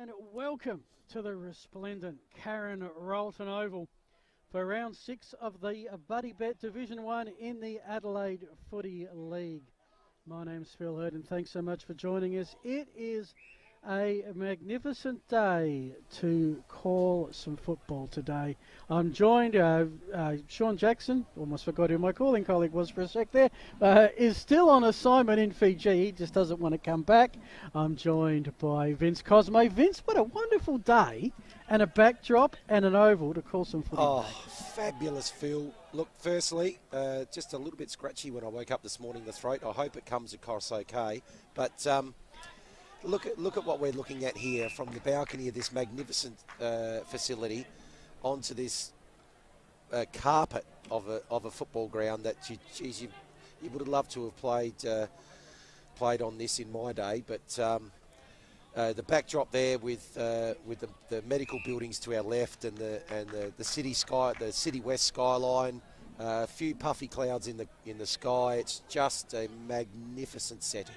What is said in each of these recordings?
And welcome to the resplendent Karen Rolton Oval for round 6 of the Buddy Bet Division 1 in the Adelaide Footy League. My name's Phil Hurd and thanks so much for joining us. It is a magnificent day to call some football today. I'm joined, Sean Jackson, almost forgot who my calling colleague was for a sec there, is still on assignment in Fiji. He just doesn't want to come back. I'm joined by Vince Cosmo. Vince, what a wonderful day and a backdrop and an oval to call some football. Oh, fabulous, Phil. Look, firstly, just a little bit scratchy when I woke up this morning, the throat. I hope it comes across okay. But look at what we're looking at here from the balcony of this magnificent facility onto this carpet of a football ground that you would have loved to have played on this in my day. But the backdrop there with the medical buildings to our left and the city sky, the city west skyline, a few puffy clouds in the sky. It's just a magnificent setting.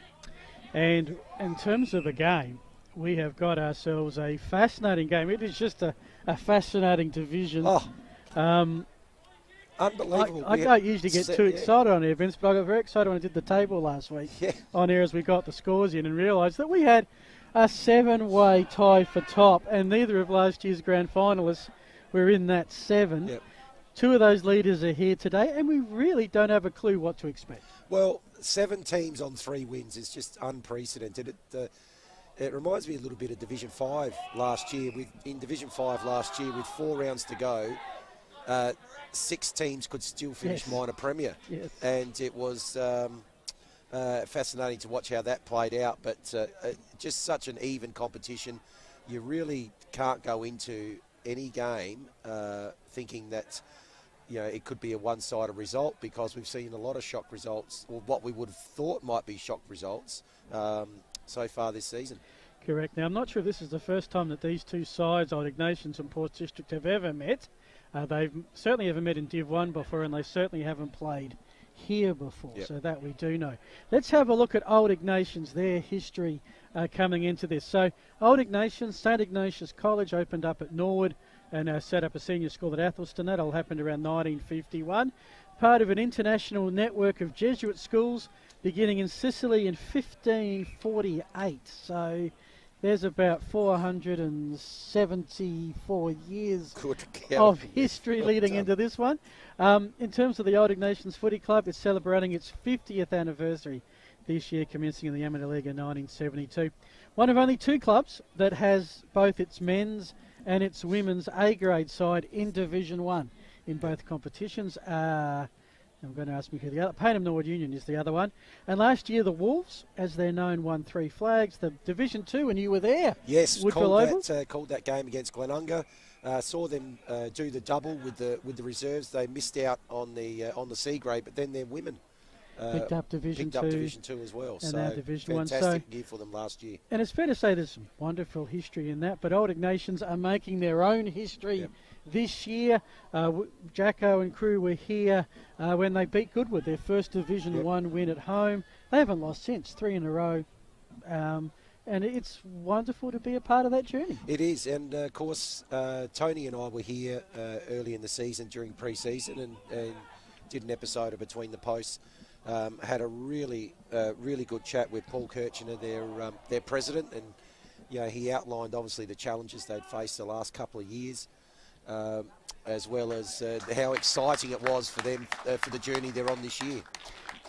And in terms of the game, we have got ourselves a fascinating game. It is just a fascinating division. Oh, unbelievable. I don't usually get too excited on air, Vince, but I got very excited when I did the table last week on air as we got the scores in and realised that we had a 7-way tie for top, and neither of last year's grand finalists were in that 7. Yep. 2 of those leaders are here today, and we really don't have a clue what to expect. Well, 7 teams on 3 wins is just unprecedented. It reminds me a little bit of Division 5 last year. In Division 5 last year, with 4 rounds to go, 6 teams could still finish minor premier. Yes. And it was fascinating to watch how that played out. But just such an even competition. You really can't go into any game thinking that it could be a one-sided result, because we've seen a lot of shock results, or what we would have thought might be shock results so far this season. Correct. Now, I'm not sure if this is the first time that these two sides, Old Ignatians and Port District, have ever met. They've certainly ever met in Div 1 before, and they certainly haven't played here before, so that we do know. Let's have a look at Old Ignatians, their history coming into this. So, Old Ignatians, St Ignatius College opened up at Norwood and set up a senior school at Athelston. That all happened around 1951. Part of an international network of Jesuit schools beginning in Sicily in 1548. So there's about 474 years of history leading into this one. In terms of the Old Ignatians Footy Club, it's celebrating its 50th anniversary this year, commencing in the Amateur League in 1972. One of only 2 clubs that has both its men's and its women's A-grade side in Division 1 in both competitions. I'm going to ask me who the other... Payneham Norwood Union is the other one. And last year, the Wolves, as they're known, won 3 flags. The Division 2, and you were there. Yes, called that game against Glenunga. Saw them do the double with the reserves. They missed out on the C grade, but then their women picked up Division 2 as well. And so Division fantastic year for them last year. And it's fair to say there's some wonderful history in that, but Old Ignatians are making their own history this year. Jacko and crew were here when they beat Goodwood, their first Division 1 win at home. They haven't lost since, 3 in a row. And it's wonderful to be a part of that journey. It is, and of course, Tony and I were here early in the season during pre-season and did an episode of Between the Posts. Had a really good chat with Paul Kirchner, their president, and he outlined obviously the challenges they'd faced the last couple of years, as well as how exciting it was for them for the journey they're on this year.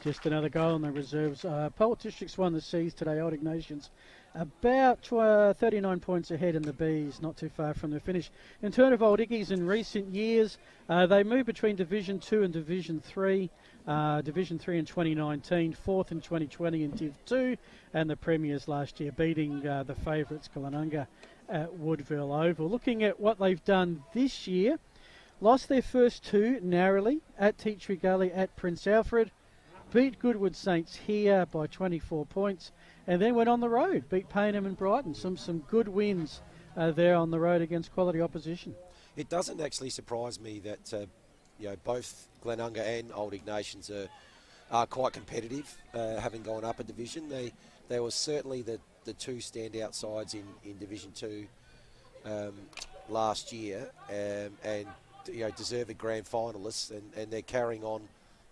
Just another goal in the reserves. Port District's won the C's today. Old Ignatians about 39 points ahead in the B's, not too far from the finish. In terms of Old Iggies in recent years, they moved between Division 2 and Division 3. Division 3 in 2019, 4th in 2020 in Div 2, and the Premiers last year, beating the favourites Glenunga at Woodville Oval. Looking at what they've done this year, lost their first 2 narrowly at Teachtree Gully, at Prince Alfred, beat Goodwood Saints here by 24 points, and then went on the road, beat Payneham and Brighton. Some good wins there on the road against quality opposition. It doesn't actually surprise me that both Glenunga and Old Ignatians are are quite competitive, having gone up a division. They were certainly the two standout sides in Division 2 last year, and deserved grand finalists, and they're carrying on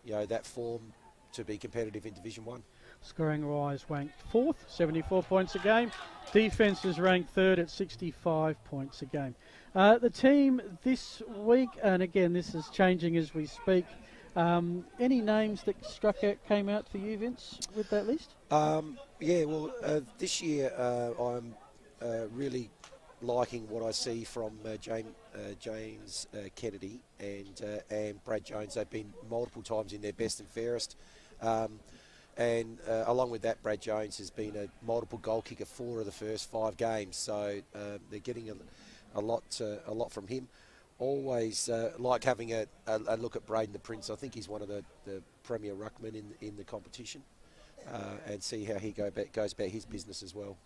that form to be competitive in Division 1. Scoring wise, ranked 4th, 74 points a game. Defence is ranked 3rd at 65 points a game. The team this week, and again this is changing as we speak, any names that came out for you, Vince, with that list? This year I'm really liking what I see from James Kennedy and Brad Jones. They've been multiple times in their best and fairest. And along with that, Brad Jones has been a multiple goal kicker 4 of the first 5 games. So they're getting a lot from him. Always like having a look at Braden the Prince. I think he's one of the premier ruckmen in the competition, and see how he goes about his business as well.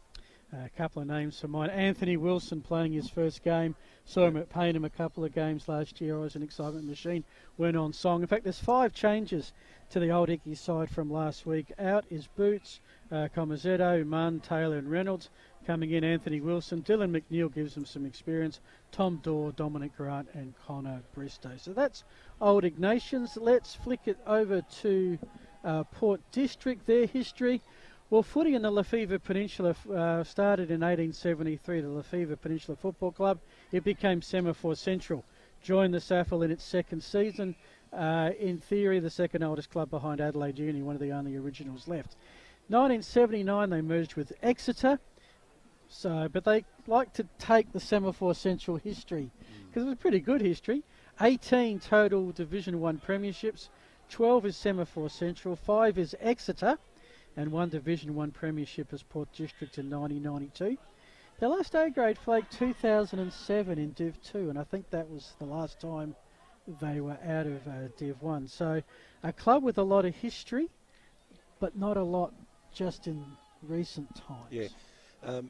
A couple of names for mine. Anthony Wilson playing his first game. Saw him at Payneham a couple of games last year. I was an excitement machine. Went on song. In fact, there's 5 changes to the Old Icky side from last week. Out is Boots, Comazetto, Munn, Taylor and Reynolds. Coming in, Anthony Wilson. Dylan McNeil gives him some experience. Tom Dorr, Dominic Grant and Connor Bristow. So that's Old Ignatians. Let's flick it over to Port District, their history. Well, footy in the Lefevre Peninsula started in 1873, the Lefevre Peninsula Football Club. It became Semaphore Central. Joined the SAFL in its 2nd season. In theory, the 2nd oldest club behind Adelaide Uni, one of the only originals left. 1979, they merged with Exeter. But they like to take the Semaphore Central history, because it was a pretty good history. 18 total Division 1 premierships. 12 is Semaphore Central. 5 is Exeter. And 1 Division 1 premiership as Port District in 1992. Their last A-grade flag 2007 in Div 2, and I think that was the last time they were out of Div 1. So a club with a lot of history, but not a lot just in recent times. Yeah.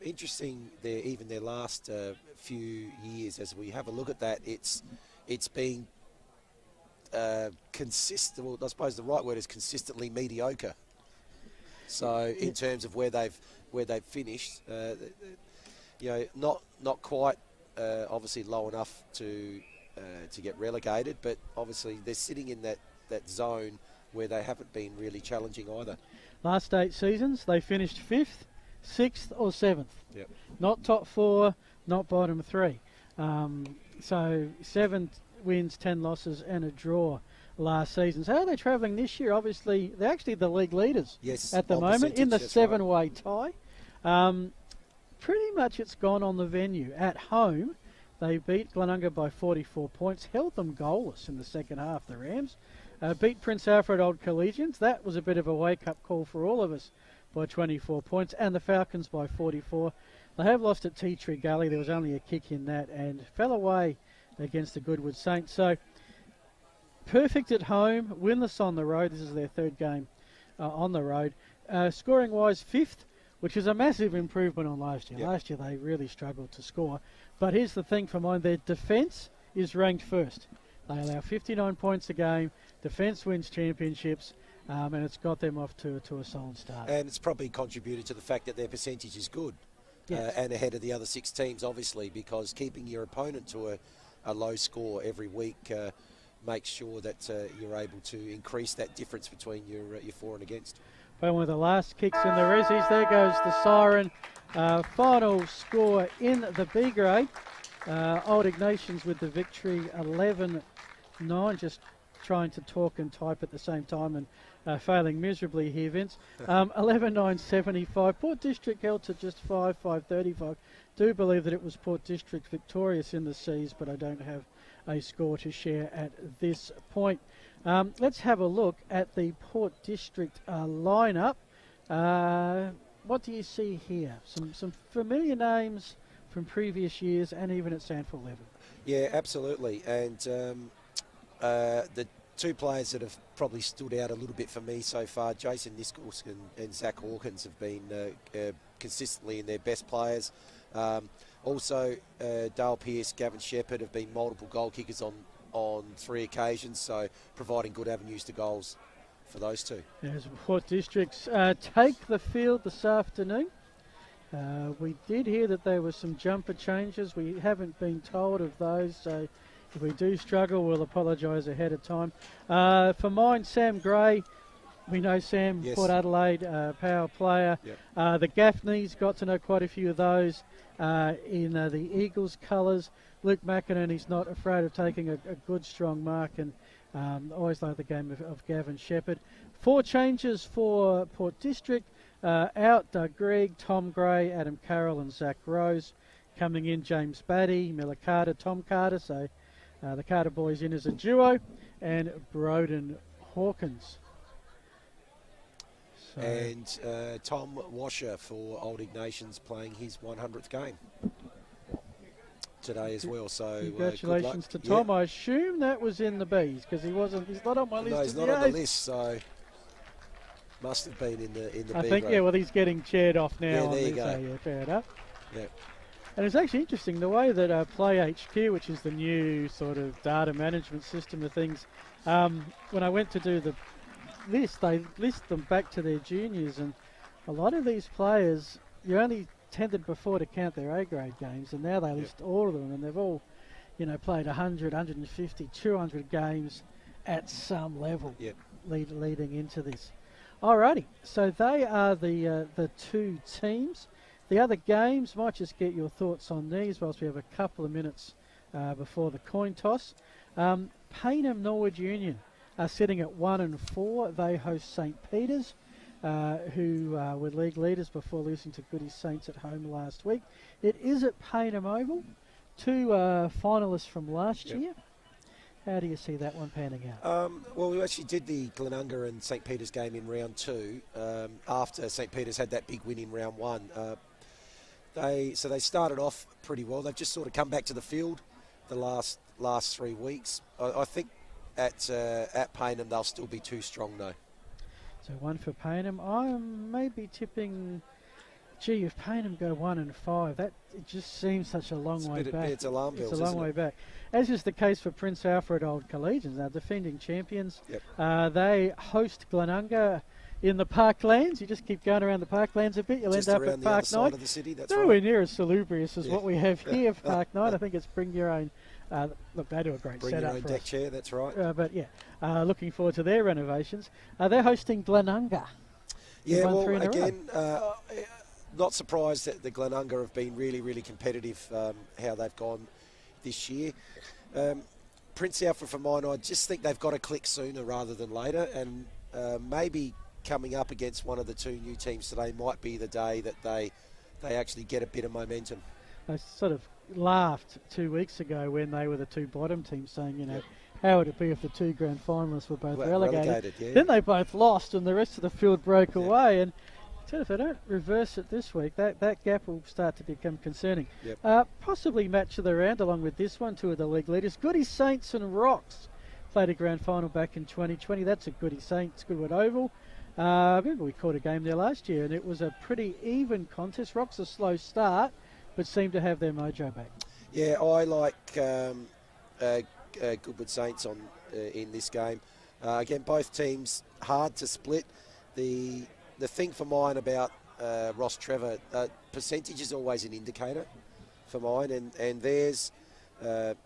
Interesting, even their last few years, as we have a look at that, it's been consistent. Well, I suppose the right word is consistently mediocre. So in terms of where they've finished, not quite obviously low enough to get relegated, but obviously they're sitting in that zone where they haven't been really challenging either. Last 8 seasons, they finished 5th, 6th or 7th. Yep. Not top 4, not bottom 3. So 7 wins, 10 losses and a draw last season. So how are they travelling this year? Obviously, they're actually the league leaders at the moment in the 7-way tie. Pretty much it's gone on the venue. At home, they beat Glenunga by 44 points, held them goalless in the second half, the Rams. Beat Prince Alfred Old Collegians. That was a bit of a wake-up call for all of us, by 24 points, and the Falcons by 44. They have lost at Tea Tree Gully. There was only a kick in that, and fell away against the Goodwood Saints. So perfect at home, winless on the road. This is their 3rd game on the road. Scoring-wise, 5th, which is a massive improvement on last year. Yep. Last year they really struggled to score. But here's the thing for mine, their defence is ranked 1st. They allow 59 points a game. Defence wins championships, and it's got them off to a solid start. And it's probably contributed to the fact that their percentage is good. Yes. And ahead of the other 6 teams, obviously, because keeping your opponent to a low score every week makes sure that you're able to increase that difference between your for and against. But one of the last kicks in the Rezzies. There goes the siren. Final score in the B grade. Old Ignatians with the victory, 11-9. Just trying to talk and type at the same time and failing miserably here, Vince. 11-9-75. Port District held to just 5-5-35. Do believe that it was Port District victorious in the C's, but I don't have a score to share at this point. Let's have a look at the Port District lineup. What do you see here? Some familiar names from previous years and even at Sandford level. Yeah, absolutely. And the 2 players that have probably stood out a little bit for me so far, Jason Nichols and Zach Hawkins, have been consistently in their best players. Also, Dale Pearce, Gavin Shepherd have been multiple goal kickers on 3 occasions, so providing good avenues to goals for those two. As Port Districts take the field this afternoon. We did hear that there were some jumper changes. We haven't been told of those, so if we do struggle, we'll apologise ahead of time. For mine, Sam Gray. We know Sam, yes. Port Adelaide, power player. Yep. The Gaffneys, got to know quite a few of those in the Eagles colours. Luke McInerney's not afraid of taking a good, strong mark, and always like the game of Gavin Shepherd. 4 changes for Port District. Out Doug Gregg, Tom Gray, Adam Carroll and Zach Rose. Coming in James Batty, Miller Carter, Tom Carter. So the Carter boys in as a duo. And Broden Hawkins. So and Tom Washer for Old Ignatians playing his 100th game today as well. So congratulations to Tom. I assume that was in the Bs because he's not on my list. No, he's not on the list, so must have been in the I B think grade. Yeah, well, he's getting chaired off now. Yeah, on there you this, go. so yeah, fair enough. Yeah. And it's actually interesting the way that Play HQ, which is the new sort of data management system of things, when I went to do the list, they list them back to their juniors, and a lot of these players, you only tended before to count their A-grade games, and now they list all of them, and they've all, played 100, 150, 200 games at some level leading into this. Alrighty, so they are the 2 teams. The other games, might just get your thoughts on these whilst we have a couple of minutes before the coin toss. Payneham Norwood Union are sitting at 1-4. They host St Peter's, who were league leaders before losing to Goody Saints at home last week. It is at Payneham Oval. 2 finalists from last year. How do you see that one panning out? Well, we actually did the Glenunga and St Peter's game in round 2 after St Peter's had that big win in round 1. They started off pretty well. They've just sort of come back to the field the last 3 weeks. I think at Payneham they'll still be too strong though. So 1 for Payneham. I'm maybe tipping. Gee, if Payneham go 1-5, it just seems such a long way back. It's alarm bells, It's a long way back. As is the case for Prince Alfred Old Collegians, our defending champions. Yep. They host Glenunga in the Parklands. You just keep going around the Parklands a bit, you'll just end up around at the Park other 9. side of the city, that's Nowhere right. near as salubrious as what we have here for Park 9. I think it's bring your own. Look, they do a great bring setup your own for deck us. chair, that's right. But yeah, looking forward to their renovations. They're hosting Glenunga. Yeah, well, again, not surprised that the Glenunga have been really, really competitive, how they've gone this year. Prince Alfred for mine, I just think they've got to click sooner rather than later, and maybe coming up against one of the 2 new teams today might be the day that they actually get a bit of momentum. I sort of laughed 2 weeks ago when they were the 2 bottom teams saying, how would it be if the 2 grand finalists were both relegated? Then they both lost and the rest of the field broke away, and if they don't reverse it this week, that gap will start to become concerning. Possibly match of the round along with this one, 2 of the league leaders. Goody Saints and Rocks played a grand final back in 2020. That's at Goody Saints, Goodwood Oval. I remember we caught a game there last year and it was a pretty even contest. Rocks a slow start, but seemed to have their mojo back. Yeah, I like Goodwood Saints in this game. Again, both teams hard to split. The thing for mine about Ross Trevor, percentage is always an indicator for mine, and theirs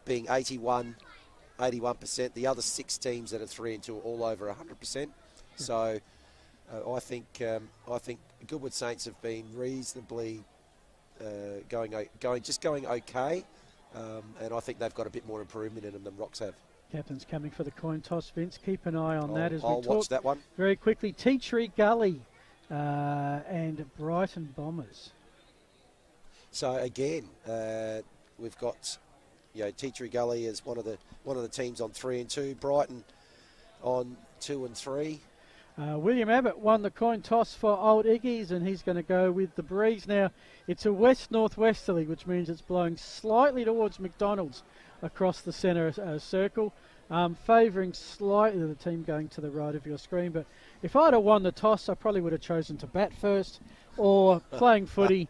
being 81%. The other 6 teams that are 3 and 2 are all over 100%. So I think Goodwood Saints have been reasonably going okay, and I think they've got a bit more improvement in them than Rocks have. Captain's coming for the coin toss, Vince. Keep an eye on that as I'll we talk watch that one very quickly. Tea Tree Gully and Brighton Bombers. So again, we've got Tea Tree Gully as one of the teams on 3 and 2. Brighton on 2 and 3. William Abbott won the coin toss for Old Iggy's, and he's going to go with the breeze. Now, it's a west-northwesterly, which means it's blowing slightly towards McDonald's across the centre circle, favouring slightly the team going to the right of your screen. But if I'd have won the toss, I probably would have chosen to bat first, or playing footy,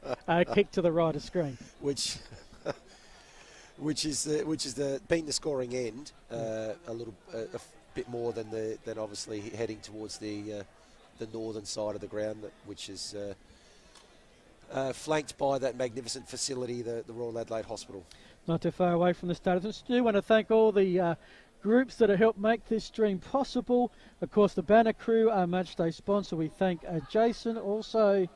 kick to the right of screen. Which is been the scoring end, bit more than obviously heading towards the northern side of the ground, which is flanked by that magnificent facility, the Royal Adelaide Hospital. Not too far away from the stadium. I do want to thank all the groups that have helped make this stream possible. Of course, the Banner Crew, our matchday sponsor. We thank Jason, also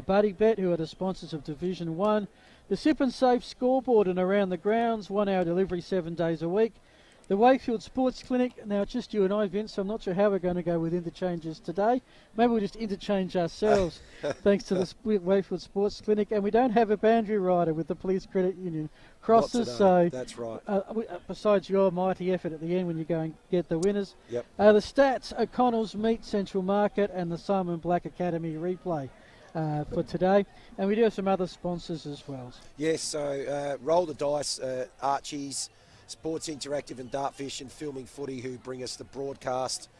Buddy Bet, who are the sponsors of Division 1. The Sip and Safe scoreboard and around the grounds, 1 hour delivery 7 days a week. The Wakefield Sports Clinic, now it's just you and I, Vince, so I'm not sure how we're going to go with interchanges today. Maybe we'll just interchange ourselves thanks to the Wakefield Sports Clinic. And we don't have a boundary rider with the Police Credit Union crosses. So that's right. Besides your mighty effort at the end when you go and get the winners. Yep. The Stats, O'Connell's Meat Central Market and the Simon Black Academy replay for today. And we do have some other sponsors as well. Yes, so Roll the Dice, Archie's, Sports Interactive and Dartfish and Filming Footy, who bring us the broadcast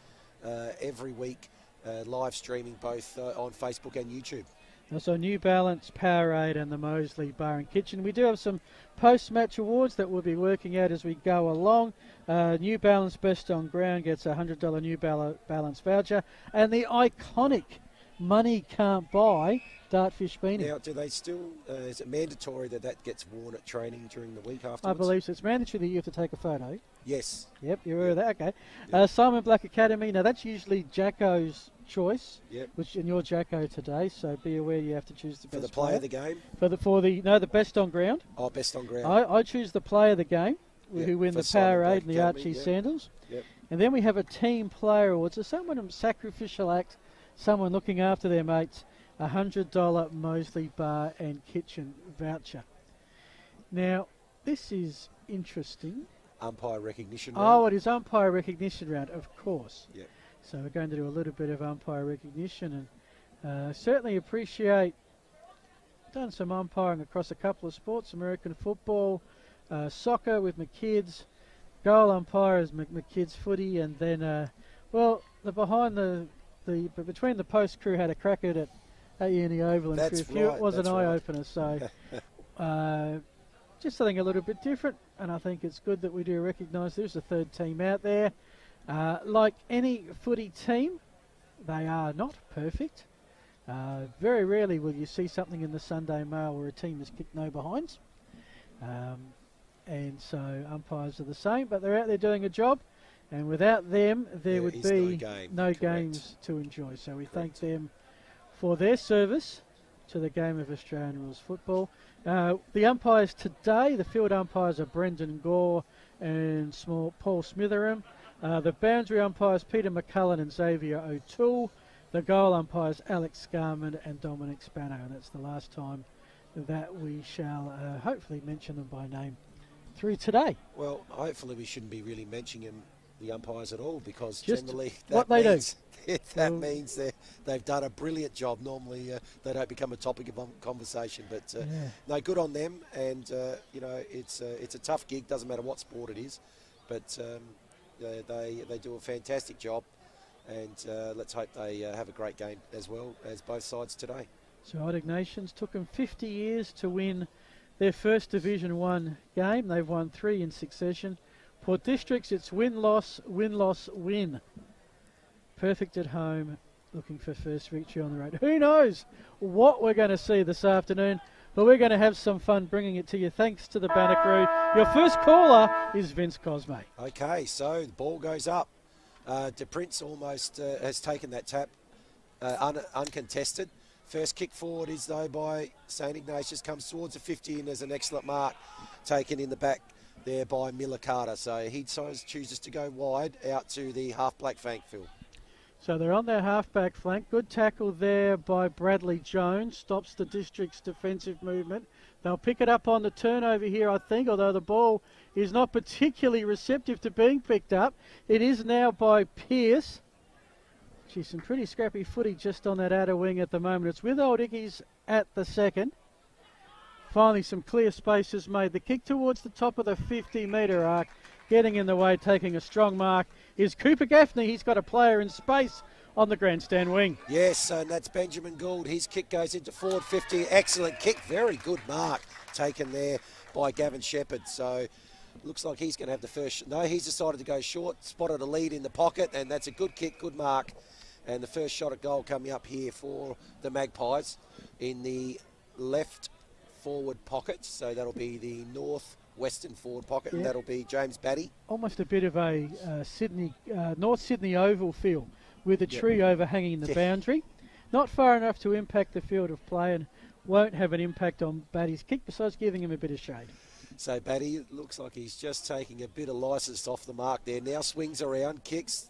every week, live streaming both on Facebook and YouTube. Also New Balance, Powerade and the Mosley Bar and Kitchen. We do have some post-match awards that we'll be working out as we go along. New Balance Best on Ground gets a $100 New Balance voucher. And the iconic Money Can't Buy Dartfish beanie. Now, do they still, is it mandatory that gets worn at training during the week afterwards? I believe so. It's mandatory that you have to take a photo. Yes. Yep, you're aware of that. Okay. Yep. Simon Black Academy. Now, that's usually Jacko's choice. Yep. Which in your Jacko today, so be aware you have to choose the best for the player of the game. For the the best on ground. Oh, best on ground. I choose the player of the game, who win the Powerade and the Archie Sandals. Yep. And then we have a team player award. So someone sacrificial act, someone looking after their mates. $100 Mosley Bar and Kitchen voucher. Now, this is interesting. Umpire recognition round. Oh, it is umpire recognition round, of course. Yep. So we're going to do a little bit of umpire recognition, and certainly appreciate, done some umpiring across a couple of sports, American football, soccer with my kids, goal umpires, my kids footy, and then, between the post crew had a crack at it at Uni Oval, and that's it was an eye-opener, right. so just something a little bit different, and I think it's good that we do recognise there's a third team out there. Like any footy team, they are not perfect. Very rarely will you see something in the Sunday Mail where a team has kicked no behinds, and so umpires are the same, but they're out there doing a job, and without them there would be no games to enjoy, so we thank them for their service to the game of Australian rules football. The umpires today, the field umpires are Brendan Gore and Paul Smitheram. The boundary umpires, Peter McCullen and Xavier O'Toole. The goal umpires, Alex Scarman and Dominic Spano. And it's the last time that we shall hopefully mention them by name through today. Well, hopefully we shouldn't be really mentioning the umpires at all, because just generally that means they've done a brilliant job. Normally they don't become a topic of conversation, but no, good on them. And it's a tough gig. Doesn't matter what sport it is, but they do a fantastic job. And let's hope they have a great game as well as both sides today. So Ignatians took them 50 years to win their first Division 1 game. They've won 3 in succession. Port Districts, it's win-loss, win-loss, win. Perfect at home, looking for first victory on the road. Who knows what we're going to see this afternoon, but we're going to have some fun bringing it to you thanks to the Banner Crew. Your first caller is Vince Cosme. Okay, so the ball goes up. De Prince almost has taken that tap uncontested. First kick forward is though by St Ignatius, comes towards the 50, and there's an excellent mark taken in the back there by Miller Carter. So he chooses to go wide out to the half-black flank, Phil. So they're on their half-back flank. Good tackle there by Bradley Jones. Stops the District's defensive movement. They'll pick it up on the turnover here, I think, although the ball is not particularly receptive to being picked up. It is now by Pearce. Geez, some pretty scrappy footy just on that outer wing at the moment. It's with Old Ickies at the second. Finally, some clear spaces made. The kick towards the top of the 50-metre arc. Getting in the way, taking a strong mark, is Cooper Gaffney. He's got a player in space on the grandstand wing. Yes, and that's Benjamin Gould. His kick goes into forward 50. Excellent kick. Very good mark taken there by Gavin Shepherd. So Looks like he's going to have the first. No, he's decided to go short. Spotted a lead in the pocket, and that's a good kick, good mark. And the first shot at goal coming up here for the Magpies in the left forward pocket. So that'll be the north-western forward pocket, and that'll be James Batty. Almost a bit of a North Sydney oval feel with a tree overhanging the boundary. Not far enough to impact the field of play and won't have an impact on Batty's kick besides giving him a bit of shade. So Batty looks like he's just taking a bit of licence off the mark there. Now swings around, kicks.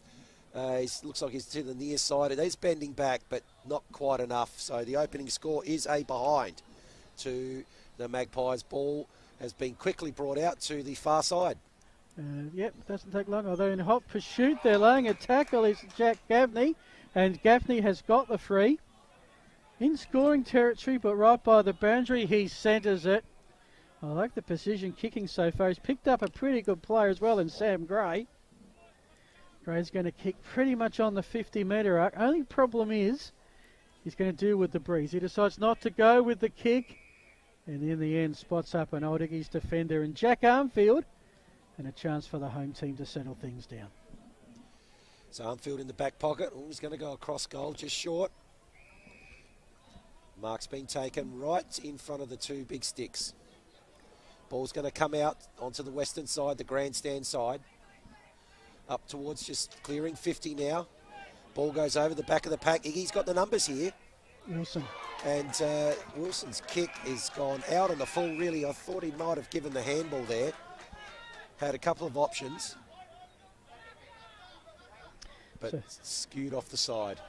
Looks like he's to the near side. He's bending back, but not quite enough. So the opening score is a behind to the Magpies. Ball has been quickly brought out to the far side. Doesn't take long. Although in hot pursuit, they're laying a tackle is Jack Gaffney, and Gaffney has got the free. In scoring territory, but right by the boundary, he centres it. I like the precision kicking so far. He's picked up a pretty good player as well in Sam Gray. Gray's going to kick pretty much on the 50-metre arc. Only problem is he's going to deal with the breeze. He decides not to go with the kick, and in the end spots up an Old Iggy's defender and Jack Armfield, and a chance for the home team to settle things down. So Armfield in the back pocket. He's going to go across goal, just short. Mark's been taken right in front of the two big sticks. Ball's going to come out onto the western side, the grandstand side. Up towards just clearing 50 now. Ball goes over the back of the pack. Iggy's got the numbers here. Wilson. And Wilson's kick is gone out on the full, really. I thought he might have given the handball there. Had a couple of options. But skewed off the side.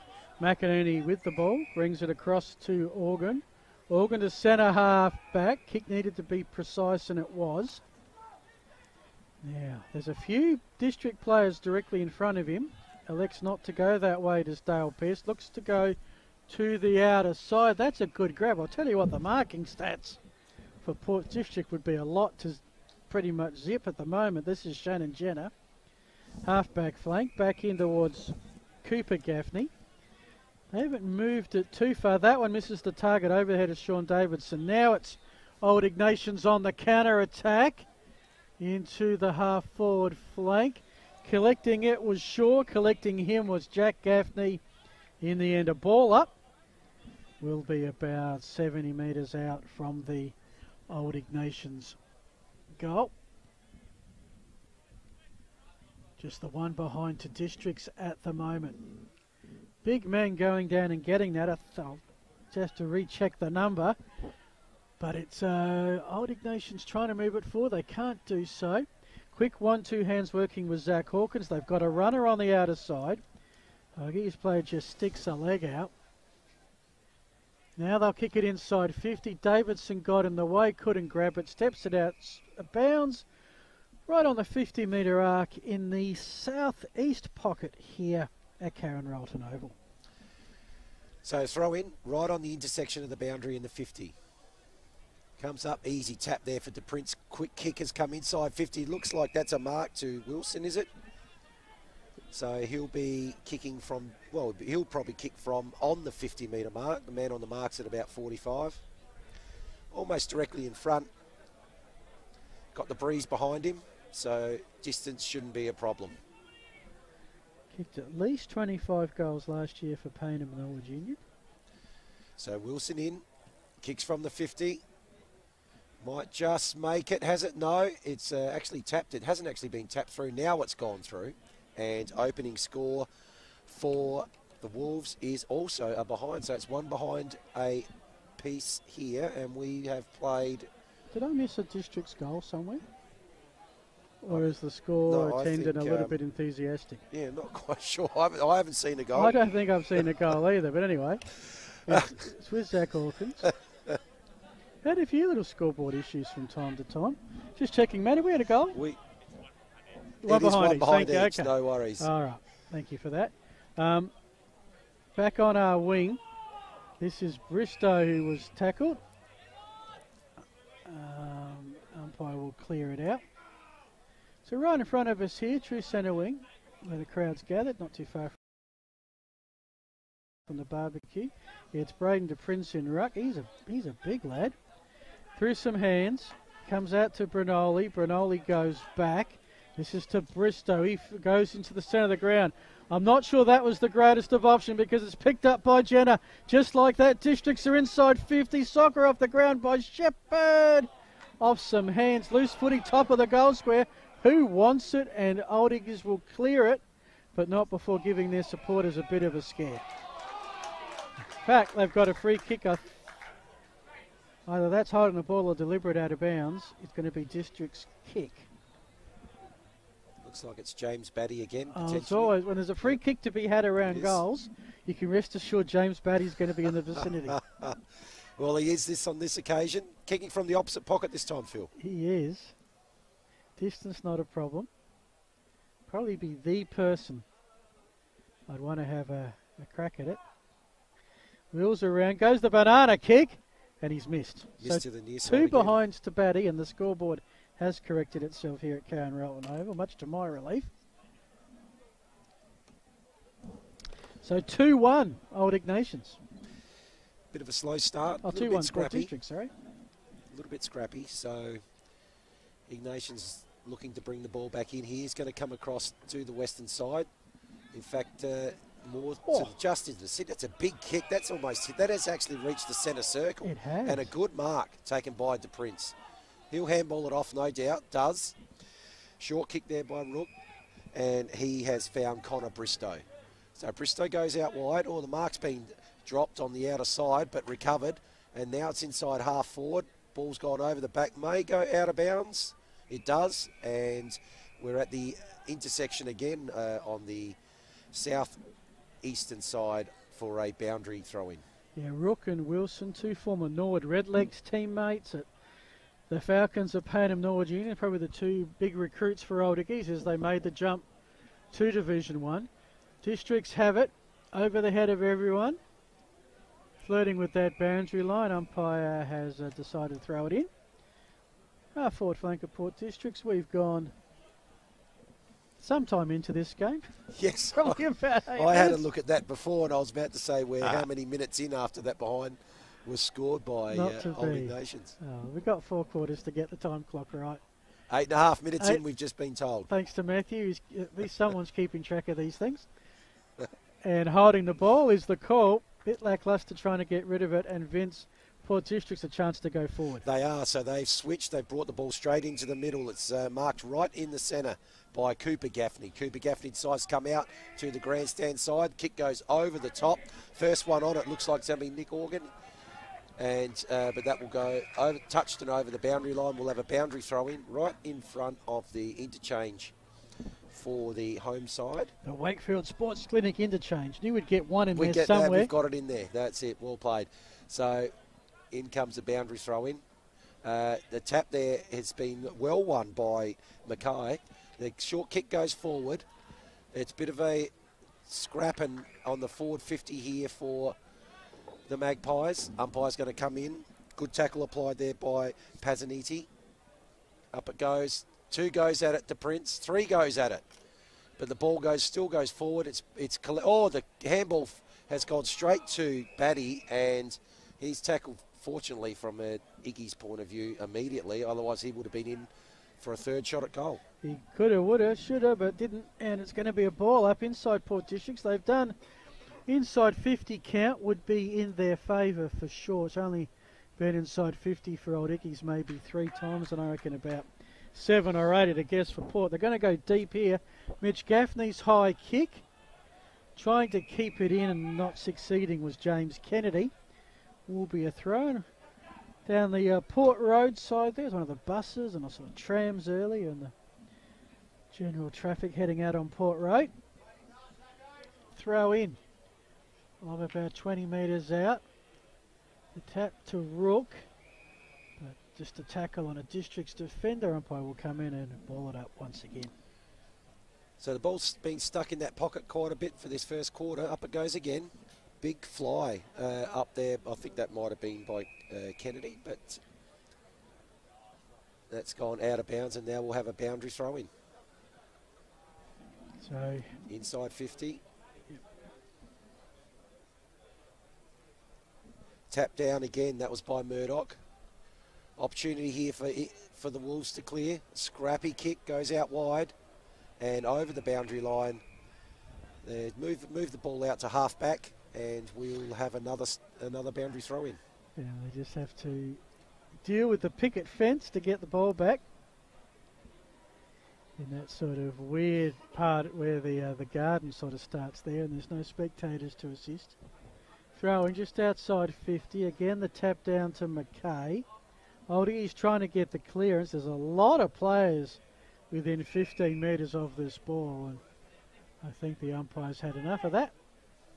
McInerney with the ball, brings it across to Organ. Organ to centre half back. Kick needed to be precise, and it was. Now, there's a few district players directly in front of him. Elects not to go that way, does Dale Pearce. Looks to go to the outer side. That's a good grab. I'll tell you what, the marking stats for Port District would be a lot to pretty much zip at the moment. This is Shannon Jenner. Half-back flank, back in towards Cooper Gaffney. They haven't moved it too far. That one misses the target overhead of Sean Davidson. Now it's Old Ignatians on the counter-attack into the half-forward flank. Collecting it was Shaw. Collecting him was Jack Gaffney. In the end, a ball up. Will be about 70 metres out from the Old Ignatians goal. Just the one behind to Districts at the moment. Big man going down and getting that. I'll just to recheck the number. But it's Old Ignatians trying to move it forward. They can't do so. Quick 1-2 hands working with Zach Hawkins. They've got a runner on the outer side. His player just sticks a leg out. Now they'll kick it inside 50. Davidson got in the way, couldn't grab it. Steps it out, bounds right on the 50-metre arc in the southeast pocket here at Karen Rolton Oval. So throw in right on the intersection of the boundary in the 50. Comes up, easy tap there for DePrince. Quick kick has come inside 50. Looks like that's a mark to Wilson, is it? So he'll be kicking from, well, he'll probably kick from on the 50-metre mark. The man on the mark's at about 45. Almost directly in front. Got the breeze behind him, so distance shouldn't be a problem. Kicked at least 25 goals last year for Paynham Norwood Union. So Wilson in, kicks from the 50. Might just make it, has it? No, it's actually tapped. It hasn't actually been tapped through. Now it's gone through. And opening score for the Wolves is also a behind. So it's one behind a piece here. And we have played... Did I miss a District's goal somewhere? Or is the score attended a little bit enthusiastic? Yeah, not quite sure. I haven't seen a goal. I don't think I've seen a goal either. But anyway, it's with Zach Hawkins. Had a few little scoreboard issues from time to time. Just checking, Matty, we had a goal? One behind each. Okay. No worries. All right, thank you for that. Back on our wing, this is Bristow who was tackled. Umpire will clear it out. So right in front of us here, true centre wing, where the crowd's gathered, not too far from the barbecue. Yeah, it's Braden DePrince in ruck. He's a big lad. Through some hands, comes out to Brinoli. Brinoli goes back. This is to Bristow. He goes into the centre of the ground. I'm not sure that was the greatest of option because it's picked up by Jenner. Just like that, Districts are inside 50. Soccer off the ground by Shepherd. Off some hands. Loose footy, top of the goal square. Who wants it? And Old Eagles will clear it, but not before giving their supporters a bit of a scare. In fact, they've got a free kick. Either that's holding the ball or deliberate out of bounds. It's going to be District's kick. Looks like it's James Batty again. It's always, when there's a free kick to be had around goals, you can rest assured James Batty's going to be in the vicinity. Well, he is this on this occasion. Kicking from the opposite pocket this time, Phil. He is. Distance not a problem. Probably be the person I'd want to have a crack at it. Wheels around, goes the banana kick, and he's missed. Missed so to the near side two again. behinds to Batty, and the scoreboard has corrected itself here at Cowan Rolton Oval, much to my relief. So 2-1, Old Ignatians. Bit of a slow start. Oh, 2-1 Sport District, sorry. A little bit scrappy, so Ignatians looking to bring the ball back in here. He's going to come across to the western side. In fact, more to just into the city. That's a big kick. That's almost hit. That has actually reached the centre circle. It has. And a good mark taken by De Prince. He'll handball it off, no doubt. Does. Short kick there by Rook. And he has found Connor Bristow. So Bristow goes out wide. The mark's been dropped on the outer side, but recovered. And now it's inside half forward. Ball's gone over the back. May go out of bounds. It does. And we're at the intersection again on the south-eastern side for a boundary throw-in. Yeah, Rook and Wilson, two former Norwood Redlegs teammates at the Falcons of Payneham Norwood Union, probably the two big recruits for Old Ickies as they made the jump to Division 1. Districts have it over the head of everyone. Flirting with that boundary line, umpire has decided to throw it in. Forward flank of Port Districts, we've gone sometime into this game. Yes, Probably about 8 I had a minutes. look at that before, and I was about to say how many minutes in after that behind was scored by Old Ignatians. We've got 4 quarters to get the time clock right. 8.5 minutes in, we've just been told. Thanks to Matthew. At least someone's keeping track of these things. And holding the ball is the call. Bit lacklustre trying to get rid of it, and Vince, Port District's a chance to go forward. They are, so they've switched. They've brought the ball straight into the middle. It's marked right in the centre by Cooper Gaffney. Cooper Gaffney decides to come out to the grandstand side. Kick goes over the top. First one on it looks like it's going to be Nick Organ. And but that will go over, touched and over the boundary line. We'll have a boundary throw in right in front of the interchange for the home side. The Wakefield Sports Clinic interchange. Knew we'd get one in We there get somewhere. that. We've got it in there. That's it. Well played. So in comes the boundary throw in. The tap there has been well won by Mackay. The short kick goes forward. It's a bit of a scrapping on the forward 50 here for the Magpies. Umpire's going to come in. Good tackle applied there by Pazaniti. Up it goes. 2 goes at it to Prince. 3 goes at it. But the ball still goes forward. The handball has gone straight to Batty, and he's tackled, fortunately, from Iggy's point of view, immediately. Otherwise, he would have been in for a 3rd shot at goal. He could have, would have, should have, but didn't. And it's going to be a ball up inside Port Districts. They've done inside 50 count would be in their favour for sure. It's only been inside 50 for Old Ickies maybe 3 times, and I reckon about 7 or 8 at a guess for Port. They're going to go deep here. Mitch Gaffney's high kick. Trying to keep it in and not succeeding was James Kennedy. Will be a throw down the Port Road side. There's one of the buses and also the trams early and the general traffic heading out on Port Road. Throw in of about 20 metres out. The tap to Rook. But just a tackle on a District's defender. Umpire will come in and ball it up once again. So the ball's been stuck in that pocket quite a bit for this first quarter. Up it goes again. Big fly up there. I think that might have been by Kennedy, but that's gone out of bounds, and now we'll have a boundary throw in. So inside 50. Yep. Tap down again. That was by Murdoch. Opportunity here for the Wolves to clear. Scrappy kick goes out wide and over the boundary line. They move the ball out to half back, and we'll have another boundary throw in. Yeah, they just have to deal with the picket fence to get the ball back. In that sort of weird part where the garden sort of starts there, and there's no spectators to assist. Throwing just outside 50. Again, the tap down to McKay. Oldie's trying to get the clearance. There's a lot of players within 15 metres of this ball, and I think the umpire's had enough of that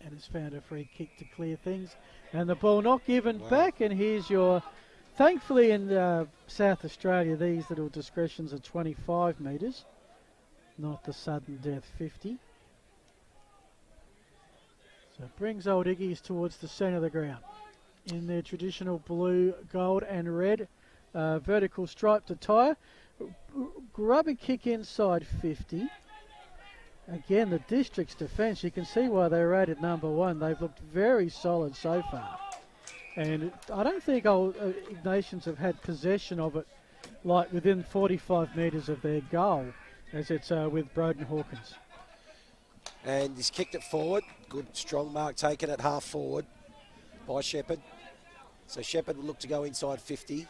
and has found a free kick to clear things. And the ball not given back, and here's your... Thankfully in South Australia, these little discretions are 25 metres, not the sudden death 50. So it brings Old Iggy's towards the centre of the ground in their traditional blue, gold and red vertical striped attire. Grubby kick inside 50. Again, the district's defence, you can see why they're rated number 1. They've looked very solid so far. And I don't think Ignatians have had possession of it like within 45 metres of their goal, as it's with Broden Hawkins. And he's kicked it forward. Good strong mark taken at half forward by Shepherd. So Shepherd will look to go inside 50.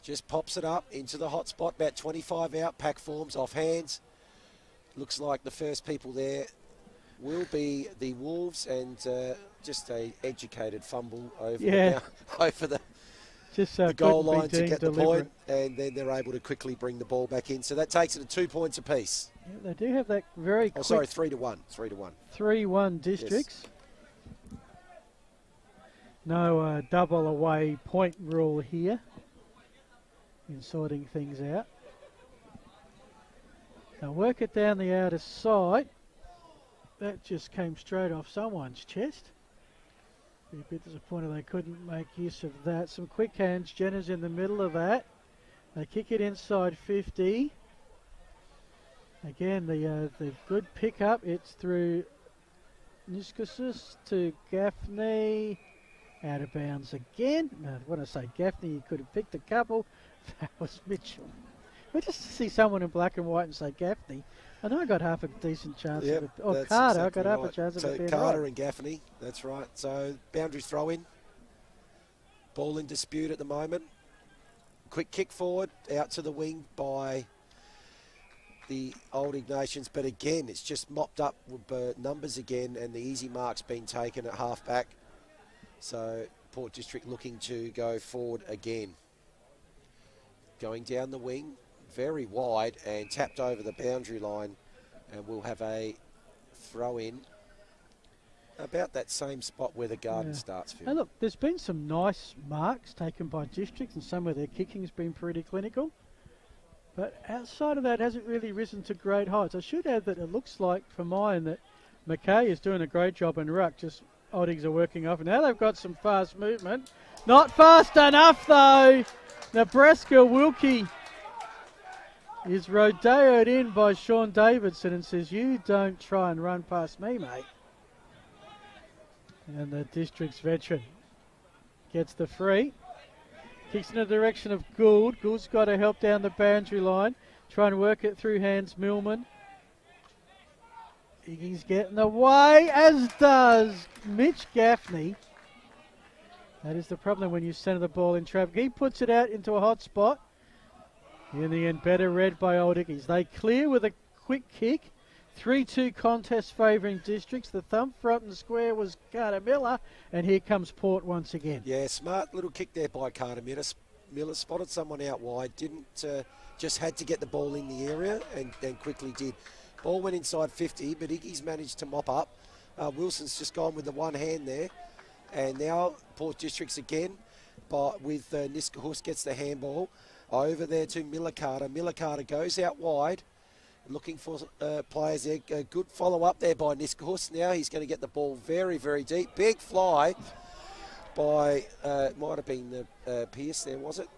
Just pops it up into the hot spot, about 25 out, pack forms off hands. Looks like the first people there will be the Wolves, and just a educated fumble over the goal line to get the point, and then they're able to quickly bring the ball back in. So that takes it to 2 points apiece. Yeah, they do have that very quick... 3-1. 3-1 districts. Yes. No double away point rule here in sorting things out. Now work it down the outer side. That just came straight off someone's chest. Be a bit disappointed they couldn't make use of that. Some quick hands. Jenner's in the middle of that. They kick it inside 50. Again, the good pick up. It's through Niskasus to Gaffney. Out of bounds again. No, when I say Gaffney, he could have picked a couple. That was Mitchell. We just see someone in black and white and say Gaffney. I know I got half a decent chance of it. Oh, Carter, I got half a chance of it being Carter and Gaffney, that's right. So boundary throw in. Ball in dispute at the moment. Quick kick forward, out to the wing by the Old Ignatians. But again, it's just mopped up with numbers again, and the easy mark's been taken at half back. So Port District looking to go forward again. Going down the wing, very wide and tapped over the boundary line, and we'll have a throw in about that same spot where the garden starts. Phil. Hey, look, there's been some nice marks taken by districts, and some of their kicking's been pretty clinical. But outside of that, hasn't really risen to great heights. I should add that it looks like for mine that McKay is doing a great job in ruck. Just Oddigs are working off. Now they've got some fast movement. Not fast enough though. Nebraska Wilkie is rodeoed in by Sean Davidson and says, "You don't try and run past me, mate." And the district's veteran gets the free. Kicks in the direction of Gould. Gould's got to help down the boundary line. Try and work it through hands Millman. Iggy's getting away, as does Mitch Gaffney. That is the problem when you centre the ball in traffic. He puts it out into a hot spot. In the end, better read by Old Iggy's. They clear with a quick kick. 3-2 contest favouring districts. The thump front and square was Carter Miller, and here comes Port once again. Yeah, smart little kick there by Carter Miller. Miller spotted someone out wide, just had to get the ball in the area and quickly did. Ball went inside 50, but Iggy's managed to mop up. Wilson's just gone with the one hand there. And now Port Districts again, but with Niskahus gets the handball over there to Miller Carter. Miller Carter goes out wide, looking for players there. A good follow up there by Niskahus. Now he's going to get the ball very, very deep. Big fly by, might have been Pierce there, was it?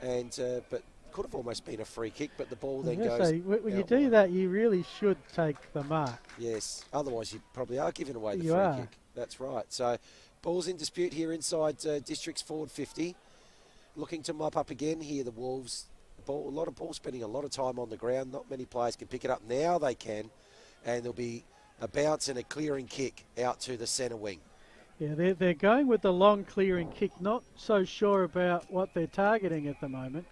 And but could have almost been a free kick, but the ball then goes. When you do that, you really should take the mark. Yes, otherwise you probably are giving away the free kick. That's right. So ball's in dispute here inside Districts forward 50. Looking to mop up again here, the Wolves. ball, a lot of ball spending a lot of time on the ground. Not many players can pick it up. Now they can, and there'll be a bounce and a clearing kick out to the centre wing. Yeah, they're going with the long clearing kick. Not so sure about what they're targeting at the moment.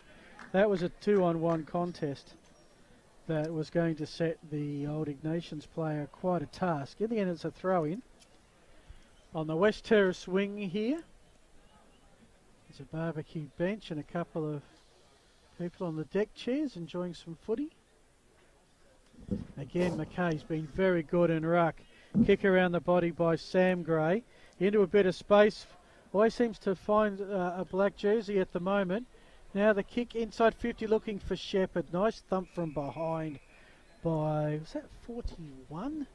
That was a 2-on-1 contest that was going to set the Old Ignatians player quite a task. In the end, it's a throw-in. On the West Terrace wing here, there's a barbecue bench and a couple of people on the deck chairs enjoying some footy. Again, McKay's been very good in ruck. Kick around the body by Sam Gray. Into a bit of space. Always seems to find a black jersey at the moment. Now the kick inside 50 looking for Shepherd. Nice thump from behind by, was that 41?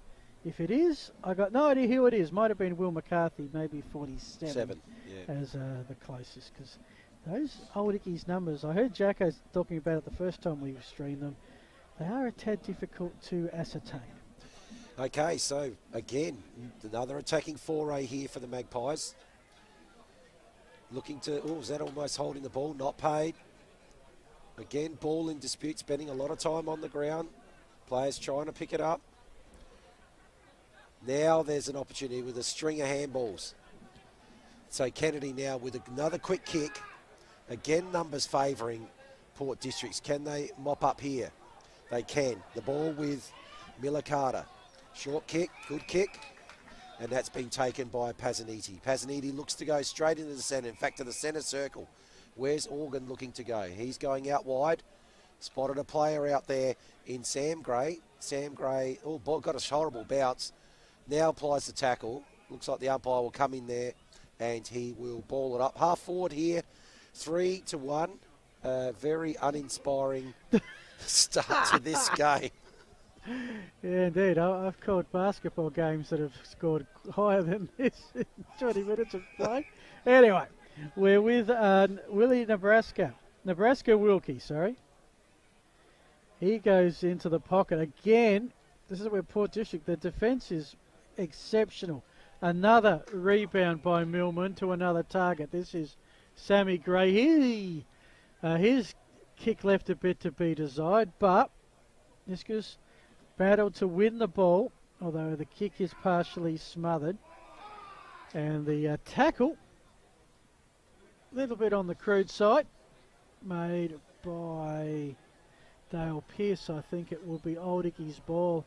If it is, I got no idea who it is. Might have been Will McCarthy, maybe 47 as the closest. Because those Old Ickies numbers, I heard Jacko talking about it the first time we streamed them. They are a tad difficult to ascertain. Okay, so again, another attacking foray here for the Magpies. Looking to, oh, is that almost holding the ball? Not paid. Again, ball in dispute, spending a lot of time on the ground. Players trying to pick it up. Now there's an opportunity with a string of handballs. So Kennedy now with another quick kick. Again, numbers favouring Port Districts. Can they mop up here? They can. The ball with Miller Carter. Short kick, good kick. And that's been taken by Pazaniti. Pazaniti looks to go straight into the centre. In fact, to the centre circle. Where's Organ looking to go? He's going out wide. Spotted a player out there in Sam Gray. Sam Gray, oh, got a horrible bounce. Now applies the tackle. Looks like the umpire will come in there and he will ball it up. Half forward here, 3-1. Very uninspiring start to this game. Yeah, indeed. I've called basketball games that have scored higher than this in 20 minutes of play. Anyway, we're with Willie Nebraska. Nebraska Wilkie, sorry. He goes into the pocket. Again, this is where Port District, the defence is exceptional. Another rebound by Millman to another target. This is Sammy Gray. His kick left a bit to be desired, but Niskus battled to win the ball, although the kick is partially smothered. And the tackle, a little bit on the crude side, made by Dale Pearce. I think it will be Old Icky's ball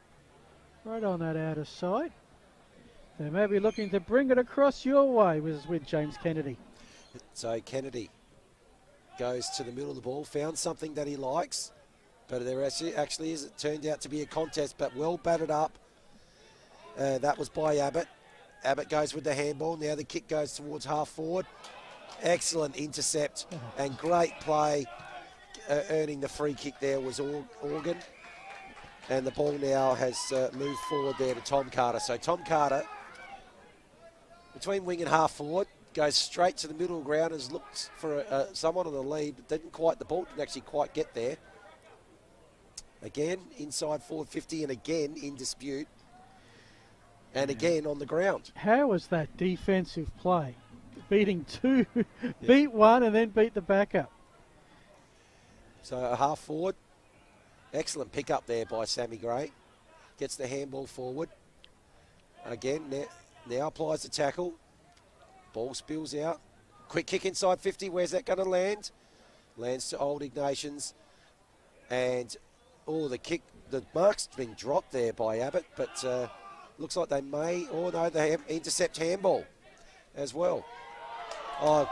right on that outer side. They may be looking to bring it across your way with James Kennedy. So Kennedy goes to the middle of the ball, found something that he likes. But there actually is, it turned out to be a contest, but well batted up. That was by Abbott. Abbott goes with the handball. Now the kick goes towards half forward. Excellent intercept and great play. Earning the free kick there was Organ. And the ball now has moved forward there to Tom Carter. So Tom Carter, between wing and half forward, goes straight to the middle ground, has looked for someone on the lead, but the ball didn't actually quite get there. Again, inside forward 50 and again in dispute. And again on the ground. How was that defensive play? Beating two, beat one and then beat the backup. So a half forward. Excellent pick up there by Sammy Gray. Gets the handball forward. Again, now applies the tackle. Ball spills out. Quick kick inside 50. Where's that going to land? Lands to Old Ignatians. And the kick, the mark's been dropped there by Abbott, but looks like they may, they intercept handball as well. Oh,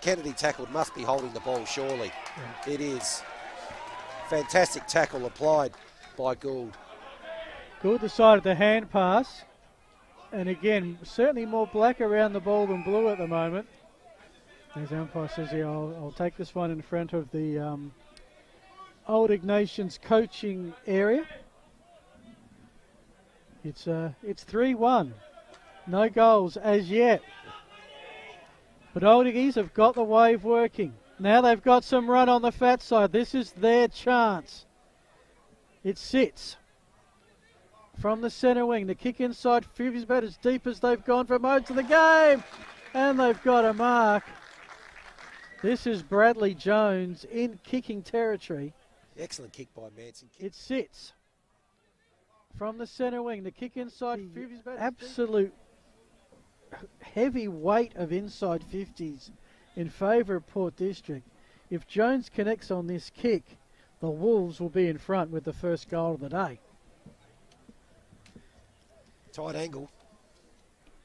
Kennedy tackled, must be holding the ball, surely. Yeah. It is. Fantastic tackle applied by Gould. Gould decided the hand pass. And again, certainly more black around the ball than blue at the moment. As the umpire says here, I'll take this one in front of the Old Ignatians coaching area. It's 3-1. No goals as yet. But Old Iggies have got the wave working. Now they've got some run on the fat side. This is their chance. It sits from the centre wing. The kick inside 50 is about as deep as they've gone for most of the game. And they've got a mark. This is Bradley Jones in kicking territory. Excellent kick by Manson. It sits from the centre wing. The kick inside 50s. Absolute heavy weight of inside 50s in favour of Port District. If Jones connects on this kick, the Wolves will be in front with the first goal of the day. Tight angle.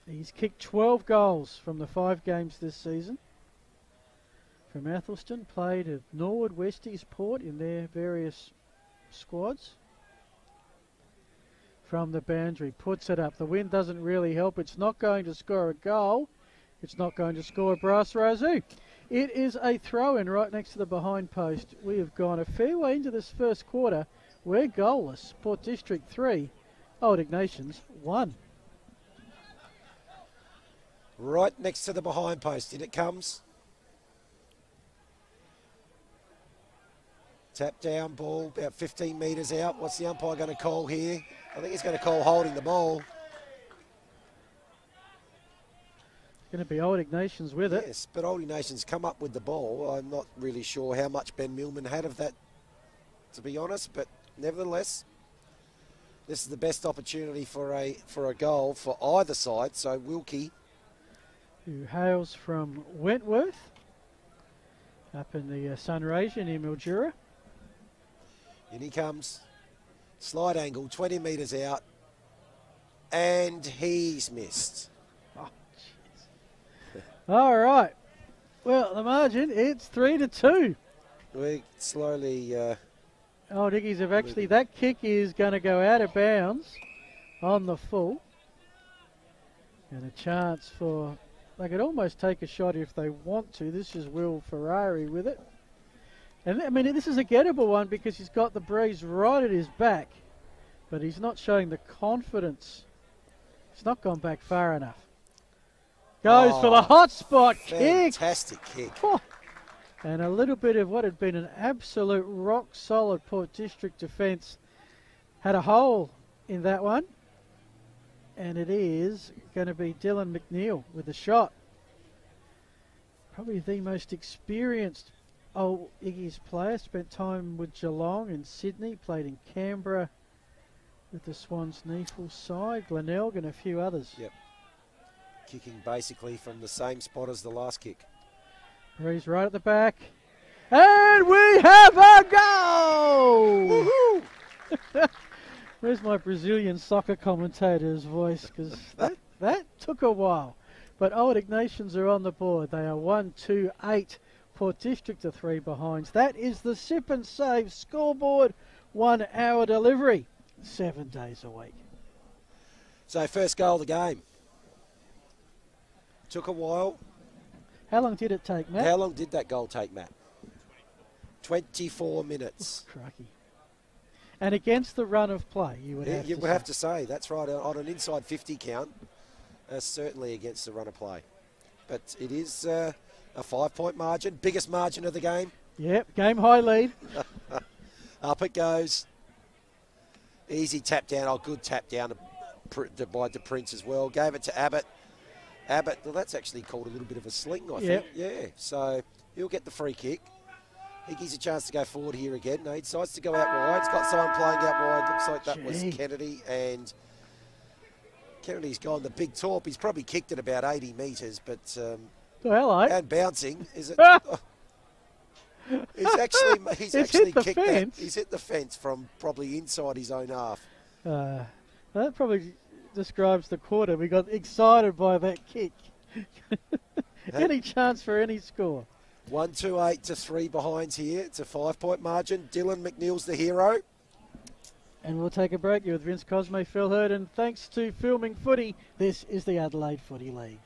He's kicked 12 goals from the 5 games this season. From Athelston, played at Norwood, Westies, Port in their various squads. From the boundary, puts it up. The wind doesn't really help. It's not going to score a goal. It's not going to score a brass razoo. It is a throw-in right next to the behind post. We have gone a fair way into this first quarter. We're goalless. Port District 3, Old Ignatians 1. Right next to the behind post. In it comes. Tap down ball, about 15 metres out. What's the umpire going to call here? I think he's going to call holding the ball. Going to be Old Ignatians with it. Yes, but Old Ignatians come up with the ball. I'm not really sure how much Ben Millman had of that, to be honest, but nevertheless, this is the best opportunity for a goal for either side. So Wilkie, who hails from Wentworth, up in the Sunraysia near Mildura. In he comes. Slide angle, 20 metres out. And he's missed. Oh, jeez. All right. Well, the margin, it's 3-2. We're slowly... Oh, Dickies have actually... That kick is going to go out of bounds on the full. And a chance for... They could almost take a shot if they want to. This is Will Ferrari with it. And I mean, this is a gettable one because he's got the breeze right at his back, but he's not showing the confidence. He's not gone back far enough. Goes for the hot spot kick. Fantastic kick. Oh. And a little bit of what had been an absolute rock solid Port District defence had a hole in that one. And it is going to be Dylan McNeil with the shot. Probably the most experienced Old Iggy's player. Spent time with Geelong and Sydney. Played in Canberra with the Swans knee full side. Glenelg and a few others. Yep. Kicking basically from the same spot as the last kick. Breeze right at the back. And we have a goal! Woohoo! Where's my Brazilian soccer commentator's voice? Because that took a while. But Old Ignatians are on the board. They are 1-2-8. Port District are 3 behinds. That is the Sip and Save scoreboard. 1 hour delivery. 7 days a week. So first goal of the game. Took a while. How long did it take, Matt? How long did that goal take, Matt? 24 minutes. Oh, crikey. And against the run of play, you would have to say. That's right. On an inside 50 count, certainly against the run of play. But it is a 5-point margin, biggest margin of the game. Yep, game high lead. Up it goes. Easy tap down. Oh, good tap down by De Prince as well. Gave it to Abbott. Abbott, well, that's actually called a little bit of a sling, I think. Yeah, so he'll get the free kick. Higgy's a chance to go forward here again. No, he decides to go out wide. It's got someone playing out wide. Looks like that was Kennedy. And Kennedy's gone the big torp. He's probably kicked it about 80 metres, but... hello. And bouncing. Is it... He's actually hit the kicked fence. that. He's hit the fence from probably inside his own half. That probably describes the quarter. We got excited by that kick. Any chance for any score? 1-2-8 to 3 behinds here. It's a 5-point margin. Dylan McNeil's the hero. And we'll take a break. You're with Vince Cosme, Phil Hurd, and thanks to Filming Footy, this is the Adelaide Footy League.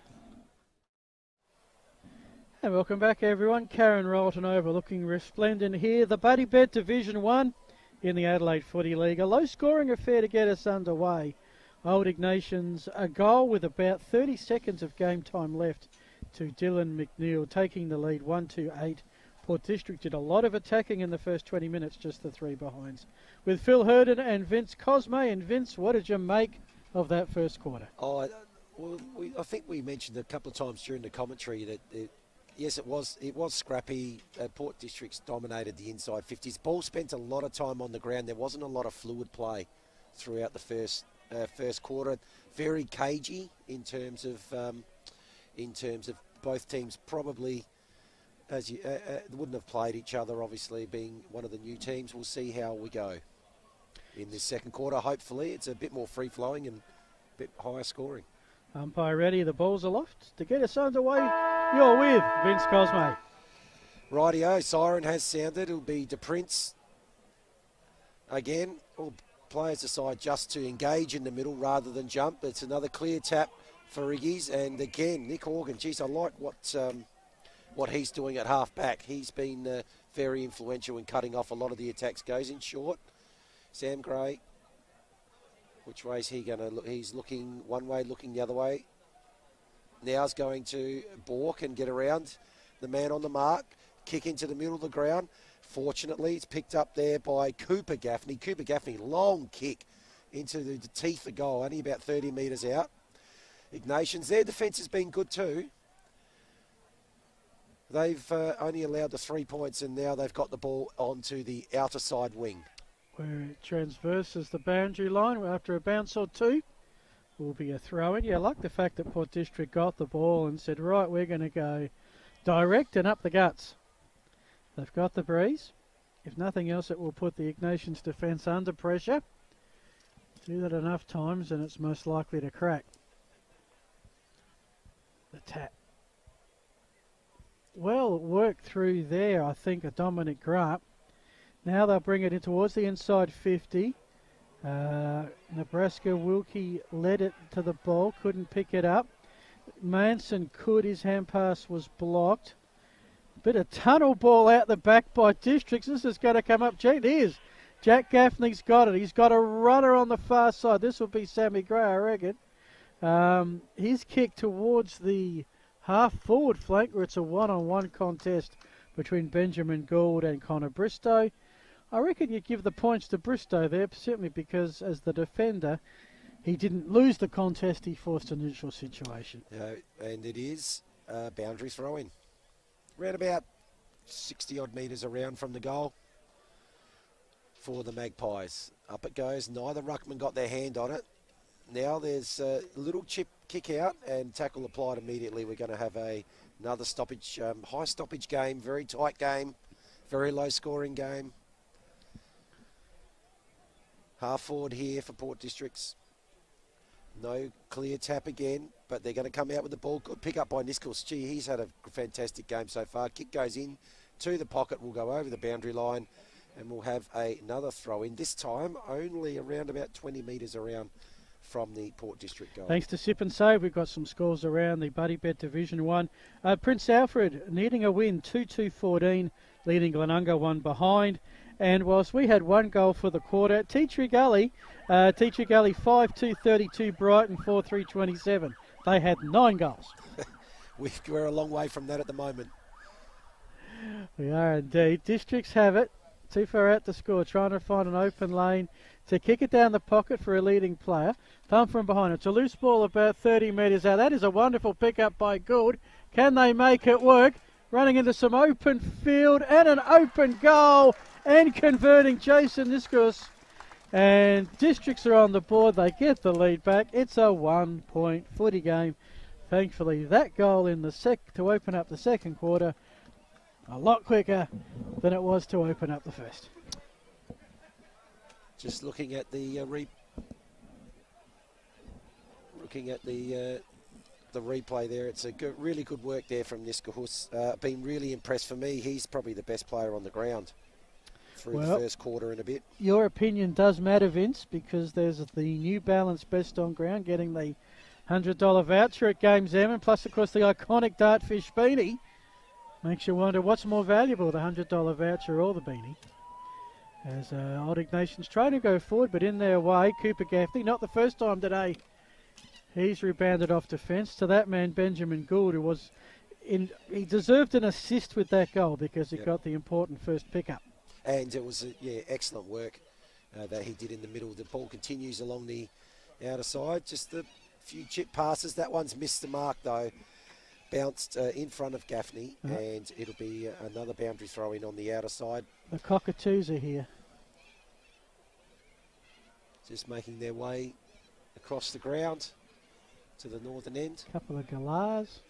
And welcome back, everyone. Karen Rolton over looking resplendent here. The Buddy Bet Division 1 in the Adelaide Footy League. A low-scoring affair to get us underway. Old Ignatians, a goal with about 30 seconds of game time left to Dylan McNeil, taking the lead 1-2-8. Port District did a lot of attacking in the first 20 minutes, just the 3 behinds. With Phil Hurden and Vince Cosme. And Vince, what did you make of that first quarter? Oh, well, I think we mentioned a couple of times during the commentary that Yes, it was. It was scrappy. Port Districts dominated the inside 50s. Ball spent a lot of time on the ground. There wasn't a lot of fluid play throughout the first quarter. Very cagey in terms of both teams. Probably, as you wouldn't have played each other. Obviously, being one of the new teams, we'll see how we go in this second quarter. Hopefully, it's a bit more free flowing and a bit higher scoring. Umpire ready, the ball's aloft. To get us underway, you're with Vince Cosme. Rightio, siren has sounded. It'll be De Prince again. All players decide just to engage in the middle rather than jump. It's another clear tap for Iggy's. And again, Nick Horgan, geez, I like what he's doing at half back. He's been very influential in cutting off a lot of the attacks. Goes in short. Sam Gray. Which way is he going to look? He's looking one way, looking the other way. Now's going to balk and get around the man on the mark. Kick into the middle of the ground. Fortunately, it's picked up there by Cooper Gaffney. Cooper Gaffney, long kick into the teeth of goal, only about 30 metres out. Ignatians, their defence has been good too. They've only allowed the 3 points, and now they've got the ball onto the outer side wing. Where it transverses the boundary line after a bounce or two. Will be a throw-in. Yeah, I like the fact that Port District got the ball and said, right, we're going to go direct and up the guts. They've got the breeze. If nothing else, it will put the Ignatians defence under pressure. Do that enough times and it's most likely to crack. The tap. Well worked through there, I think, a Dominic Grant. Now they'll bring it in towards the inside 50. Nebraska Wilkie led it to the ball, couldn't pick it up. Manson could, his hand pass was blocked. Bit of tunnel ball out the back by Districts. This is going to come up. It is. Jack Gaffney's got it. He's got a runner on the far side. This will be Sammy Gray, I reckon. His kick towards the half-forward flank where it's a one-on-one contest between Benjamin Gould and Connor Bristow. I reckon you give the points to Bristow there, simply because as the defender, he didn't lose the contest, he forced a neutral situation. And it is boundary throw-in. Around about 60-odd metres around from the goal for the Magpies. Up it goes. Neither ruckman got their hand on it. Now there's a little chip kick out and tackle applied immediately. We're going to have another stoppage, high stoppage game, very tight game, very low scoring game. Half forward here for Port Districts. No clear tap again, but they're going to come out with the ball. Good pick up by Nichols. Gee, he's had a fantastic game so far. Kick goes in to the pocket. We'll go over the boundary line and we'll have another throw in. This time only around about 20 metres around from the Port District goal. Thanks to Sip and Save, we've got some scores around the Buddy Bet Division 1. Prince Alfred needing a win, 2-2-14, leading Glenunga 1 behind. And whilst we had one goal for the quarter, Tea Tree Gully 5-2-32, Brighton 4-3-27. They had 9 goals. We're a long way from that at the moment. We are indeed. Districts have it. Too far out to score, trying to find an open lane to kick it down the pocket for a leading player. Pump from behind. It's a loose ball about 30 metres out. That is a wonderful pick-up by Gould. Can they make it work? Running into some open field and an open goal and converting Jason Nichols. And Districts are on the board. They get the lead back. It's a 1-point footy game. Thankfully, that goal in the to open up the second quarter a lot quicker than it was to open up the first. Just looking at the replay there, it's a really good work there from Nichols. Been really impressed for me. He's probably the best player on the ground through the first quarter and a bit. Your opinion does matter, Vince, because there's the New Balance Best on Ground getting the $100 voucher at Games M, and plus, of course, the iconic Dartfish beanie. Makes you wonder what's more valuable, the $100 voucher or the beanie. As Old Ignatians try to go forward, but in their way, Cooper Gaffney, not the first time today, he's rebounded off defence to that man, Benjamin Gould, who was he deserved an assist with that goal because he got the important first pickup. And it was, excellent work that he did in the middle. The ball continues along the outer side. Just a few chip passes. That one's missed the mark, though. bounced in front of Gaffney, and it'll be another boundary throw in on the outer side. The Cockatoos are here. Just making their way across the ground to the northern end. A couple of galahs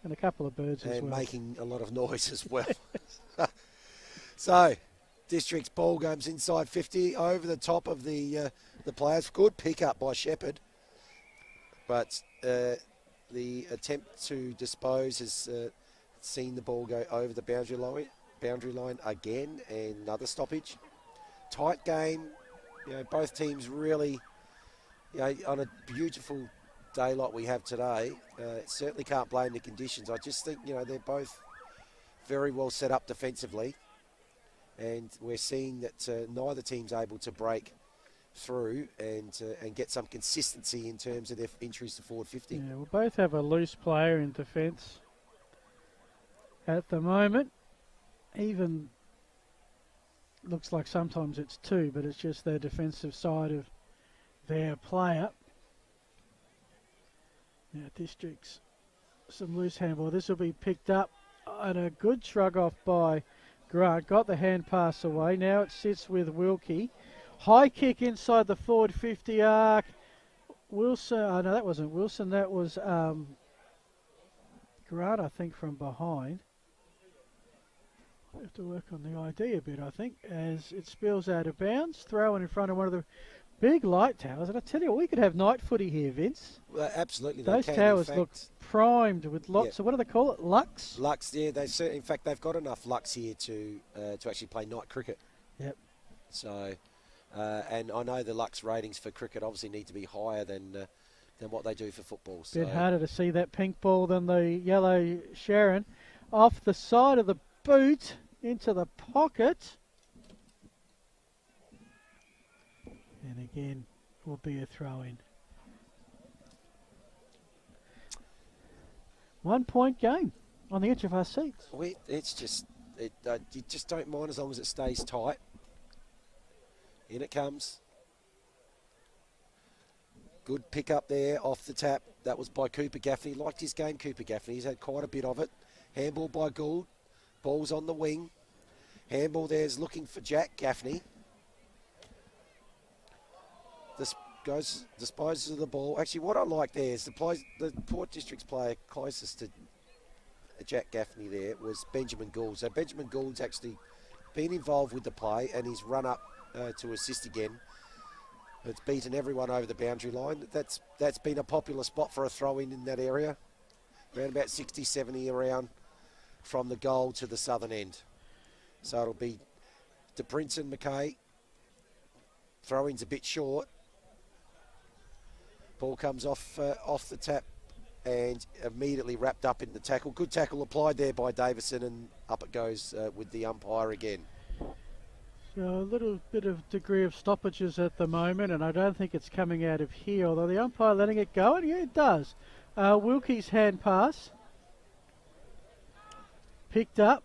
and a couple of birds as well. And making a lot of noise as well. So, District's ball comes inside 50, over the top of the players. Good pick up by Shepherd. But the attempt to dispose has seen the ball go over the boundary line again, and another stoppage. Tight game. You know, both teams really, you know, on a beautiful day like we have today, certainly can't blame the conditions. I just think, you know, they're both very well set up defensively, and we're seeing that neither team's able to break through and get some consistency in terms of their entries to forward 50. Yeah, we'll both have a loose player in defence at the moment. Even looks like sometimes it's two, but it's just their defensive side of their player. Now, Districts, some loose handball. This will be picked up and a good shrug off by Grant. Got the hand pass away. Now it sits with Wilkie. High kick inside the forward 50 arc. Wilson, oh no, that wasn't Wilson. That was Grant, I think, from behind. We have to work on the ID a bit, I think, as it spills out of bounds. Throw in front of one of the big light towers. And I tell you, we could have night footy here, Vince. Well, absolutely. Those towers look primed with lots of, what do they call it, lux? Lux, yeah. In fact, they've got enough lux here to actually play night cricket. Yep. So, and I know the lux ratings for cricket obviously need to be higher than what they do for football. So. Bit harder to see that pink ball than the yellow Sharon. Off the side of the boot. Into the pocket. And again, will be a throw-in. 1 point game on the edge of our seats. It's just, you just don't mind as long as it stays tight. In it comes. Good pick up there off the tap. That was by Cooper Gaffney. Liked his game, Cooper Gaffney. He's had quite a bit of it. Handball by Gould. Ball's on the wing. Handball there's looking for Jack Gaffney. This disposes of the ball. Actually, what I like there is the Port District's player closest to Jack Gaffney there was Benjamin Gould. So Benjamin Gould's actually been involved with the play, and he's run up to assist again. It's beaten everyone over the boundary line. That's been a popular spot for a throw-in in that area. Around about 60, 70 around from the goal to the southern end. So it'll be DePrince and McKay. Throw-in's a bit short. Ball comes off the tap and immediately wrapped up in the tackle. Good tackle applied there by Davison, and up it goes with the umpire again. So a little bit of degree of stoppages at the moment, and I don't think it's coming out of here, although the umpire letting it go, and yeah, it does. Wilkie's hand pass. Picked up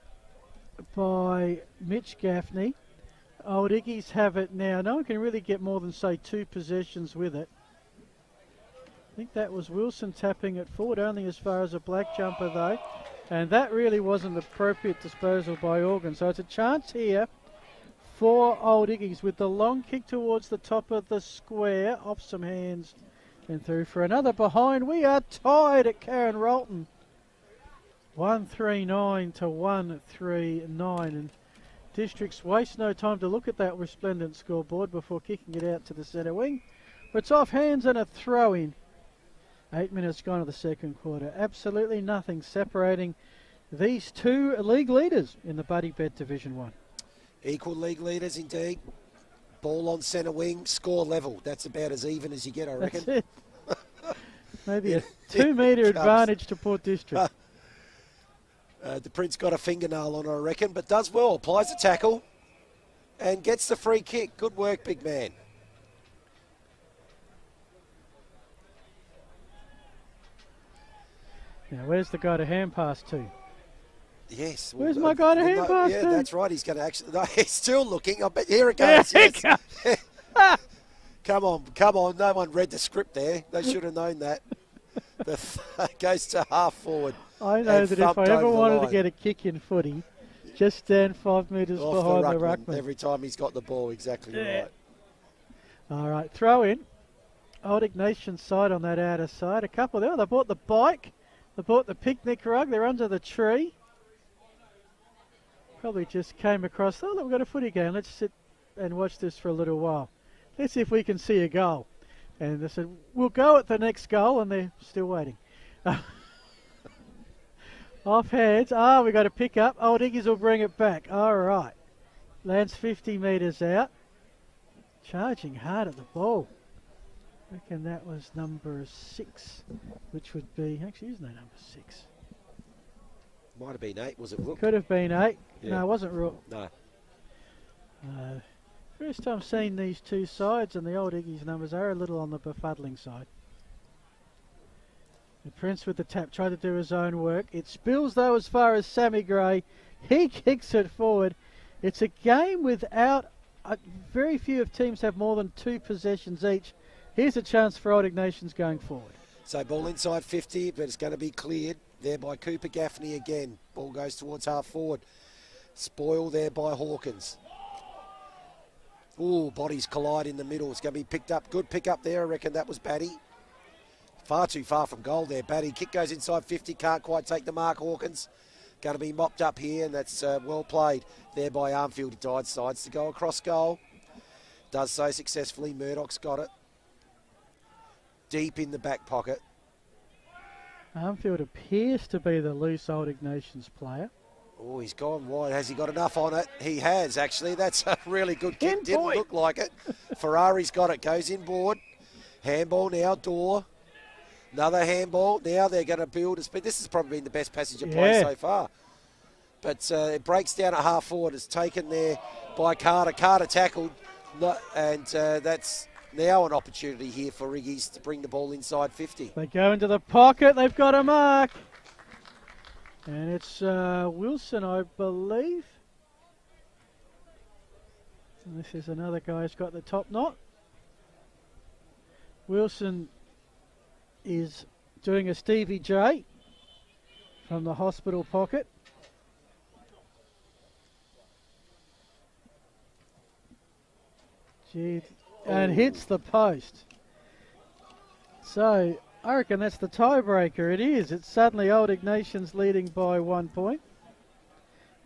by Mitch Gaffney. Old Iggy's have it now. No one can really get more than, say, 2 possessions with it. I think that was Wilson tapping it forward, only as far as a black jumper, though. And that really wasn't appropriate disposal by Organ. So it's a chance here for Old Iggy's with the long kick towards the top of the square. Off some hands and through for another behind. We are tied at Karen Rolton. 139 to 139, and Districts waste no time to look at that resplendent scoreboard before kicking it out to the centre wing. But it's off hands and a throw-in. 8 minutes gone of the second quarter. Absolutely nothing separating these two league leaders in the Buddy Bet Division 1. Equal league leaders indeed. Ball on centre wing, score level. That's about as even as you get, I reckon. That's it. Maybe a 2 metre advantage to Port District. The Prince got a fingernail on, I reckon, but does well. Applies the tackle and gets the free kick. Good work, big man. Now, where's the guy to hand pass to? Yes. Where's my guy to hand pass to? Yeah, that's right. He's going to actually... No, he's still looking. I bet. Here it goes. Here yes. it goes. Come on. No one read the script there. They should have known that. Goes to half forward. I know that if I ever wanted to get a kick in footy, just stand 5 metres behind the ruckman. Every time he's got the ball, exactly right. All right, throw in. Old Ignatians side on that outer side. A couple there. They bought the bike. They bought the picnic rug. They're under the tree. Probably just came across. Oh, look, we've got a footy game. Let's sit and watch this for a little while. Let's see if we can see a goal. And they said, we'll go at the next goal, and they're still waiting. Off hands. We got a pick up. Old Iggies will bring it back. All right. Lands 50 metres out. Charging hard at the ball. I reckon that was number 6, which would be... Actually, isn't that number 6? Might have been 8. Was it Rook? Could have been 8. Yeah. No, it wasn't Rook. No. First time seeing these two sides, and the Old Iggies numbers are a little on the befuddling side. The Prince with the tap tried to do his own work. It spills though as far as Sammy Gray. He kicks it forward. It's a game without... very few of teams have more than 2 possessions each. Here's a chance for Old Ignatians going forward. So ball inside 50, but it's going to be cleared there by Cooper Gaffney again. Ball goes towards half forward. Spoil there by Hawkins. Ooh, bodies collide in the middle. It's going to be picked up. Good pick up there. I reckon that was Batty. Far too far from goal there, Batty. Kick goes inside 50. Can't quite take the mark, Hawkins. Going to be mopped up here, and that's well played there by Armfield. He decides to go across goal. Does so successfully. Murdoch's got it. Deep in the back pocket. Armfield appears to be the loose Old Ignatians player. Oh, he's gone wide. Has he got enough on it? He has, actually. That's a really good kick. Didn't look like it. Ferrari's got it. Goes inboard. Handball now, Door. Another handball. Now they're going to build a speed. This has probably been the best passenger play so far. But it breaks down at half forward. It's taken there by Carter. Carter tackled. And that's now an opportunity here for Iggies to bring the ball inside 50. They go into the pocket. They've got a mark. And it's Wilson, I believe. And this is another guy who's got the top knot. Wilson is doing a Stevie J from the hospital pocket. And hits the post. So I reckon that's the tiebreaker. It is. It's suddenly Old Ignatians leading by 1 point.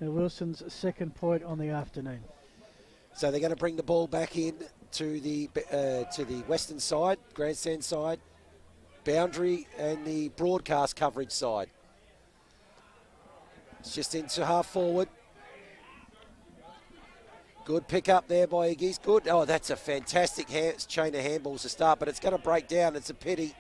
And Wilson's second point on the afternoon. So they're going to bring the ball back in to the western side, grandstand side, boundary and the broadcast coverage side. It's just into half forward. Good pick up there by Iggies. Good. Oh, that's a fantastic chain of handballs to start, but it's going to break down. It's a pity.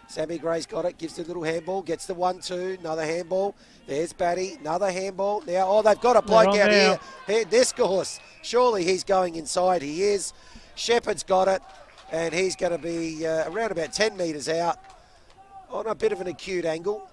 Sammy Gray's got it. Gives the little handball. Gets the 1-2. Another handball. There's Batty. Another handball. Now, oh, they've got a bloke out here. Here, Discourse. Surely he's going inside. He is. Shepherd's got it, and he's going to be around about 10 metres out on a bit of an acute angle.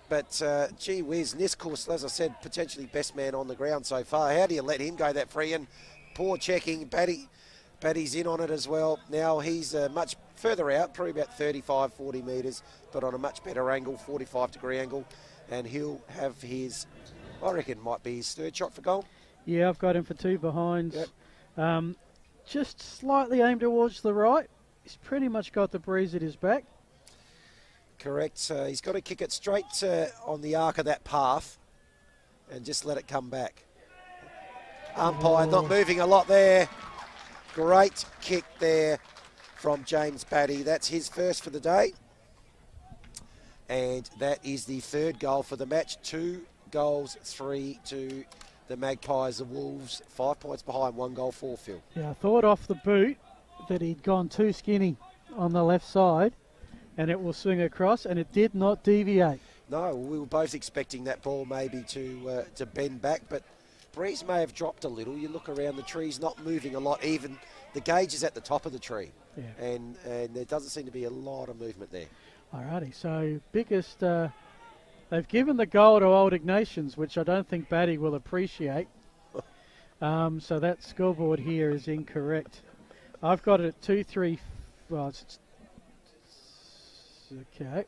But, gee whiz, Niscourse, as I said, potentially best man on the ground so far. How do you let him go that free? And poor checking. Batty's in on it as well. Now he's much further out, probably about 35, 40 metres, but on a much better angle, 45-degree angle. And he'll have his, I reckon, might be his third shot for goal. Yeah, I've got him for 2 behinds. Yep. Just slightly aimed towards the right. He's pretty much got the breeze at his back. Correct. He's got to kick it straight on the arc of that path and just let it come back. Umpire not moving a lot there. Great kick there from James Batty. That's his first for the day. And that is the 3rd goal for the match. 2 goals, 3 to the Magpies. The Wolves 5 points behind, 1 goal for Phil. Yeah, I thought off the boot that he'd gone too skinny on the left side. And it will swing across, and it did not deviate. No, we were both expecting that ball maybe to bend back, but breeze may have dropped a little. You look around, the tree's not moving a lot. Even the gauge is at the top of the tree, and there doesn't seem to be a lot of movement there. Alrighty, so biggest, they've given the goal to Old Ignatians, which I don't think Batty will appreciate. So that scoreboard here is incorrect. I've got it at 2-3. Well, it's okay.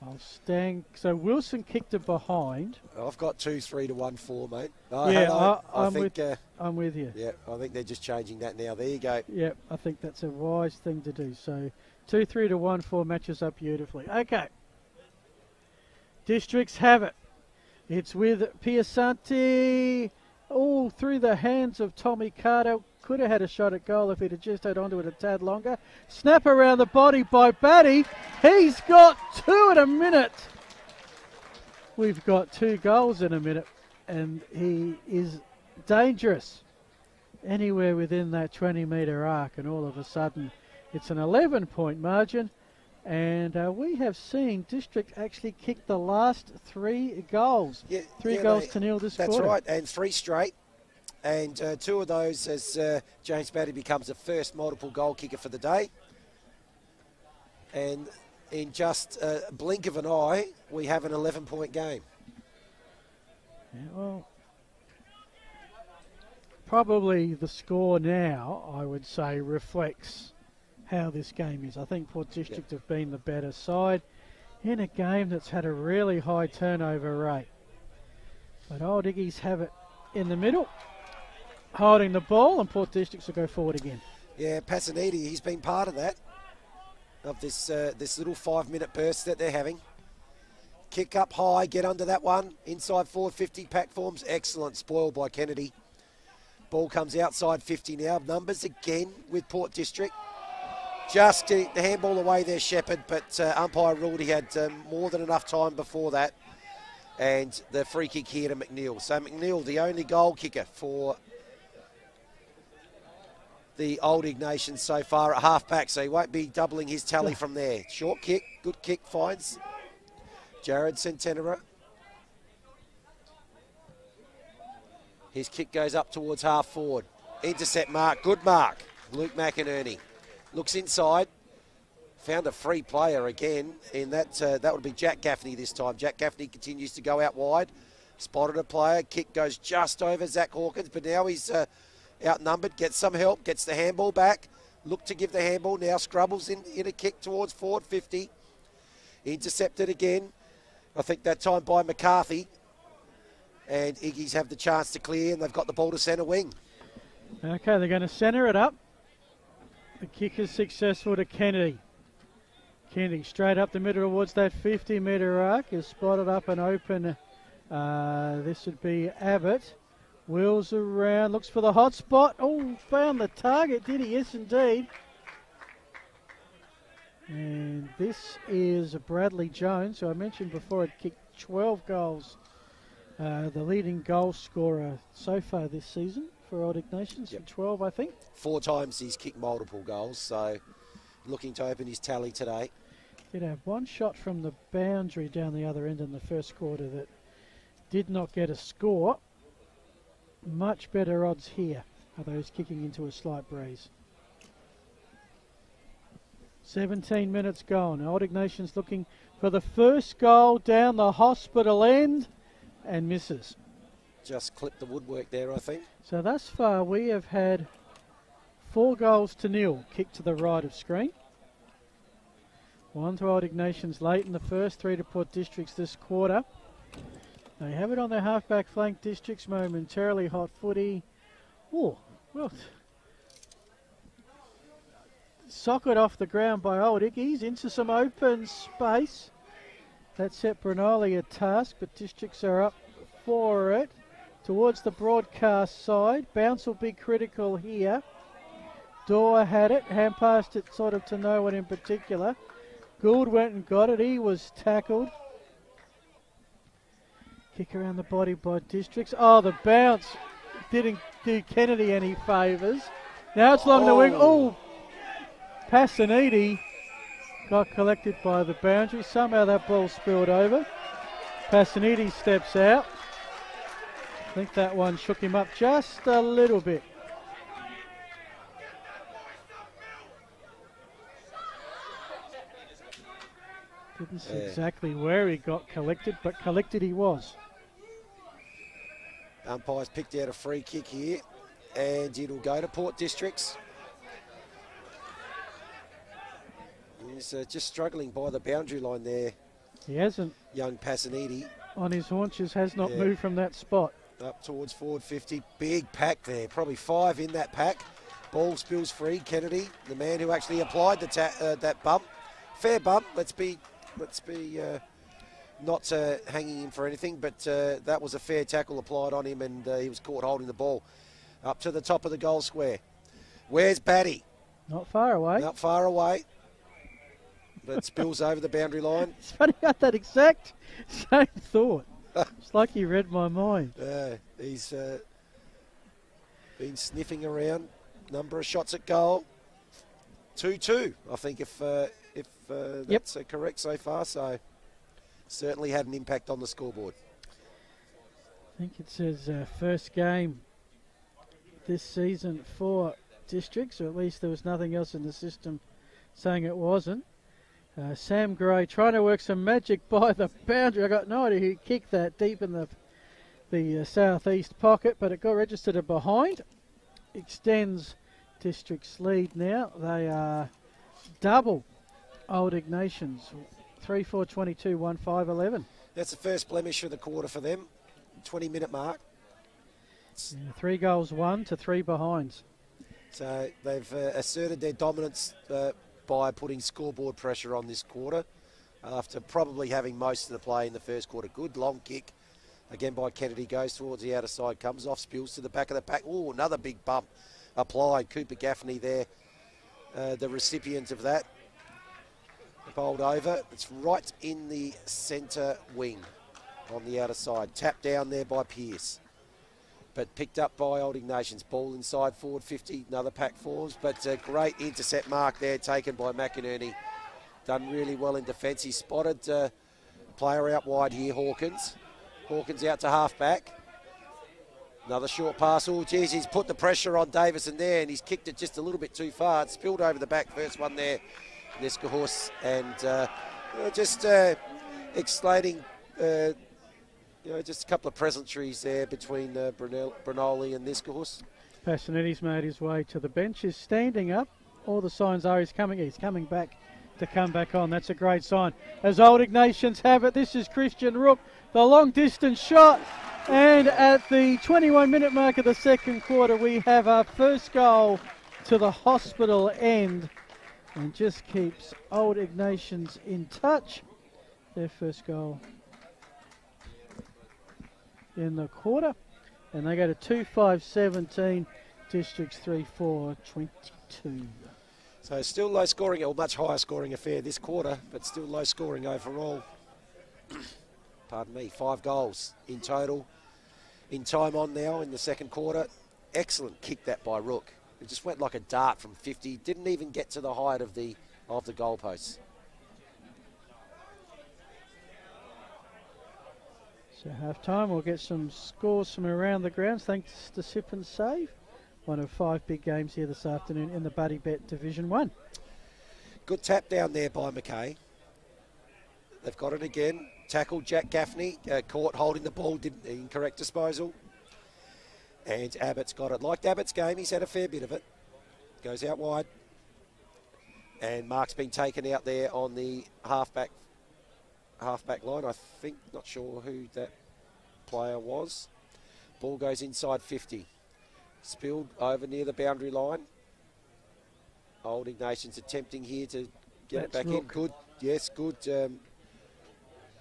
I'll stand. So Wilson kicked it behind. I've got 2-3 to 1-4, mate. I'm think, I'm with you. Yeah, I think they're just changing that now. There you go. Yeah, I think that's a wise thing to do. So 2-3 to 1-4 matches up beautifully. Okay. Districts have it. It's with Piasanti all through the hands of Tommy Carter. Could have had a shot at goal if he'd have just held onto it a tad longer. Snap around the body by Batty. He's got 2 in a minute. We've got 2 goals in a minute, and he is dangerous anywhere within that 20-metre arc, and all of a sudden it's an 11-point margin. And we have seen District actually kick the last 3 goals. Yeah, 3 goals to nil this quarter. That's right, and 3 straight. And 2 of those as James Batty becomes the first multiple goal kicker for the day. And in just a blink of an eye, we have an 11-point game. Yeah, well, probably the score now, I would say, reflects how this game is. I think Port District have been the better side in a game that's had a really high turnover rate. But Old Iggies have it in the middle, holding the ball, and Port Districts will go forward again. Yeah, Passaniti, he's been part of that, of this this little 5-minute burst that they're having. Kick up high, get under that one, inside forward 50, pack forms, excellent, spoiled by Kennedy. Ball comes outside 50 now, numbers again with Port District. Just getting the handball away there, Shepherd, but umpire ruled he had more than enough time before that. And the free kick here to McNeil. So McNeil, the only goal kicker for the Old Ignatians so far at half-back, so he won't be doubling his tally from there. Short kick, good kick, finds Jared Centenera. His kick goes up towards half-forward. Intercept mark, good mark. Luke McInerney. Looks inside, found a free player again, and that would be Jack Gaffney this time. Jack Gaffney continues to go out wide, spotted a player, kick goes just over Zach Hawkins, but now he's outnumbered, gets some help, gets the handball back, look to give the handball, now Scrubbles in a kick towards forward 50, intercepted again, I think that time by McCarthy, and Iggies have the chance to clear, and they've got the ball to centre wing. Okay, they're going to centre it up. The kick is successful to Kennedy. Kennedy straight up the middle towards that 50-metre arc is spotted up and open. This would be Abbott. Wheels around, looks for the hot spot. Oh, found the target, did he? Yes, indeed. And this is Bradley Jones, who I mentioned before had kicked 12 goals. The leading goal scorer so far this season for Old Ignatians, for 12, I think. 4 times he's kicked multiple goals, so looking to open his tally today. Did have 1 shot from the boundary down the other end in the first quarter that did not get a score. Much better odds here, although he's kicking into a slight breeze. 17 minutes gone. Old Ignatians looking for the first goal down the hospital end and misses. Just clipped the woodwork there, I think. So thus far we have had 4 goals to nil kicked to the right of screen. 1 to Old Ignatians late in the first, 3 to Port Districts this quarter. They have it on their half-back flank. Districts momentarily hot footy. Oh, well, socket off the ground by Old Iggies into some open space. That set Brinoli a task, but Districts are up for it. Towards the broadcast side. Bounce will be critical here. Dorr had it. Hand passed it sort of to no one in particular. Gould went and got it. He was tackled. Kick around the body by Districts. Oh, the bounce didn't do Kennedy any favours. Now it's along the wing. Oh, Passaniti got collected by the boundary. Somehow that ball spilled over. Passaniti steps out. I think that one shook him up just a little bit. Didn't see exactly where he got collected, but collected he was. Umpire's picked out a free kick here, and it'll go to Port Districts. He's just struggling by the boundary line there. He hasn't. Young Passanidi. On his haunches, has not moved from that spot. Up towards forward 50. Big pack there. Probably 5 in that pack. Ball spills free. Kennedy, the man who actually applied that bump. Fair bump. Let's be not hanging him for anything, but that was a fair tackle applied on him, and he was caught holding the ball. Up to the top of the goal square. Where's Batty? Not far away. Not far away. But spills over the boundary line. It's funny how that exact same thought. It's like he read my mind. He's been sniffing around. Number of shots at goal. 2-2, I think, if that's correct so far. So certainly had an impact on the scoreboard. I think it says first game this season for Districts, or at least there was nothing else in the system saying it wasn't. Sam Gray trying to work some magic by the boundary. I got no idea who kicked that deep in the southeast pocket, but it got registered a behind. Extends District's lead now. They are double Old Ignatians. 3-4-22, 1-5-11. That's the first blemish of the quarter for them. 20-minute mark. 3 goals won to 3 behinds. So they've asserted their dominance by putting scoreboard pressure on this quarter after probably having most of the play in the first quarter. Good long kick again by Kennedy, goes towards the outer side, comes off, spills to the back of the pack. Oh, another big bump applied. Cooper Gaffney there, the recipient of that. Bowled over. It's right in the centre wing on the outer side. Tapped down there by Pearce, but picked up by Old Ignatians. Ball inside forward 50. Another pack forms, but a great intercept mark there taken by McInerney. Done really well in defence. He spotted a player out wide here, Hawkins. Hawkins out to half back. Another short pass. Oh, geez, he's put the pressure on Davison there, and he's kicked it just a little bit too far. It spilled over the back. First one there, Niskahus, and just explaining, just a couple of pleasantries there between Brunoli and Niskahus. Passanetti's made his way to the bench. He's standing up. All the signs are he's coming. He's coming back to come back on. That's a great sign. As Old Ignatians have it, this is Christian Rook, the long distance shot. And at the 21-minute mark of the second quarter, we have our first goal to the hospital end, and just keeps Old Ignatians in touch. Their first goal in the quarter, and they go to 2-5-17, Districts 3-4-22. So still low scoring, or much higher scoring affair this quarter, but still low scoring overall. Pardon me, 5 goals in total. In time on now in the second quarter. Excellent kick that by Rook. It just went like a dart from 50. Didn't even get to the height of the goalposts. So half time, we'll get some scores from around the grounds thanks to Sip and Save. One of 5 big games here this afternoon in the Buddy Bet Division 1. Good tap down there by McKay. They've got it again. Tackled Jack Gaffney, caught holding the ball, didn't incorrect disposal. And Abbott's got it. Like Abbott's game, he's had a fair bit of it. Goes out wide. And Mark's been taken out there on the halfback line. I think, not sure who that player was. Ball goes inside 50. Spilled over near the boundary line. Old Ignatians attempting here to get it back in. Good, yes, good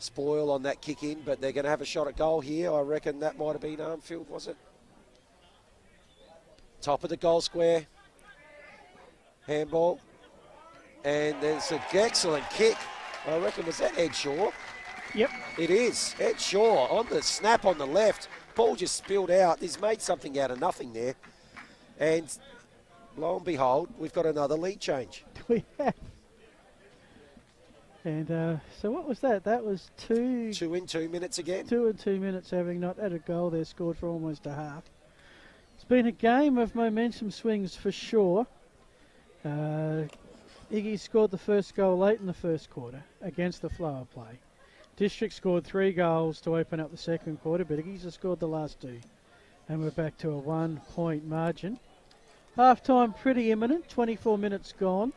spoil on that kick in, but they're going to have a shot at goal here. I reckon that might have been Armfield, was it? Top of the goal square. Handball. And there's an excellent kick. I reckon, was that Ed Shaw? Yep. It is. Ed Shaw on the snap on the left. Ball just spilled out. He's made something out of nothing there. And lo and behold, we've got another lead change. We have. And so what was that? That was 2 in 2 minutes again. 2 in 2 minutes, having not had a goal there, scored for almost a half. It's been a game of momentum swings for sure. Iggy scored the first goal late in the first quarter against the flow of play. District scored 3 goals to open up the second quarter, but Iggy's has scored the last 2. And we're back to a 1-point margin. Half-time pretty imminent, 24 minutes gone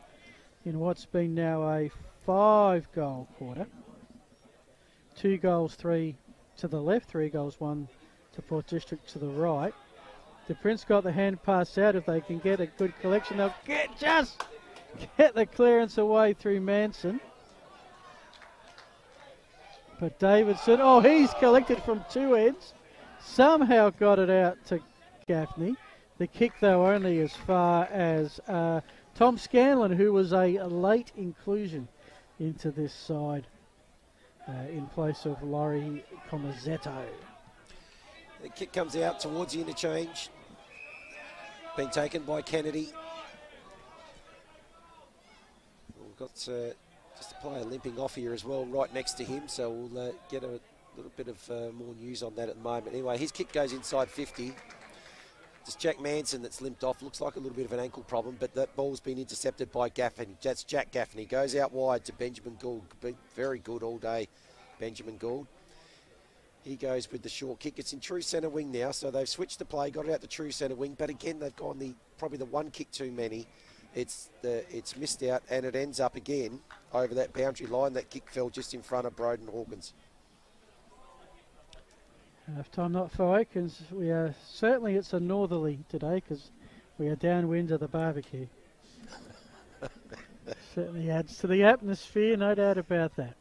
in what's been now a 5-goal quarter. 2 goals, 3 to the left, 3 goals, 1 to Port District to the right. The Prince got the hand pass out. If they can get a good collection, they'll get the clearance away through Manson. But Davidson, he's collected from 2 ends. Somehow got it out to Gaffney. The kick, though, only as far as Tom Scanlon, who was a late inclusion into this side in place of Laurie Comazetto. The kick comes out towards the interchange. Been taken by Kennedy. We've got just a player limping off here as well, right next to him, so we'll get a little bit of more news on that at the moment. Anyway, his kick goes inside 50. Just Jack Manson that's limped off. Looks like a little bit of an ankle problem, but that ball's been intercepted by Gaffney. That's Jack Gaffney. Goes out wide to Benjamin Gould. Very good all day, Benjamin Gould. He goes with the short kick. It's in true centre wing now, so they've switched the play, got it out to true centre wing, but again, they've gone probably the one kick too many. It's missed out, and it ends up again over that boundary line. That kick fell just in front of Broden Hawkins. Half time not for Oakens. We are certainly, it's a northerly today because we are downwind of the barbecue. Certainly adds to the atmosphere, no doubt about that.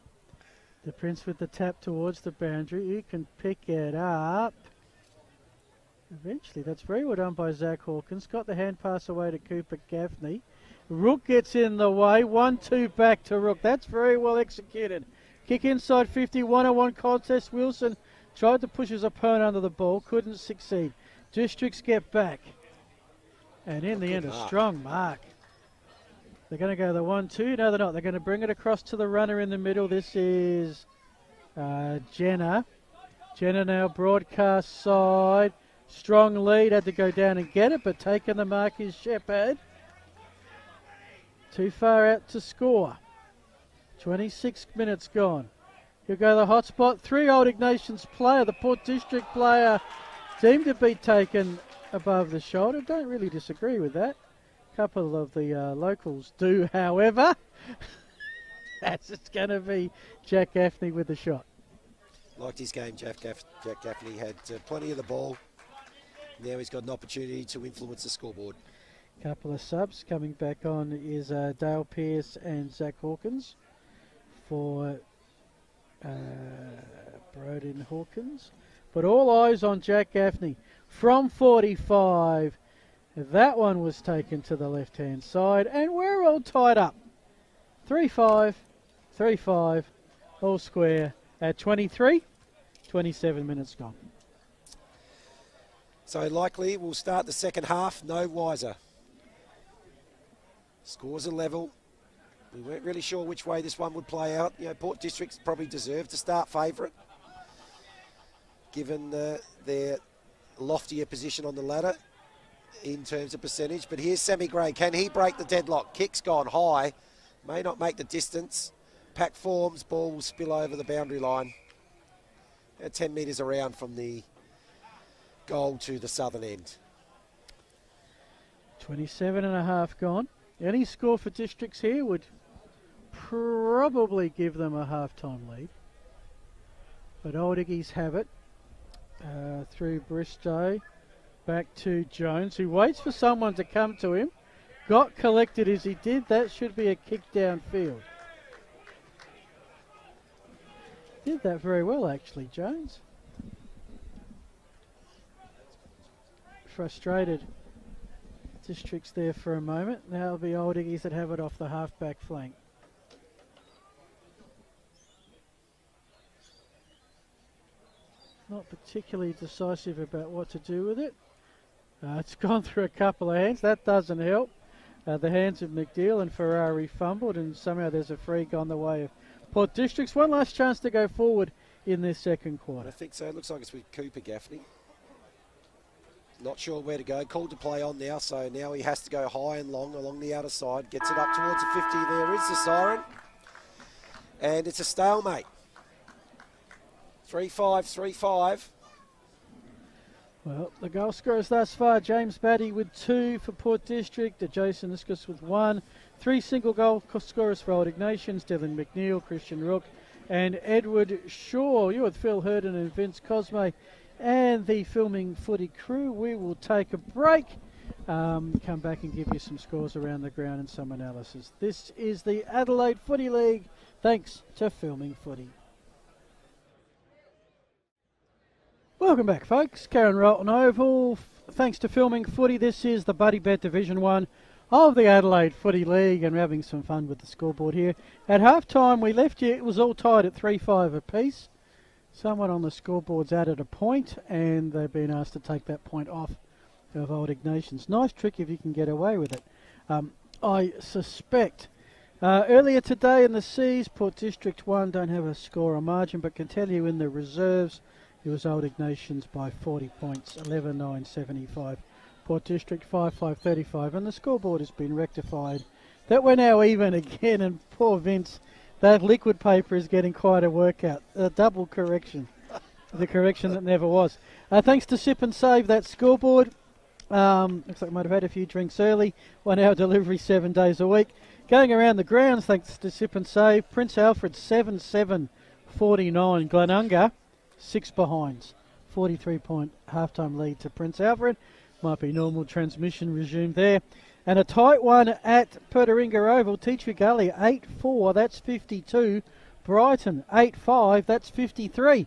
The Prince with the tap towards the boundary. Who can pick it up? Eventually, that's very well done by Zach Hawkins. Got the hand pass away to Cooper Gaffney. Rook gets in the way. 1-2 back to Rook. That's very well executed. Kick inside 50. 1-on-1 contest. Wilson tried to push his opponent under the ball. Couldn't succeed. Districts get back. And in the end, a strong mark. They're going to go the 1-2. No, they're not. They're going to bring it across to the runner in the middle. This is Jenner. Jenner now broadcast side. Strong lead. Had to go down and get it, but taking the mark is Shepherd. Too far out to score. 26 minutes gone. He'll go the hot spot. 3 Old Ignatians player. The Port District player seemed to be taken above the shoulder. Don't really disagree with that. A couple of the locals do, however. That's it's going to be Jack Gaffney with the shot. Liked his game, Jack Gaffney. Had plenty of the ball. Now he's got an opportunity to influence the scoreboard. Couple of subs coming back on is Dale Pearce and Zach Hawkins for Broden Hawkins. But all eyes on Jack Gaffney from 45. That one was taken to the left-hand side, and we're all tied up. 3-5, 3-5, all square at 23, 27 minutes gone. So likely we'll start the second half no wiser. Scores are level. We weren't really sure which way this one would play out. You know, Port Districts probably deserved to start favourite, given their loftier position on the ladder in terms of percentage. But here's Sammy Gray. Can he break the deadlock? Kick's gone high. May not make the distance. Pack forms. Ball will spill over the boundary line. 10 metres around from the goal to the southern end. 27.5 gone. Any score for Districts here would probably give them a half-time lead. But Old Iggies have it through Bristow. Back to Jones, who waits for someone to come to him. Got collected as he did. That should be a kick downfield. Did that very well, actually, Jones. Frustrated Districts there for a moment. Now it'll be Old Iggies that have it off the half-back flank. Not particularly decisive about what to do with it. It's gone through a couple of hands. That doesn't help. The hands of McDeal and Ferrari fumbled, and somehow there's a free gone the way of Port Districts. One last chance to go forward in this second quarter. I think so. It looks like it's with Cooper Gaffney. Not sure where to go. Called to play on now, so now he has to go high and long along the outer side. Gets it up towards the 50. There is the siren. And it's a stalemate. 3-5, 3-5. Well, the goal scorers thus far, James Batty with 2 for Port District, Jason Iskus with 1. 3 single goal scorers for Old Ignatians, Dylan McNeil, Christian Rook, and Edward Shaw. You're with Phil Herden and Vince Cosme and the Filming Footy crew. We will take a break, come back and give you some scores around the ground and some analysis. This is the Adelaide Footy League, thanks to Filming Footy. Welcome back, folks. Karen Rolton Oval. Thanks to Filming Footy, this is the Buddy Bet Division 1 of the Adelaide Footy League, and we're having some fun with the scoreboard here. At half-time, we left you, it was all tied at 3-5 apiece. Someone on the scoreboard's added a point, and they've been asked to take that point off of Old Ignatians. Nice trick if you can get away with it. I suspect. Earlier today in the Seas, Port District 1 don't have a score or margin, but can tell you in the reserves, it was Old Ignatians by 40 points, 11-9-75. Port District 5-5-35, and the scoreboard has been rectified. That we're now even again, and poor Vince, that liquid paper is getting quite a workout. A double correction. The correction that never was. Thanks to Sip and Save, that scoreboard. Looks like I might have had a few drinks early. 1 hour delivery, 7 days a week. Going around the grounds, thanks to Sip and Save. Prince Alfred 7-7-49. Glenunga 6 behinds. 43-point halftime lead to Prince Alfred. Might be normal transmission resumed there. And a tight one at Pertaringa Oval. Teacher Gully 8-4, that's 52. Brighton 8-5, that's 53.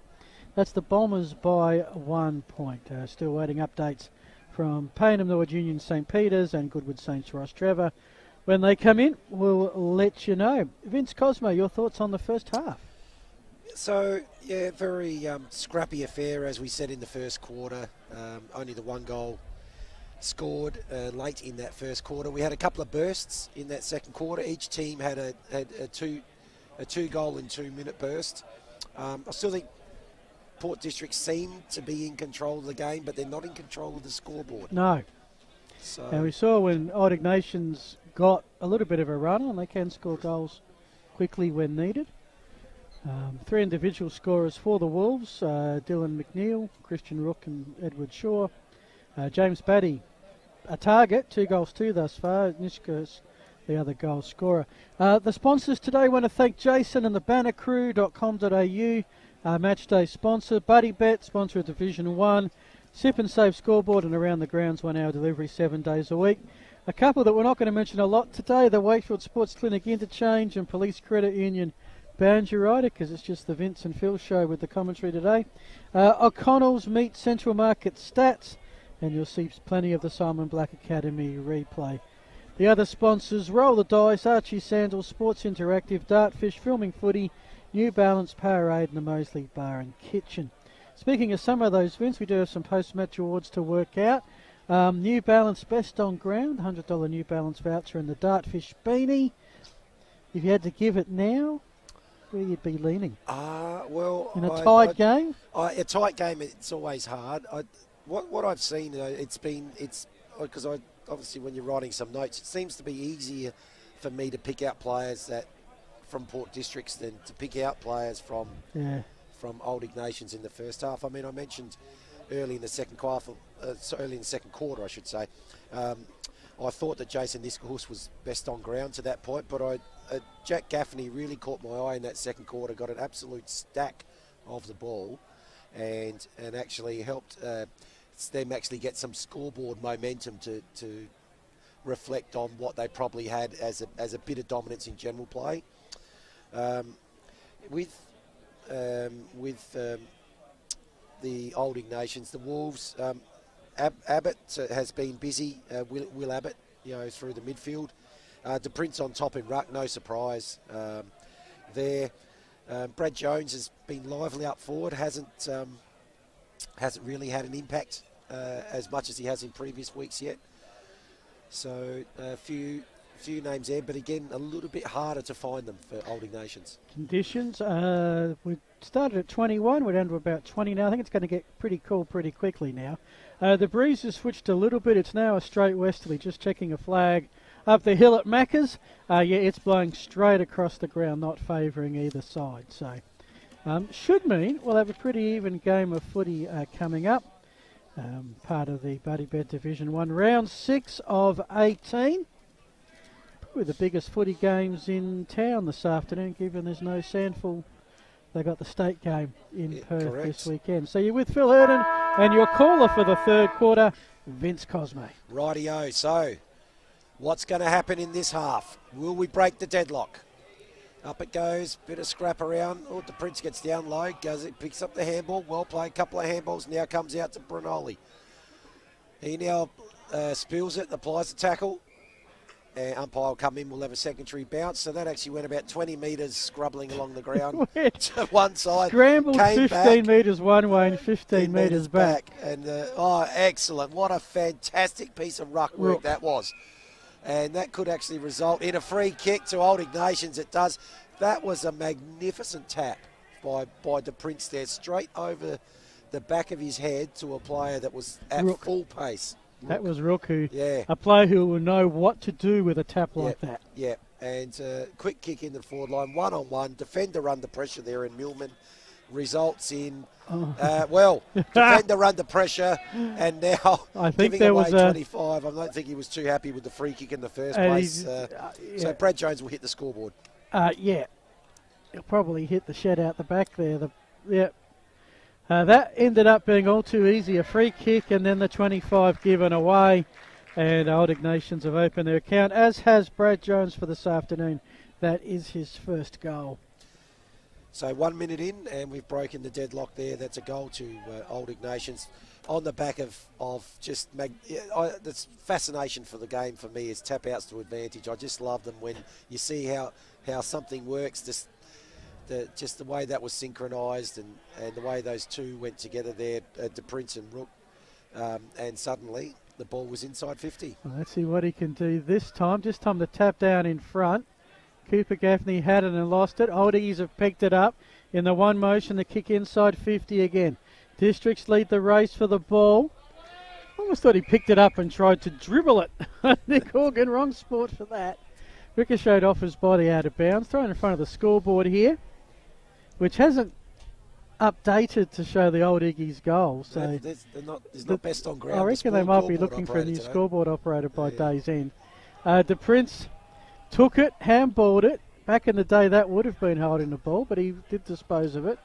That's the Bombers by 1 point. Still waiting updates from Payneham Norwood Union St Peters and Goodwood Saints Ross Trevor. When they come in, we'll let you know. Vince Cosmo, your thoughts on the first half? So, yeah, very scrappy affair, as we said in the first quarter. Only the 1 goal scored late in that first quarter. We had a couple of bursts in that second quarter. Each team had a two goal and 2 minute burst. I still think Port District seem to be in control of the game, but they're not in control of the scoreboard. No. So, and we saw when Old Ignatians got a little bit of a run on, they can score goals quickly when needed. 3 individual scorers for the Wolves, Dylan McNeil, Christian Rook and Edward Shaw. James Batty, a target, 2 goals 2 thus far. Nishka's the other goal scorer. The sponsors today want to thank Jason and the bannercrew.com.au, match day sponsor. Buddy Bet, sponsor of Division 1. Sip and Save scoreboard and around the grounds, 1 hour delivery, 7 days a week. A couple that we're not going to mention a lot today, the Wakefield Sports Clinic Interchange and Police Credit Union Boundary Rider, because it's just the Vince and Phil show with the commentary today. O'Connell's Meat Central Market Stats, and you'll see plenty of the Simon Black Academy replay. The other sponsors, Roll the Dice, Archie Sandals, Sports Interactive, Dartfish, Filming Footy, New Balance, Powerade and the Moseley Bar and Kitchen. Speaking of some of those, Vince, we do have some post-match awards to work out. New Balance Best on Ground, $100 New Balance voucher and the Dartfish Beanie. If you had to give it now, where you'd be leaning? Well, in a tight game? A tight game, it's always hard. What I've seen, it's because obviously when you're writing some notes, it seems to be easier for me to pick out players from Port Districts than to pick out players from Old Ignatians in the first half. I mean, I mentioned early in the second quarter, I should say. I thought that Jason Niskelhus was best on ground to that point, but Jack Gaffney really caught my eye in that second quarter, got an absolute stack of the ball, and actually helped them actually get some scoreboard momentum to reflect on what they probably had as a bit of dominance in general play. With the Old Ignatians, the Wolves, Abbott has been busy. Will Abbott, through the midfield. De Prince on top in ruck, no surprise there. Brad Jones has been lively up forward. Hasn't really had an impact as much as he has in previous weeks yet. So a few names there, but again, a little bit harder to find them for Old Ignatians. Conditions, we started at 21, we're down to about 20 now. I think it's going to get pretty cool pretty quickly now. The breeze has switched a little bit. It's now a straight westerly, just checking a flag up the hill at Macca's. It's blowing straight across the ground, not favouring either side. So should mean we'll have a pretty even game of footy coming up. Part of the Buddy Bet Division 1, round 6 of 18. Probably the biggest footy games in town this afternoon, given there's no Sandful They got the state game in Perth correct. this weekend. So you're with Phil Herden and your caller for the third quarter, Vince Cosme. Rightio. So, what's going to happen in this half? Will we break the deadlock? Up it goes, bit of scrap around. Oh, the Prince gets down low, goes it, picks up the handball. Well played, couple of handballs. Now comes out to Brunoli. He now spills it, applies the tackle. Umpire will come in, we'll have a secondary bounce. So that actually went about 20 metres scrubbling along the ground to one side. Scrambled 15 metres one way and 15 metres back. And excellent. What a fantastic piece of ruck work that was. And that could actually result in a free kick to Old Ignatians. It does. That was a magnificent tap by the Prince there, straight over the back of his head to a player that was at full pace. That was Rook, a player who will know what to do with a tap like that. Yeah, and quick kick in the forward line, one-on-one, defender under pressure there in Millman, results in, defender under pressure, and now I think giving there away was 25. I don't think he was too happy with the free kick in the first place. So Brad Jones will hit the scoreboard. He'll probably hit the shed out the back there. That ended up being all too easy. A free kick and then the 25 given away. And Old Ignatians have opened their account, as has Brad Jones for this afternoon. That is his first goal. So 1 minute in and we've broken the deadlock there. That's a goal to Old Ignatians on the back of just that's fascination for the game for me is tap outs to advantage. I just love them when you see how something works. Just the way that was synchronised and the way those two went together there, De Prince and Rook, and suddenly the ball was inside 50. Well, let's see what he can do this time. Just time to tap down in front. Cooper Gaffney had it and lost it. Old Iggies have picked it up in the one motion, the kick inside 50 again. Districts lead the race for the ball. Almost thought he picked it up and tried to dribble it. Nick Horgan, wrong sport for that. Ricocheted off his body out of bounds. Thrown in front of the scoreboard here, which hasn't updated to show the Old Iggy's goal. So it's not best on ground. I reckon they might be looking for a new scoreboard operator by day's end. De Prince took it, handballed it. Back in the day, that would have been holding the ball, but he did dispose of it.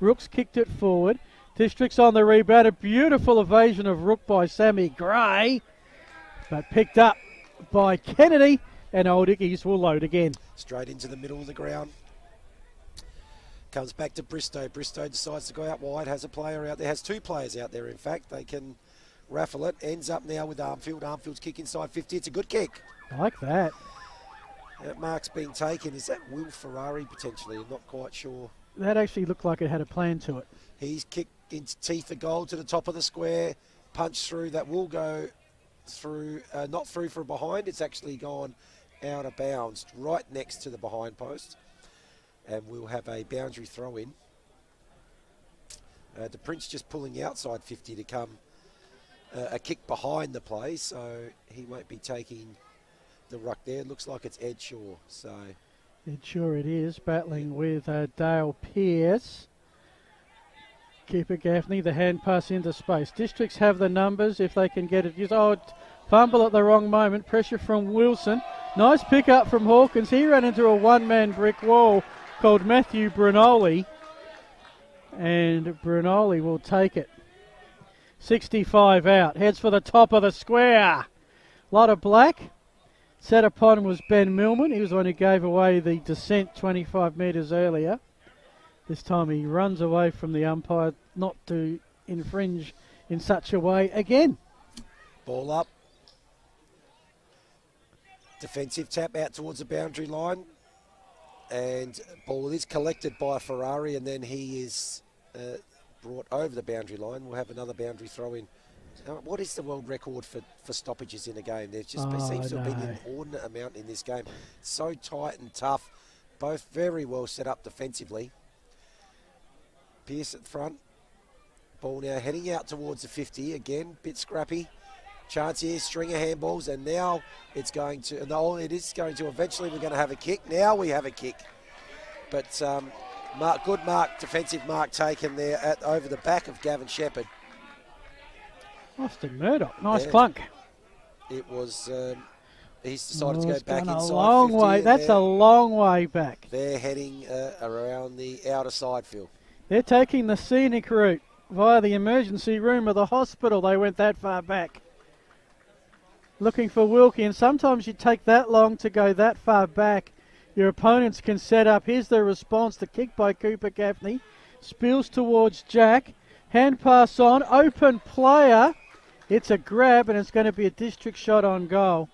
Rooks kicked it forward. Districts on the rebound. A beautiful evasion of Rook by Sammy Gray, but picked up by Kennedy, and Old Iggy's will load again. Straight into the middle of the ground. Comes back to Bristow. Bristow decides to go out wide, has a player out there, has two players out there in fact. They can raffle it. Ends up now with Armfield. Armfield's kick inside 50. It's a good kick. I like that. That mark's being taken. Is that Will Ferrari potentially? I'm not quite sure. That actually looked like it had a plan to it. He's kicked into teeth of goal to the top of the square. Punch through. That will go through, not through from behind. It's actually gone out of bounds right next to the behind post. And we'll have a boundary throw in. The Prince just pulling outside 50 to come a kick behind the play, so he won't be taking the ruck there. Looks like it's Ed Shaw. So Ed Shaw it is, battling with Dale Pearce. Keeper Gaffney, the hand pass into space. Districts have the numbers if they can get it. Fumble at the wrong moment. Pressure from Wilson. Nice pick up from Hawkins. He ran into a one-man brick wall called Matthew Brunoli, and Brunoli will take it. 65 out, heads for the top of the square. A lot of black. Set upon was Ben Millman. He was the one who gave away the descent 25 metres earlier. This time he runs away from the umpire, not to infringe in such a way again. Ball up. Defensive tap out towards the boundary line. And ball is collected by Ferrari, and then he is brought over the boundary line. We'll have another boundary throw in. What is the world record for stoppages in a game? There seems to have been an inordinate amount in this game. So tight and tough. Both very well set up defensively. Pearce at front. Ball now heading out towards the 50. Again, bit scrappy. Chance here, string of handballs, and now it's going to, no, it is going to, eventually we're going to have a kick. Now we have a kick. But good mark, defensive mark taken there over the back of Gavin Shepherd. Austin Murdoch, nice clunk. It was He's decided to go it's back gone inside a long 50. way. That's a long way back. They're heading around the outer side, Phil. They're taking the scenic route via the emergency room of the hospital. They went that far back. Looking for Wilkie, and sometimes you take that long to go that far back. Your opponents can set up. Here's the response. The kick by Cooper Gaffney. Spills towards Jack. Hand pass on. Open player. It's a grab, and it's going to be a district shot on goal.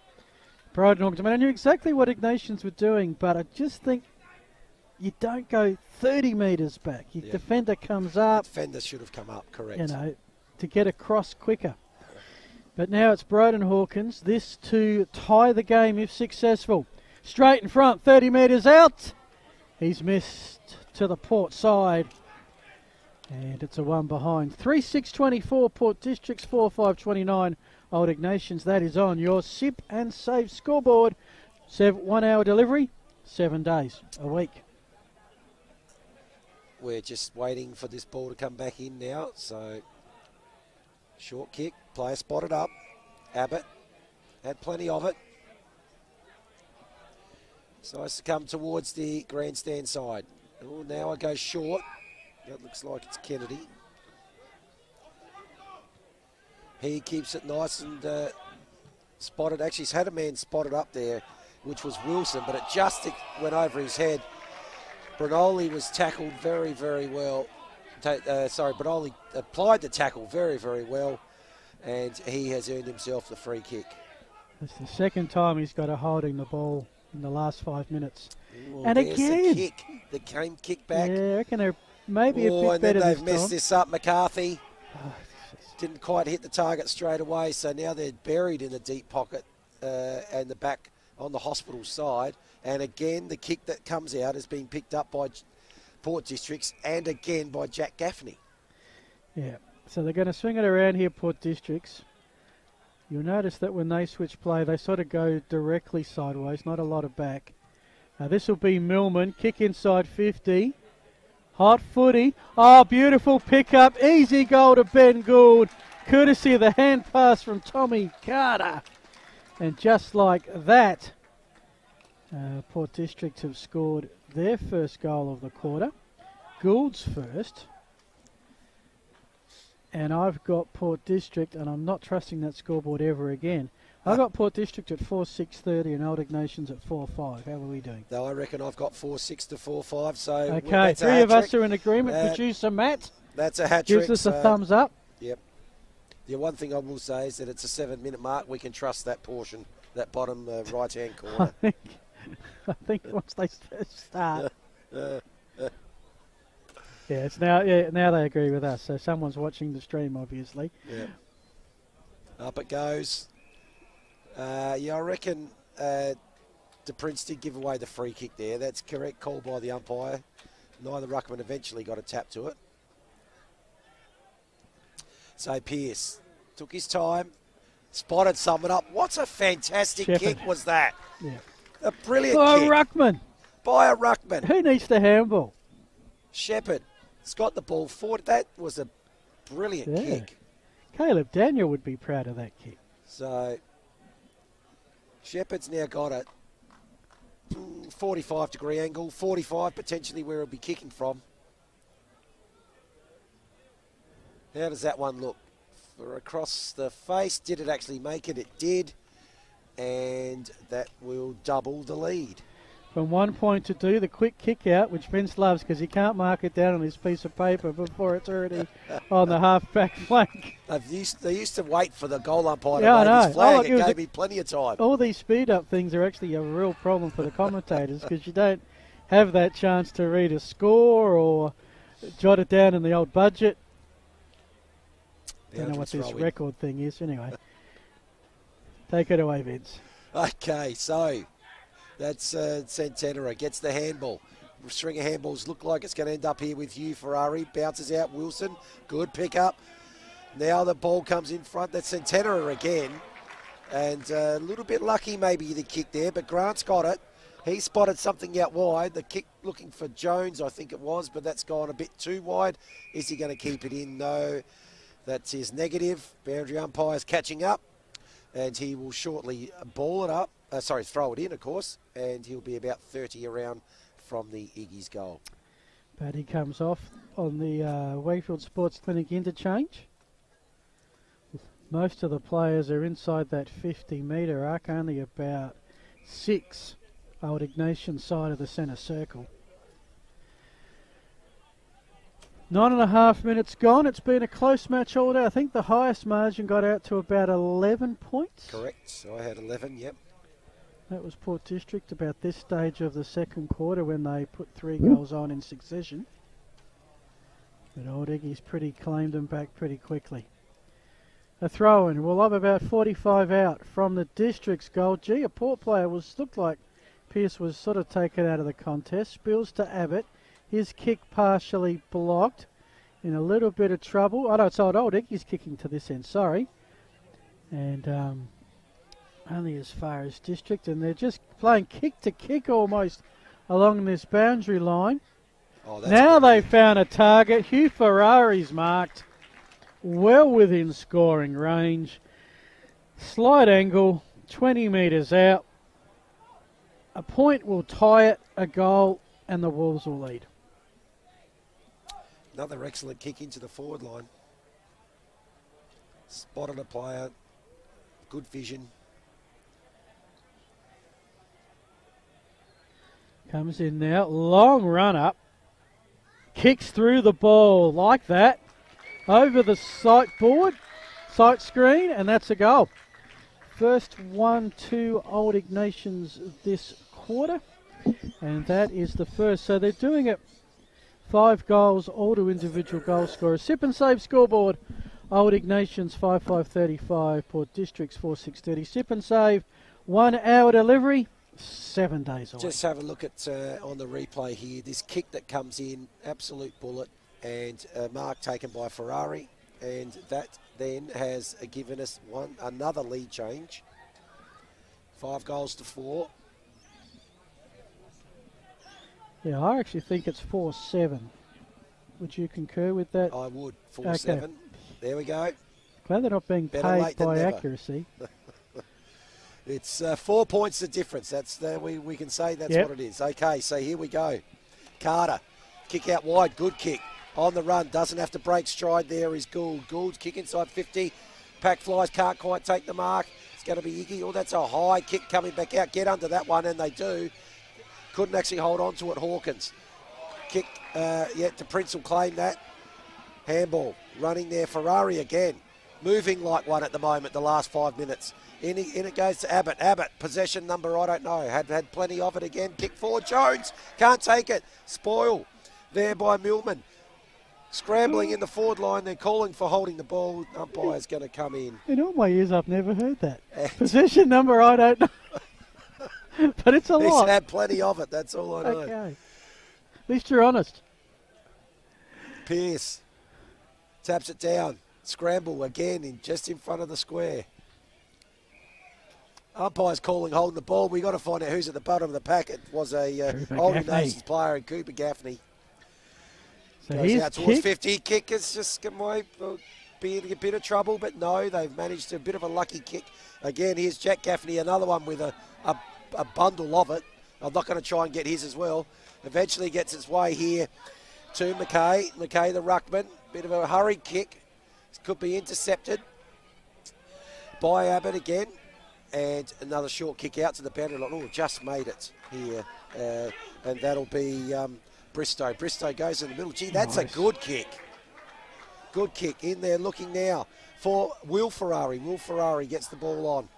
Broden Hawkins. I mean, I knew exactly what Ignatians were doing, but I just think you don't go 30 metres back. Your defender comes up. The defender should have come up, correct. You know, to get across quicker. But now it's Broden Hawkins. This to tie the game if successful. Straight in front, 30 metres out. He's missed to the Port side. And it's a one behind. 3-6-24, Port Districts 4-5-29. Old Ignatians. That is on your sip and save scoreboard. 1 hour delivery, 7 days a week. We're just waiting for this ball to come back in now. So, short kick, player spotted up. Abbott had plenty of it. So it's to come towards the grandstand side. Oh, now it goes short. That looks like it's Kennedy. He keeps it nice and spotted. Actually, he's had a man spotted up there, which was Wilson, but it just went over his head. Brinoli was tackled very, very well. Brinoli applied the tackle very, very well, and he has earned himself the free kick. It's the second time he's got a holding the ball in the last 5 minutes. Well, and again, the kick, the game kick back. Yeah, I reckon they're maybe a bit and better then this they've time. messed this up. McCarthy didn't quite hit the target straight away, so now they're buried in the deep pocket and the back on the hospital side. And again, the kick that comes out has been picked up by Port Districts and again by Jack Gaffney. Yeah, so they're going to swing it around here, Port Districts. You'll notice that when they switch play, they sort of go directly sideways, not a lot of back. This will be Millman, kick inside 50. Hot footy. Oh, beautiful pickup. Easy goal to Ben Gould. Courtesy of the hand pass from Tommy Carter. And just like that, Port Districts have scored their first goal of the quarter. Gould's first. And I've got Port District, and I'm not trusting that scoreboard ever again. I've got Port District at 4-6-30 and Old Ignatians at 4-5. How are we doing? No, I reckon I've got 4-6 to 4-5. So okay, three of us are in agreement. Producer Matt. That's a hat trick. Gives us a thumbs up. Yep. The one thing I will say is that it's a 7-minute mark. We can trust that portion, that bottom right-hand corner. I think once they start. Yeah, it's now. Yeah, now they agree with us. So someone's watching the stream, obviously. Yeah. Up it goes. I reckon De Prince did give away the free kick there. That's correct call by the umpire. Neither ruckman eventually got a tap to it. So Pearce took his time, spotted someone up. What a fantastic kick was that? Yeah. A brilliant by kick. A ruckman. By a ruckman. Who needs the handball? Shepherd. It's got the ball forward. That was a brilliant kick. Caleb Daniel would be proud of that kick. So Shepherd's now got it. 45-degree angle. 45 potentially where he'll be kicking from. How does that one look? For across the face. Did it actually make it? It did. And that will double the lead. From 1 point to 2, the quick kick out, which Vince loves because he can't mark it down on his piece of paper before it's already on the half-back flank. They used to wait for the goal umpire to wave his flag. It gave me plenty of time. All these speed-up things are actually a real problem for the commentators because you don't have that chance to read a score or jot it down in the old budget. Don't know what this record thing is. Anyway, take it away, Vince. Okay, so that's Centenera gets the handball. String of handballs look like it's going to end up here with you, Ferrari. Bounces out, Wilson. Good pick up. Now the ball comes in front. That's Centenera again. And a little bit lucky maybe the kick there, but Grant's got it. He spotted something out wide. The kick looking for Jones, I think it was, but that's gone a bit too wide. Is he going to keep it in? No. That's his negative. Boundary umpire's catching up, and he will shortly ball it up. throw it in, of course, and he'll be about 30 around from the Iggy's goal. Paddy comes off on the Wakefield Sports Clinic interchange. Most of the players are inside that 50-metre arc, only about 6 Old Ignatians side of the centre circle. 9.5 minutes gone. It's been a close match all day. I think the highest margin got out to about 11 points. Correct. So I had 11, yep. That was Port District about this stage of the second quarter when they put 3 goals on in succession. But Old Iggy's claimed them back pretty quickly. A throw-in. We'll have about 45 out from the District's goal. Gee, a Port player looked like Pearce was sort of taken out of the contest. Spills to Abbott. His kick partially blocked. In a little bit of trouble. Oh no, it's Old Iggy's kicking to this end, sorry. And only as far as District, and they're just playing kick to kick almost along this boundary line. Oh, that's now good. they found a target. Hugh Ferrari's marked well within scoring range. Slight angle, 20 metres out. A point will tie it, a goal, and the Wolves will lead. Another excellent kick into the forward line. Spotted a player. Good vision. Comes in now. Long run up. Kicks through the ball like that. Over the sight board. Sight screen. And that's a goal. First 1-2 Old Ignatians this quarter. And that is the first. So they're doing it 5 goals, all to individual goal scorers. Sip and save scoreboard. Old Ignatians 5-5-35, Port Districts 4-6-30. Sip and save, 1 hour delivery, 7 days away. Just have a look at on the replay here. This kick that comes in, absolute bullet, and a mark taken by Ferrari, and that then has given us another lead change. 5 goals to 4. Yeah, I actually think it's 4-7. Would you concur with that? I would. 4-7. Okay. There we go. Glad they're not being paid by accuracy. It's 4 points the difference. That's we can say that's what it is. Okay, so here we go. Carter, kick out wide, good kick. On the run, doesn't have to break stride there is Gould. Gould's kick inside 50. Pack flies, can't quite take the mark. It's going to be Iggy. Oh, that's a high kick coming back out. Get under that one, and they do. Couldn't actually hold on to it, Hawkins. Kick, to Prince will claim that. Handball, running there, Ferrari again. Moving like one at the moment, the last 5 minutes. In it goes to Abbott. Abbott, possession number, I don't know. Had plenty of it again. Kick forward, Jones. Can't take it. Spoil there by Millman. Scrambling in the forward line. They're calling for holding the ball. Umpire's going to come in. In all my years, I've never heard that. Possession number, I don't know. But it's a lot. He's had plenty of it, that's all I know. Okay. At least you're honest. Pearce taps it down. Scramble again just in front of the square. Umpire's calling, holding the ball. We've got to find out who's at the bottom of the pack. It was a Old Ignatians player, and Cooper Gaffney. So goes out towards 50. Kick is just might be in a bit of trouble, but no, they've managed a bit of a lucky kick. Again, here's Jack Gaffney, another one with a bundle of it. I'm not going to try and get his as well. Eventually gets its way here to McKay. McKay, the ruckman. Bit of a hurried kick. Could be intercepted by Abbott again. And another short kick out to the boundary line. Oh, just made it here. And that'll be Bristow. Bristow goes in the middle. Gee, that's nice. A good kick. Good kick in there looking now for Will Ferrari. Will Ferrari gets the ball on.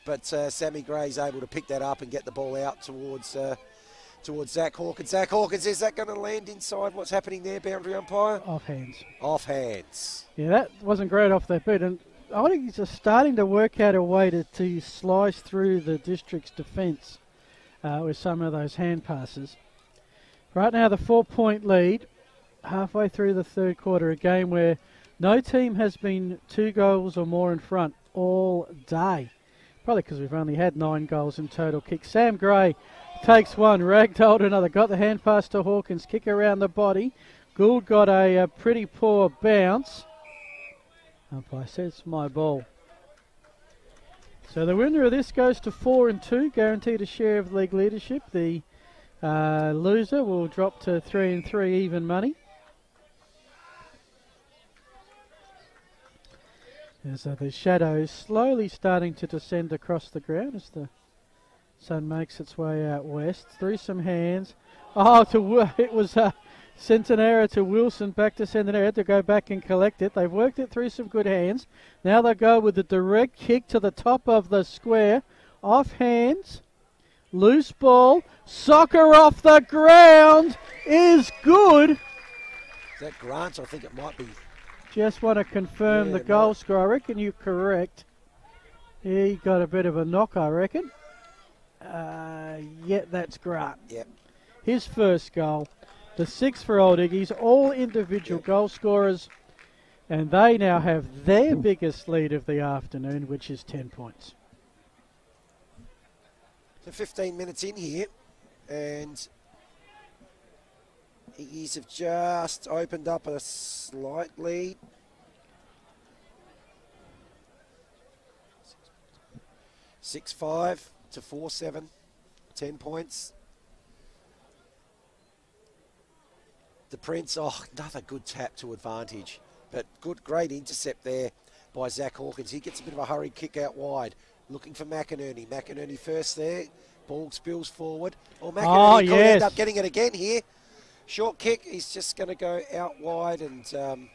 But Sammy Gray's able to pick that up and get the ball out towards Zach Hawkins. Zach Hawkins, is that going to land inside? What's happening there, boundary umpire? Off hands. Off hands. Yeah, that wasn't great off that boot. And I think he's just starting to work out a way to slice through the District's defence with some of those hand passes. Right now, the 4-point lead, halfway through the third quarter, a game where no team has been 2 goals or more in front all day. Probably because we've only had 9 goals in total kick. Sam Gray takes one, ragdolled another, got the hand pass to Hawkins, kick around the body. Gould got a pretty poor bounce. Umpire says, my ball. So the winner of this goes to 4 and 2, guaranteed a share of league leadership. The loser will drop to 3 and 3, even money. As the shadows slowly starting to descend across the ground as the sun makes its way out west. Through some hands. Oh, it was sent an error to Wilson, back to Centenera to go back and collect it. They've worked it through some good hands. Now they go with the direct kick to the top of the square. Off hands. Loose ball. Soccer off the ground is good. Is that Grant? I think it might be. Just want to confirm the goal score. I reckon you're correct. He got a bit of a knock, I reckon. Yeah, that's Grant. Yep. His first goal. The 6th for Old Iggy's. All individual goal scorers. And they now have their biggest lead of the afternoon, which is 10 points. So 15 minutes in here. And Iggy's have just opened up a slight lead. 6-5 to 4-7, 10 points. The Prince, another good tap to advantage. But great intercept there by Zach Hawkins. He gets a bit of a hurried kick out wide. Looking for McInerney. McInerney first there. Ball spills forward. McInerney could end up getting it again here. Short kick. He's just going to go out wide, and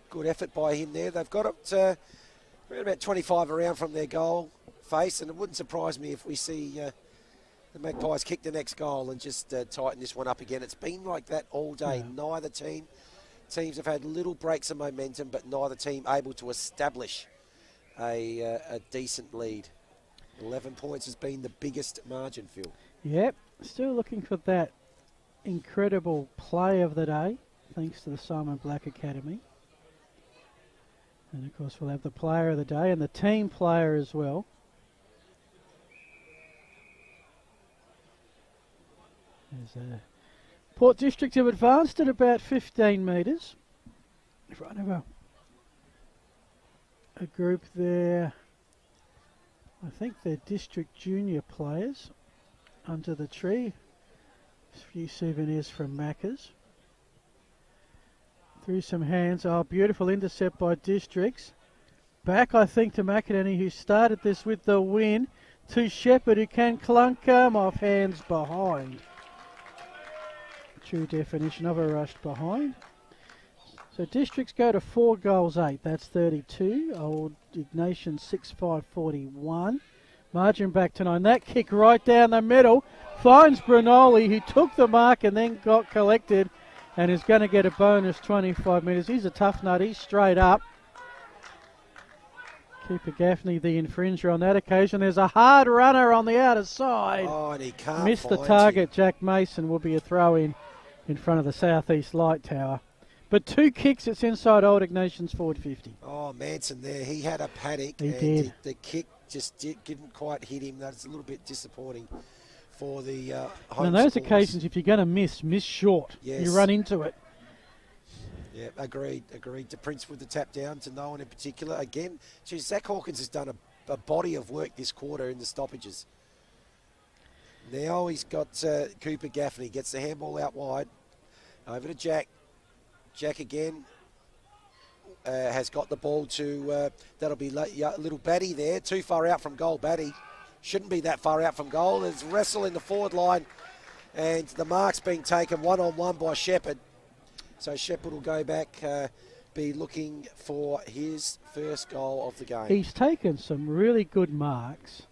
good effort by him there. They've got it around about 25 around from their goal face, and it wouldn't surprise me if we see the Magpies kick the next goal and just tighten this one up again. It's been like that all day. Yeah. Neither teams have had little breaks of momentum, but neither team able to establish a decent lead. 11 points has been the biggest margin, Phil. Yep, still looking for that incredible play of the day, thanks to the Simon Black Academy. And of course we'll have the player of the day and the team player as well. Port District have advanced at about 15 metres. In front of a group there. I think they're district junior players under the tree. A few souvenirs from Macca's. Through some hands. Oh, beautiful intercept by Districts. Back, I think, to McInerney, who started this with the win. To Shepherd, who can clunk him off hands behind. True definition of a rushed behind. So Districts go to 4 goals 8. That's 32. Old Ignatians 6-5-41. Margin back to 9. That kick right down the middle finds Brunoli, who took the mark and then got collected and is going to get a bonus 25 metres. He's a tough nut. He's straight up. Keeper Gaffney, the infringer on that occasion. There's a hard runner on the outer side. Oh, and he can't missed the target. Jack Mason will be a throw-in front of the southeast light tower. But 2 kicks, it's inside Old Ignatians forward 50. Oh, Manson there, he had a panic. He did. The kick just didn't quite hit him. That's a little bit disappointing for the home On those supporters. occasions, if you're going to miss short. Yes. You run into it. Yeah, agreed. The Prince with the tap down to no one in particular. Again, Zach Hawkins has done a body of work this quarter in the stoppages. Now he's got Cooper Gaffney, gets the handball out wide. Over to Jack. Jack again has got the ball to, that'll be little Batty there. Too far out from goal, Batty. Shouldn't be that far out from goal. There's wrestle in the forward line, and the mark's being taken one-on-one by Shepherd. So Shepherd will go back, be looking for his first goal of the game. He's taken some really good marks.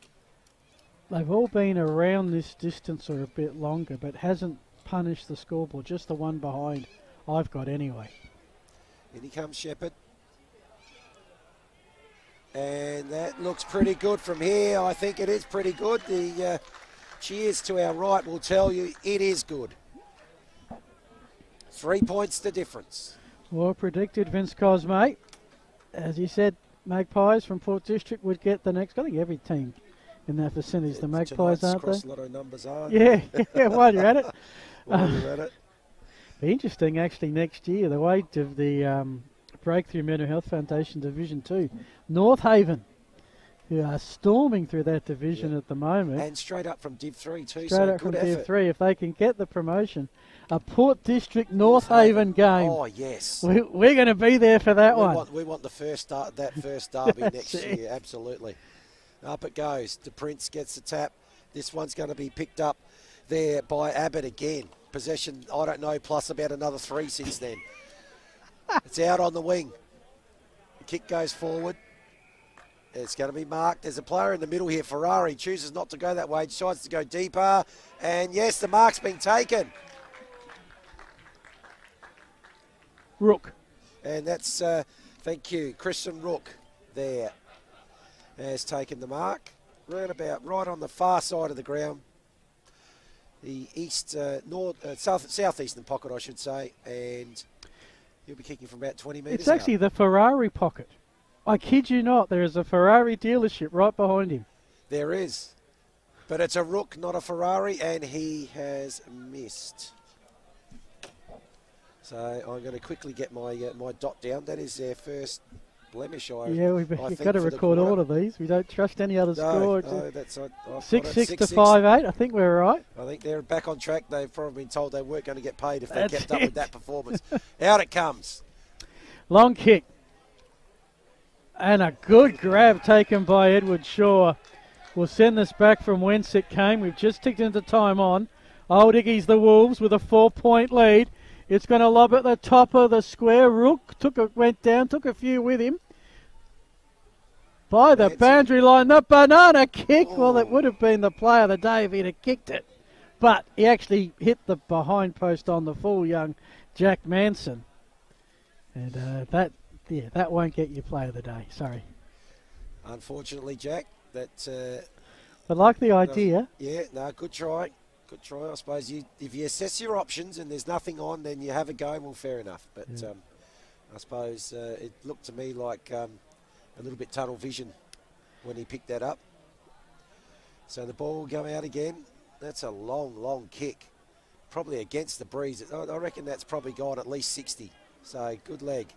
They've all been around this distance or a bit longer, but hasn't punished the scoreboard. Just the one behind I've got anyway. In he comes, Shepherd. And that looks pretty good from here. I think it is pretty good. The cheers to our right will tell you it is good. 3 points the difference. Well predicted, Vince Cosme. As you said, Magpies from Port District would get the next. I think every team in that vicinity is the Magpies, aren't they? Lotto numbers are. Yeah, while you're at it. While you're at it. Be interesting, actually, next year, the weight of the Breakthrough Mental Health Foundation Division 2. North Haven who are storming through that division at the moment. And straight up from Div 3 too. Straight up from Div 3, if they can get the promotion. A Port District North Haven game. Oh, yes. We're going to be there for that one. We want the first derby next year, absolutely. Up it goes. De Prince gets the tap. This one's going to be picked up there by Abbott again. Possession, I don't know, plus about another 3 since then. It's out on the wing. The kick goes forward. It's going to be marked. There's a player in the middle here. Ferrari chooses not to go that way. Decides to go deeper. And yes, the mark's been taken. Rook. And that's, thank you, Christian Rook there has taken the mark. Right on the far side of the ground. The southeastern pocket, I should say. And he'll be kicking from about 20 metres It's actually the Ferrari pocket. I kid you not, there is a Ferrari dealership right behind him. There is. But it's a Rook, not a Ferrari, and he has missed. So I'm going to quickly get my my dot down. That is their first blemish, we've got to record all of these. We don't trust any other score. No, that's 6-6 to 5-8. I think we're right. I think they're back on track. They've probably been told they weren't going to get paid if they kept up with that performance. Out it comes. Long kick. And a good grab taken by Edward Shaw. We'll send this back from whence it came. We've just ticked into time on. Old Iggy's the Wolves with a 4-point lead. It's going to lob at the top of the square. Rook went down, took a few with him. By the boundary line, the banana kick. Oh. Well, it would have been the play of the day if he'd have kicked it. But he actually hit the behind post on the full young Jack Manson. And that won't get you play of the day. Sorry. Unfortunately, Jack, that... but like the idea. Good try. Good try. I suppose if you assess your options and there's nothing on, then you have a go. Well, fair enough. But I suppose it looked to me like a little bit tunnel vision when he picked that up. So the ball will go out again. That's a long, long kick. Probably against the breeze. I reckon that's probably gone at least 60. So good leg.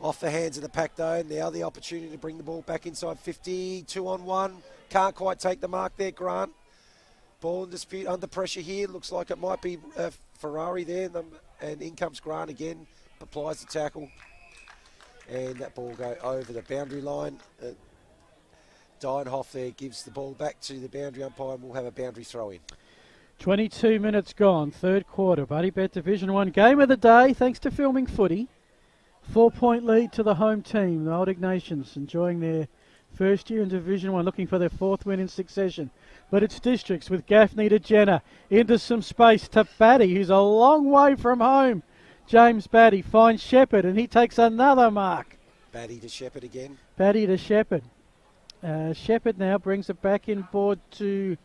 Off the hands of the pack though. Now the opportunity to bring the ball back inside 50. 2-on-1. Can't quite take the mark there, Grant. Ball in dispute, under pressure here. Looks like it might be Ferrari there. And in comes Grant again. Applies the tackle. And that ball go over the boundary line. Dienhoff there gives the ball back to the boundary umpire and we'll have a boundary throw in. 22 minutes gone, third quarter. Buddy Bet Division 1 game of the day, thanks to Filming Footy. 4-point lead to the home team, the Old Ignatians, enjoying their first year in Division 1, looking for their 4th win in succession. But it's Districts with Gaffney to Jenner, into some space to Batty, who's a long way from home. James Batty finds Shepherd, and he takes another mark. Batty to Shepherd again. Batty to Shepherd. Shepherd now brings it back in board to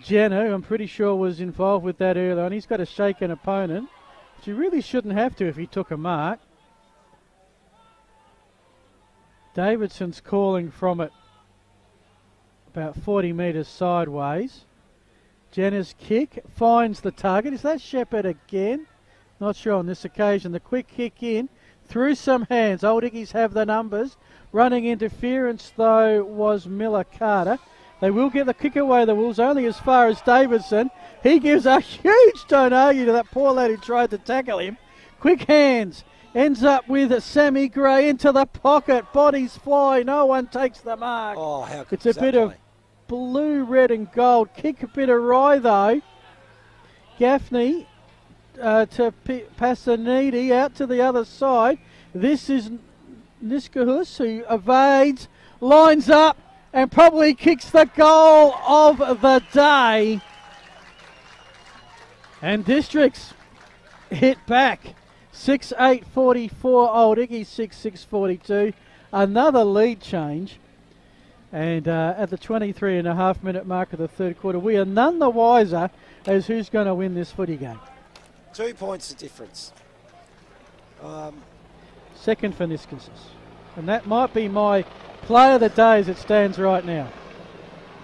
Jenner, who I'm pretty sure was involved with that earlier on. He's got to shake an opponent, which he really shouldn't have to if he took a mark. Davidson's calling from it about 40 metres sideways. Jenner's kick finds the target. Is that Shepherd again? Not sure on this occasion. The quick kick in through some hands. Old Iggies have the numbers. Running interference, though, was Miller Carter. They will get the kick away, the Wolves, only as far as Davidson. He gives a huge don't argue to that poor lad who tried to tackle him. Quick hands. Ends up with Sammy Gray into the pocket. Bodies fly. No one takes the mark. Oh, how good it's a bit of blue, red and gold. Kick a bit awry, though. Gaffney to Passanidi out to the other side. This is Niskahus, who evades, lines up, and probably kicks the goal of the day. And Districts hit back. 6-8-44, Old Iggy 6-6-42. Another lead change. And at the 23.5 minute mark of the third quarter, we are none the wiser as who's going to win this footy game. 2 points of difference. Second for Niskasis. And that might be my play of the day as it stands right now.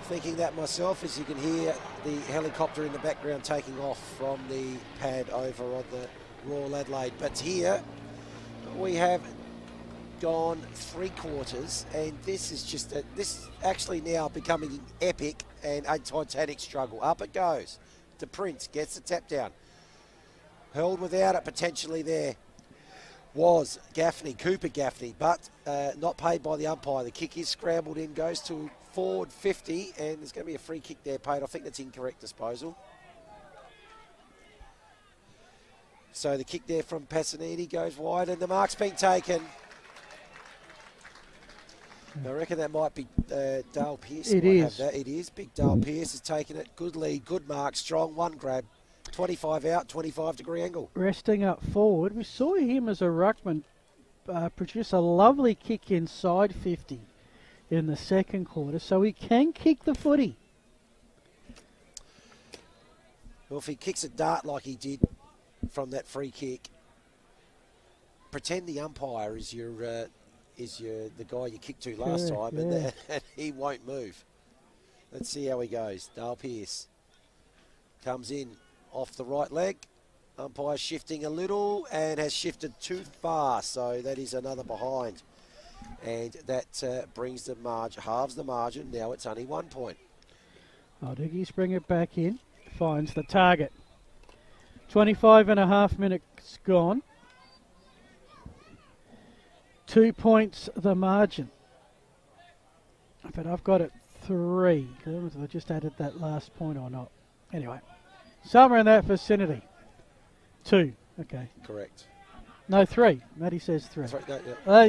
Thinking that myself, as you can hear the helicopter in the background taking off from the pad over on the Royal Adelaide. But here we have gone 3 quarters, and this is just this actually now becoming epic and a titanic struggle. Up it goes. The Prince gets the tap down. Hurled without it potentially there was Gaffney, Cooper Gaffney, but not paid by the umpire. The kick is scrambled in, goes to forward 50, and there's going to be a free kick there paid. I think that's incorrect disposal. So the kick there from Passanini goes wide, and the mark's been taken. I reckon that might be Dale Pearce. It is. Have that. It is. Big Dale Pearce has taken it. Good lead, good mark, strong, one grab. 25 out, 25-degree angle. Resting up forward, we saw him as a ruckman produce a lovely kick inside 50 in the second quarter, so he can kick the footy. Well, if he kicks a dart like he did from that free kick, pretend the umpire is the guy you kicked to last time, and he won't move. Let's see how he goes. Dale Pearce comes in off the right leg. Umpire shifting a little and has shifted too far, so that is another behind. And that brings the margin, halves the margin. Now it's only 1 point. Diggy's bring it back in, finds the target. 25.5 minutes gone. 2 points the margin. But I've got it 3. I don't know if I just added that last point or not. Anyway, somewhere in that vicinity. 2. Okay. Correct. No, 3. Matty says 3. That's right, no, yeah.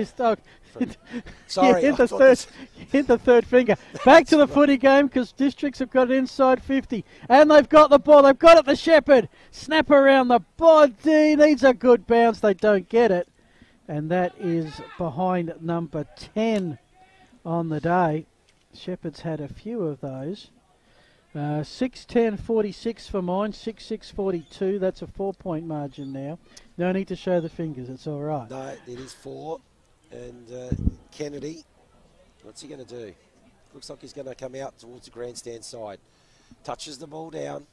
Sorry, hit the third finger. Back to the footy game because Districts have got it inside 50. And they've got the ball. They've got it, the Shepherd. Snap around the body. Needs a good bounce. They don't get it. And that is behind number 10 on the day. Shepherd's had a few of those. 6-10-46 for mine, 6-6-42. That's a 4-point margin now. No need to show the fingers, it's all right. No, it is 4. And Kennedy, what's he going to do? Looks like he's going to come out towards the grandstand side. Touches the ball down.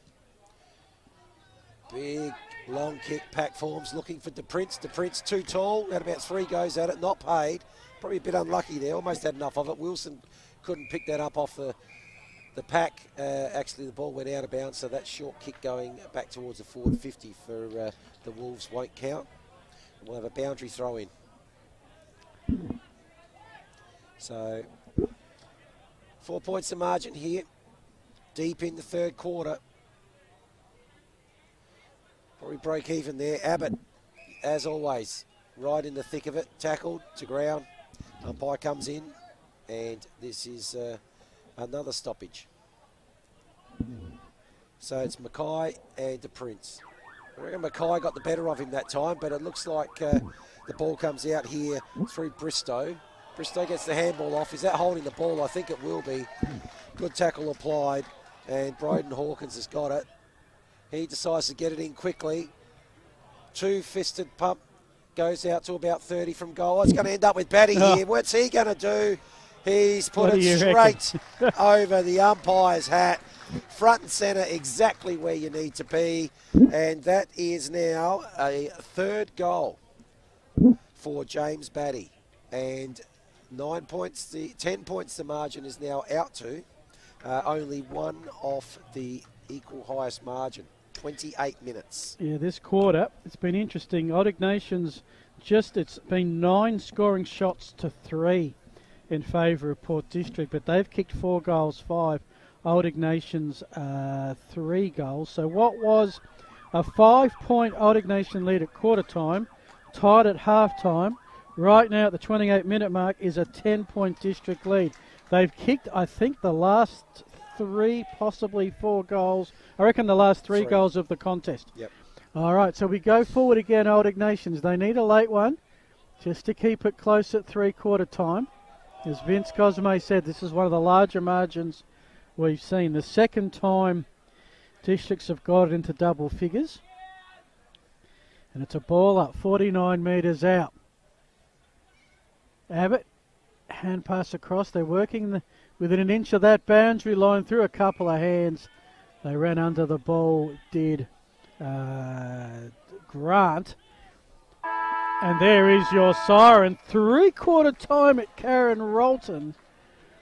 Big, long kick, pack forms, looking for DePrince. DePrince too tall, had about 3 goes at it, not paid. Probably a bit unlucky there, almost had enough of it. Wilson couldn't pick that up off the pack. Actually, the ball went out of bounds, so that short kick going back towards the forward 50 for the Wolves won't count. We'll have a boundary throw in. So, 4 points to margin here, deep in the third quarter. Probably break even there. Abbott, as always, right in the thick of it, tackled to ground. Umpire comes in, and this is another stoppage. So it's Mackay and DePrince. I reckon Mackay got the better of him that time, but it looks like the ball comes out here through Bristow. Bristow gets the handball off. Is that holding the ball? I think it will be. Good tackle applied, and Broden Hawkins has got it. He decides to get it in quickly. 2-fisted pump. Goes out to about 30 from goal. It's going to end up with Batty here. What's he going to do? He's put it straight over the umpire's hat. Front and centre, exactly where you need to be. And that is now a 3rd goal for James Batty. And 9 points, 10 points the margin is now out to. Only 1 off the equal highest margin. 28 minutes. Yeah, this quarter, it's been interesting. Old Ignatians, it's been 9 scoring shots to 3 in favour of Port District, but they've kicked 4 goals, 5. Old Ignatians, 3 goals. So what was a 5-point Old Ignatian lead at quarter time, tied at half time, right now at the 28-minute mark is a 10-point District lead. They've kicked, I think, the last 3, possibly 4 goals. I reckon the last 3 goals of the contest. Yep. All right, so we go forward again, Old Ignatians. They need a late one just to keep it close at 3-quarter time. As Vince Cosme said, this is one of the larger margins we've seen. The second time Districts have got it into double figures. And it's a ball up, 49 metres out. Abbott, hand pass across. They're working within an inch of that boundary line through a couple of hands. They ran under the ball, did Grant. And there is your siren. 3/4 time at Karen Rolton.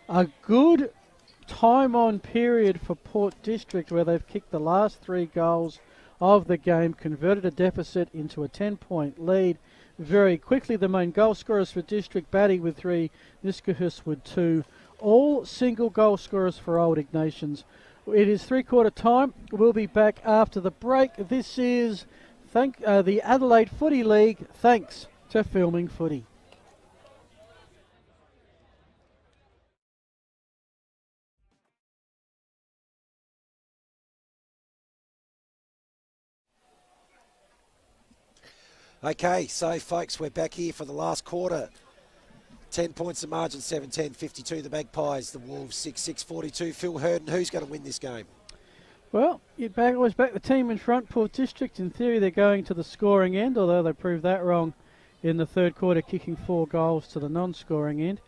A good time on period for Port District, where they've kicked the last 3 goals of the game, converted a deficit into a 10-point lead very quickly. The main goal scorers for District, Batty with 3, Niskahus with 2. All single goal scorers for Old Ignatians. It is 3/4 time. We'll be back after the break. This is the Adelaide Footy League, thanks to Filming Footy. Okay, so folks, we're back here for the last quarter. 10 points the margin, 7-10, 52 the Magpies, the Wolves 6-6, 42. Phil Hurden, who's going to win this game? Well, you'd always back the team in front, Port District. In theory, they're going to the scoring end, although they proved that wrong in the third quarter, kicking 4 goals to the non-scoring end.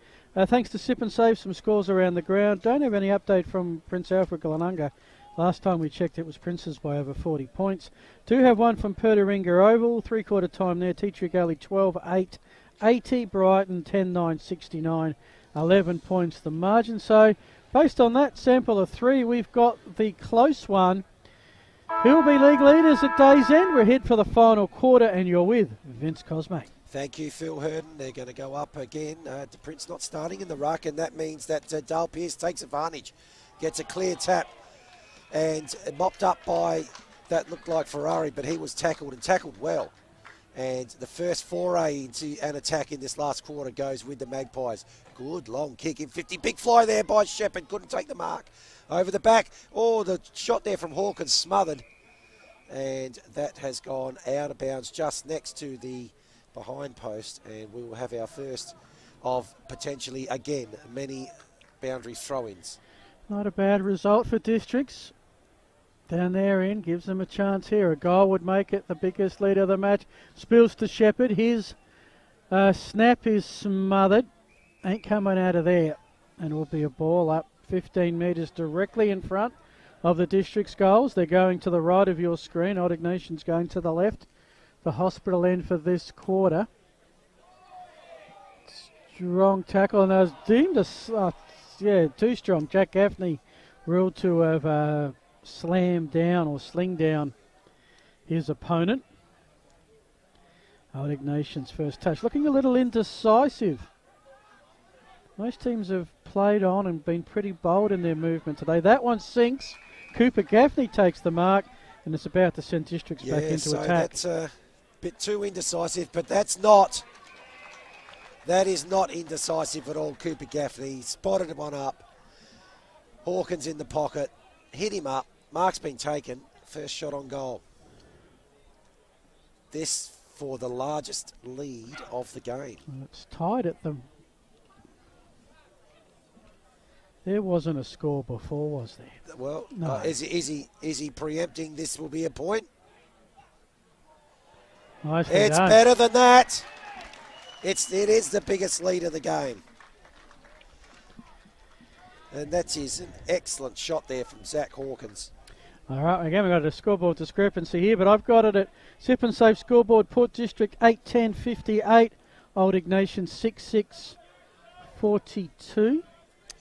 Thanks to Sip and Save, some scores around the ground. Don't have any update from Prince Alfred Galanunga. Last time we checked, it was Prince's by over 40 points. Do have one from Pertaringa Oval, 3/4 time there. Teacher Gully 12-8, 80. Brighton 10-9, 69, 11 points the margin. So, based on that sample of 3, we've got the close one. Who will be league leaders at day's end? We're here for the final quarter, and you're with Vince Cosme. Thank you, Phil Hurden. They're going to go up again. De Prince not starting in the ruck, and that means that Dale Pearce takes advantage, gets a clear tap, and mopped up by, that looked like Ferrari, but he was tackled and tackled well. And the first foray into an attack in this last quarter goes with the Magpies. Good long kick in 50. Big fly there by Shepherd. Couldn't take the mark. Over the back. Oh, the shot there from Hawkins smothered. And that has gone out of bounds just next to the behind post. And we will have our first of potentially, again, many boundary throw-ins. Not a bad result for Districts. Down there in, gives them a chance here. A goal would make it the biggest lead of the match. Spills to Shepherd. His snap is smothered. Ain't coming out of there. And will be a ball up 15 metres directly in front of the District's goals. They're going to the right of your screen. Old Ignatians going to the left. The hospital end for this quarter. Strong tackle. And I was deemed too strong. Jack Gaffney ruled to have slammed down or sling down his opponent. Old Ignatians' first touch. Looking a little indecisive. Most teams have played on and been pretty bold in their movement today. That one sinks. Cooper Gaffney takes the mark, and it's about to send Districts back into attack. That's a bit too indecisive, but that is not indecisive at all. Cooper Gaffney spotted one up. Hawkins in the pocket. Hit him up. Mark's been taken. First shot on goal. This for the largest lead of the game. Well, it's tied at them. There wasn't a score before, was there? Well, no. Is he preempting this will be a point? Nicely it's done. better than that. It is the biggest lead of the game. And that is an excellent shot there from Zach Hawkins. All right, again, we've got a scoreboard discrepancy here, but I've got it at Sip and Safe scoreboard. Port District 8-10, 58. Old Ignatians 6-6, 42.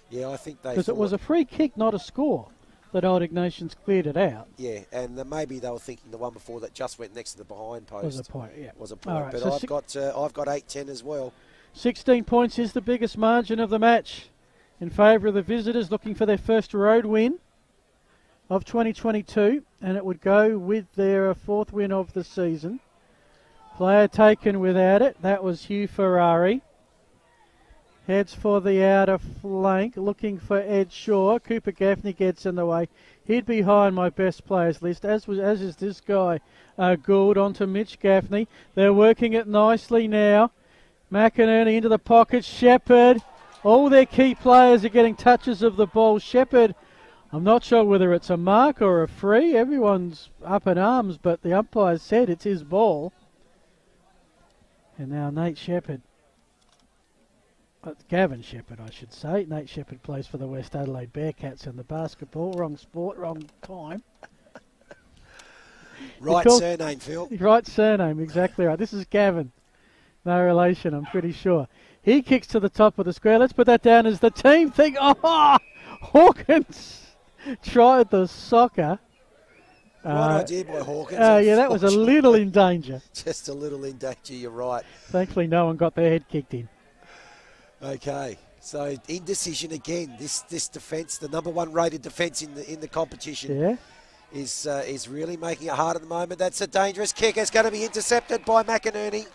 Yeah, I think they... Because it was a free kick, not a score, that Old Ignatians cleared it out. Yeah, and maybe they were thinking the one before that just went next to the behind post. Was a point, yeah. Was a point, All right, but so I've got 8-10 as well. 16 points is the biggest margin of the match in favour of the visitors, looking for their first road win of 2022, and it would go with their 4th win of the season. Player taken without it, that was Hugh Ferrari. Heads for the outer flank, looking for Ed Shaw. Cooper Gaffney gets in the way. He'd be high on my best players list, as is this guy, Gould, onto Mitch Gaffney. They're working it nicely now. McInerney into the pocket. Shepherd. All their key players are getting touches of the ball. Shepherd, I'm not sure whether it's a mark or a free. Everyone's up in arms, but the umpire said it's his ball. And now Nate Shepherd. Gavin Shepherd, I should say. Nate Shepherd plays for the West Adelaide Bearcats in the basketball. Wrong sport, wrong time. Right surname, Phil. Right surname, exactly right. This is Gavin. No relation, I'm pretty sure. He kicks to the top of the square. Let's put that down as the team thing. Oh, Hawkins tried the soccer. Right idea by Hawkins. Yeah, that was a little in danger. Just a little in danger, you're right. Thankfully, no one got their head kicked in. Okay, so indecision again. This defence, the number one rated defence in the competition, is really making it hard at the moment. That's a dangerous kick. It's going to be intercepted by McInerney.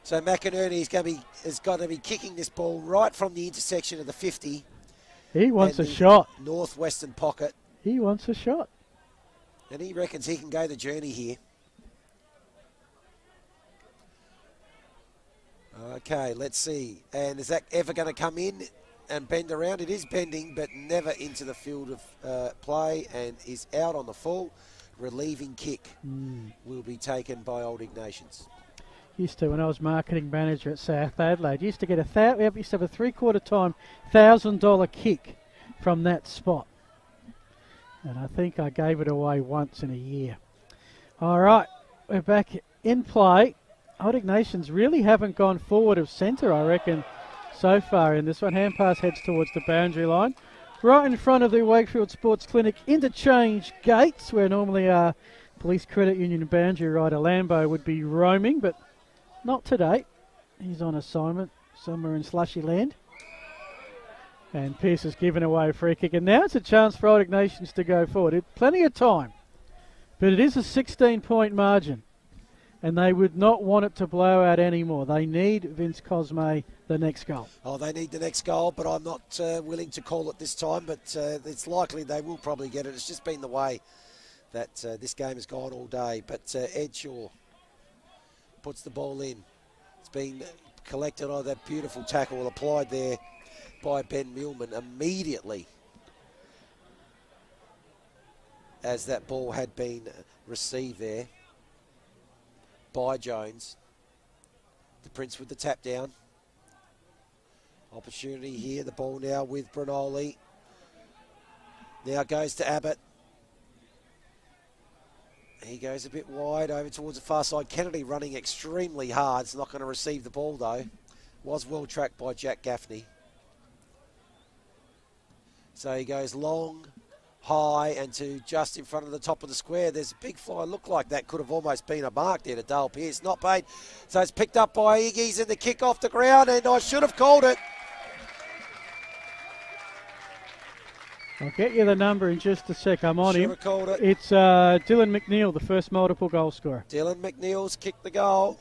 So McInerney has got to be kicking this ball right from the intersection of the 50. He wants a shot. Northwestern pocket. He wants a shot. And he reckons he can go the journey here. Okay, let's see. And is that ever going to come in and bend around? It is bending, but never into the field of play, and is out on the full. Relieving kick will be taken by Old Ignatians. Used to, when I was marketing manager at South Adelaide, used to get we used to have a three-quarter time $1,000 kick from that spot. And I think I gave it away once in a year. All right, we're back in play. Old Ignatians really haven't gone forward of centre, I reckon, so far in this one. Hand pass heads towards the boundary line. Right in front of the Wakefield Sports Clinic interchange gates, where normally our Police Credit Union boundary rider Lambo would be roaming, but not today. He's on assignment somewhere in slushy land. And Pearce has given away a free kick. And now it's a chance for Old Ignatians to go forward. Plenty of time. But it is a 16-point margin. And they would not want it to blow out anymore. They need Vince Cosme the next goal. Oh, they need the next goal, but I'm not willing to call it this time. But it's likely they will probably get it. It's just been the way that this game has gone all day. But Ed Shaw puts the ball in. It's been collected on that beautiful tackle applied there by Ben Millman immediately as that ball had been received there by Jones. The Prince with the tap down. Opportunity here. The ball now with Brinoli. Now goes to Abbott. He goes a bit wide over towards the far side. Kennedy running extremely hard. It's not going to receive the ball though. Was well tracked by Jack Gaffney. So he goes long, high, and to just in front of the top of the square. There's a big fly. Looked like that could have almost been a mark there to Dale Pearce. Not paid. So it's picked up by Iggy's and the kick off the ground, and I should have called it. I'll get you the number in just a sec. I'm on him. Should have called it. It's Dylan McNeil, the first multiple goal scorer. Dylan McNeil's kicked the goal.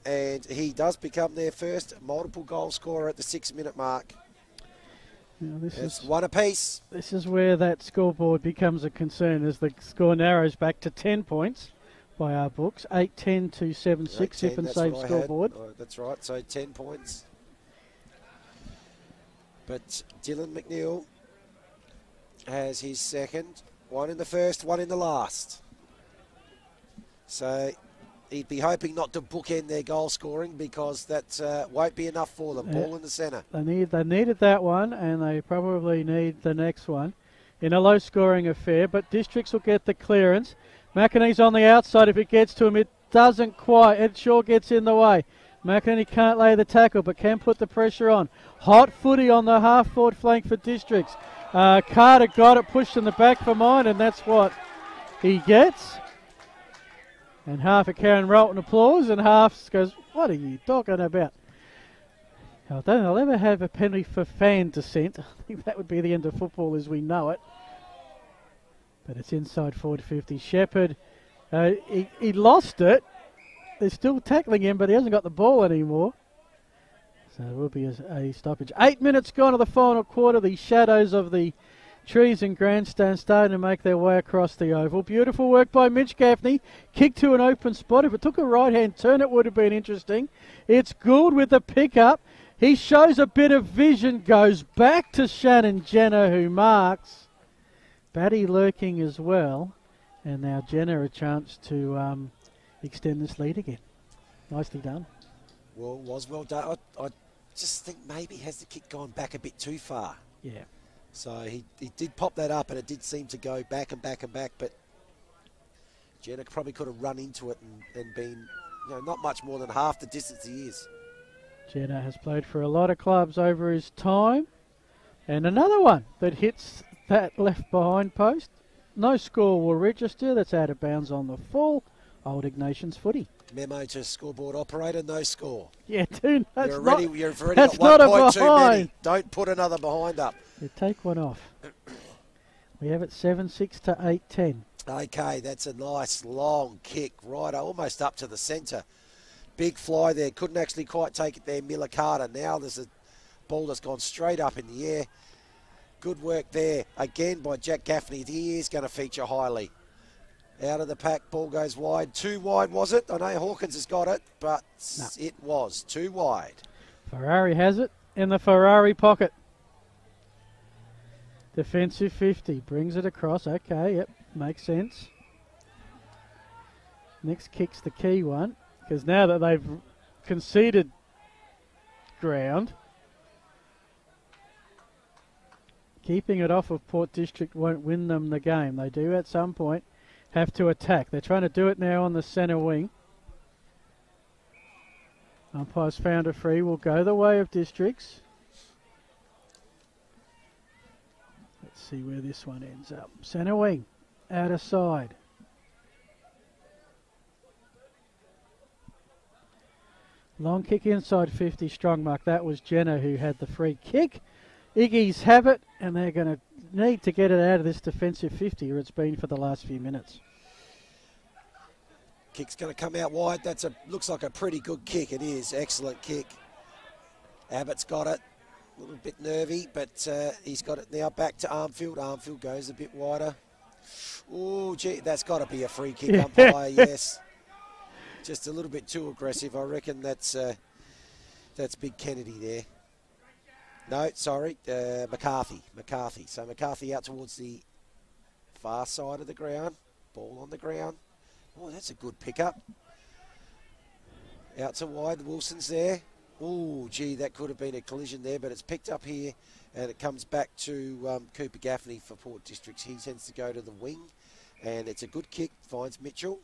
And he does become their first multiple goal scorer at the 6-minute mark. Now it's one apiece. This is where that scoreboard becomes a concern as the score narrows back to 10 points by our books. 8-10 to 7-6 if and save scoreboard. Oh, that's right, so 10 points. But Dylan McNeil has his second. One in the first, one in the last. So he'd be hoping not to bookend their goal scoring because that won't be enough for them. Ball in the centre. They needed that one, and they probably need the next one in a low-scoring affair. But Districts will get the clearance. McInerney's on the outside. If it gets to him, it doesn't quite. Ed Shaw gets in the way. McInerney can't lay the tackle, but can put the pressure on. Hot footy on the half-forward flank for Districts. Carter got it, pushed in the back for mine, and that's what he gets. And half of Karen Rolton applause, and half goes, what are you talking about? I don't think I'll ever have a penalty for fan dissent. I think that would be the end of football as we know it. But it's inside forward 50. Shepherd, he lost it. They're still tackling him, but he hasn't got the ball anymore. So it will be a stoppage. 8 minutes gone to the final quarter. The shadows of the trees and grandstand starting to make their way across the oval. Beautiful work by Mitch Gaffney. Kick to an open spot. If it took a right-hand turn, it would have been interesting. It's Gould with the pickup. He shows a bit of vision, goes back to Shannon Jenner, who marks. Batty lurking as well. And now Jenner a chance to extend this lead again. Nicely done. Well, was well done. I just think maybe has the kick gone back a bit too far. Yeah. So he did pop that up, and it did seem to go back and back and back, but Jenna probably could have run into it and been, not much more than half the distance he is. Jenna has played for a lot of clubs over his time. And another one that hits that left behind post. No score will register. That's out of bounds on the full. Old Ignatians footy. Memo to scoreboard operator, no score. Yeah, dude, You've already that's got 1 not a point too many. behind. Don't put another behind up. You take one off. We have it 7-6 to 8-10. Okay, that's a nice long kick, right almost up to the centre. Big fly there, couldn't actually quite take it there, Miller Carter. Now there's a ball that's gone straight up in the air. Good work there, again by Jack Gaffney. He is going to feature highly. Out of the pack, ball goes wide. Too wide, was it? I know Hawkins has got it, but no. It was too wide. Ferrari has it in the Ferrari pocket. Defensive 50, brings it across. Okay, yep, makes sense. Next kick's the key one, because now that they've conceded ground, keeping it off of Port District won't win them the game. They do at some point have to attack. They're trying to do it now on the centre wing. Umpire's found a free. Will go the way of Districts. Let's see where this one ends up. Centre wing, outer side. Long kick inside 50, strong mark. That was Jenner who had the free kick. Iggy's have it, and they're going to need to get it out of this defensive 50, or it's been for the last few minutes. Kick's going to come out wide. Looks like a pretty good kick. It is. Excellent kick. Abbott's got it. A little bit nervy, but he's got it now back to Armfield. Armfield goes a bit wider. Oh, gee, that's got to be a free kick, umpire, yes. Just a little bit too aggressive. I reckon that's Big Kennedy there. No, sorry, McCarthy. So McCarthy out towards the far side of the ground. Ball on the ground. Oh, that's a good pickup. Out to wide, Wilson's there. Oh, gee, that could have been a collision there, but it's picked up here, and it comes back to Cooper Gaffney for Port Districts. He tends to go to the wing, and it's a good kick. Finds Mitchell.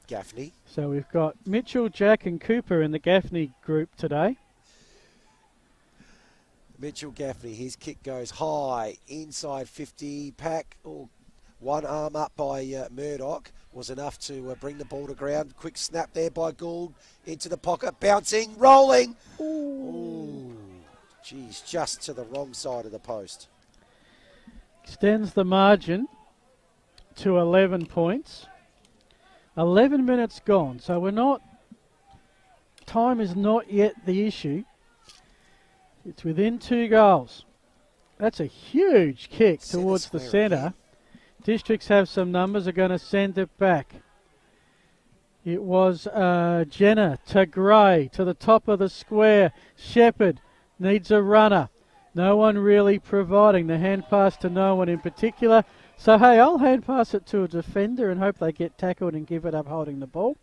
Gaffney. So we've got Mitchell, Jack, and Cooper in the Gaffney group today. Mitchell Gaffney, his kick goes high, inside 50, pack. Oh, one arm up by Murdoch was enough to bring the ball to ground. Quick snap there by Gould into the pocket, bouncing, rolling. Ooh, geez, just to the wrong side of the post. Extends the margin to 11 points. 11 minutes gone, so time is not yet the issue. It's within 2 goals. That's a huge kick towards the centre. Districts have some numbers, are going to send it back. It was Jenner to Gray, to the top of the square. Shepherd needs a runner. No one really providing. The hand pass to no one in particular. So, hey, I'll hand pass it to a defender and hope they get tackled and give it up holding the ball.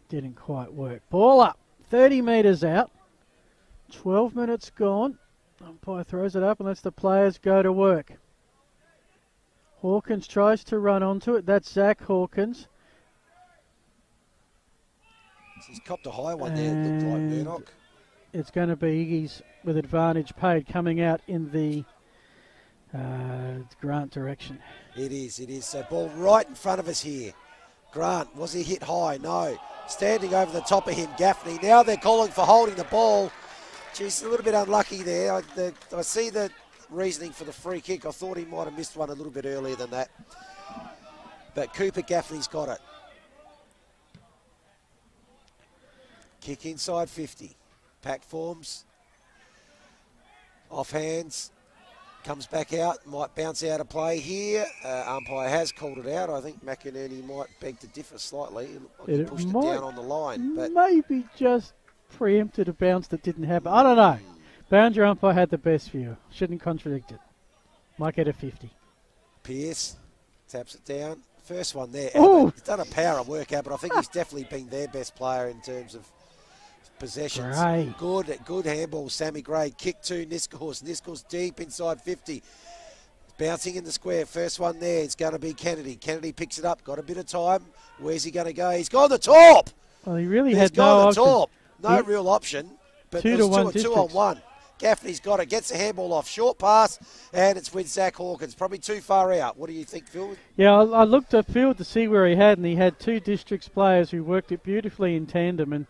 Didn't quite work. Ball up, 30 metres out. 12 minutes gone. Umpire throws it up and lets the players go to work. Hawkins tries to run onto it. That's Zach Hawkins. He's copped a high one there. It looked like Murdoch. It's going to be Iggy's with advantage paid coming out in the Grant direction. It is. So ball right in front of us here. Grant, was he hit high? No. Standing over the top of him, Gaffney. Now they're calling for holding the ball. Geez, a little bit unlucky there. I see the reasoning for the free kick. I thought he might have missed one a little bit earlier than that. But Cooper Gaffney's got it. Kick inside 50. Pack forms. Off hands. Comes back out. Might bounce out of play here. Umpire has called it out. I think McInerney might beg to differ slightly. It looked like he pushed it down on the line. But maybe just preempted a bounce that didn't happen. I don't know. Boundary umpire had the best view. Shouldn't contradict it. Might get a 50. Pierce taps it down. First one there. He's done a power of work out, but I think he's definitely been their best player in terms of possessions. Gray. Good handball, Sammy Gray. Kick to Niskols. Niskols deep inside 50. Bouncing in the square. First one there is going to be Kennedy. Kennedy picks it up. Got a bit of time. Where's he going to go? He's gone the top. Well, he really He's had no gone the option. top. No real option. But Two it to was one two on one. Gaffney's got it. Gets the handball off. Short pass. And it's with Zach Hawkins. Probably too far out. What do you think, Phil? Yeah, I looked at field to see where he had, and he had two Districts players who worked it beautifully in tandem. And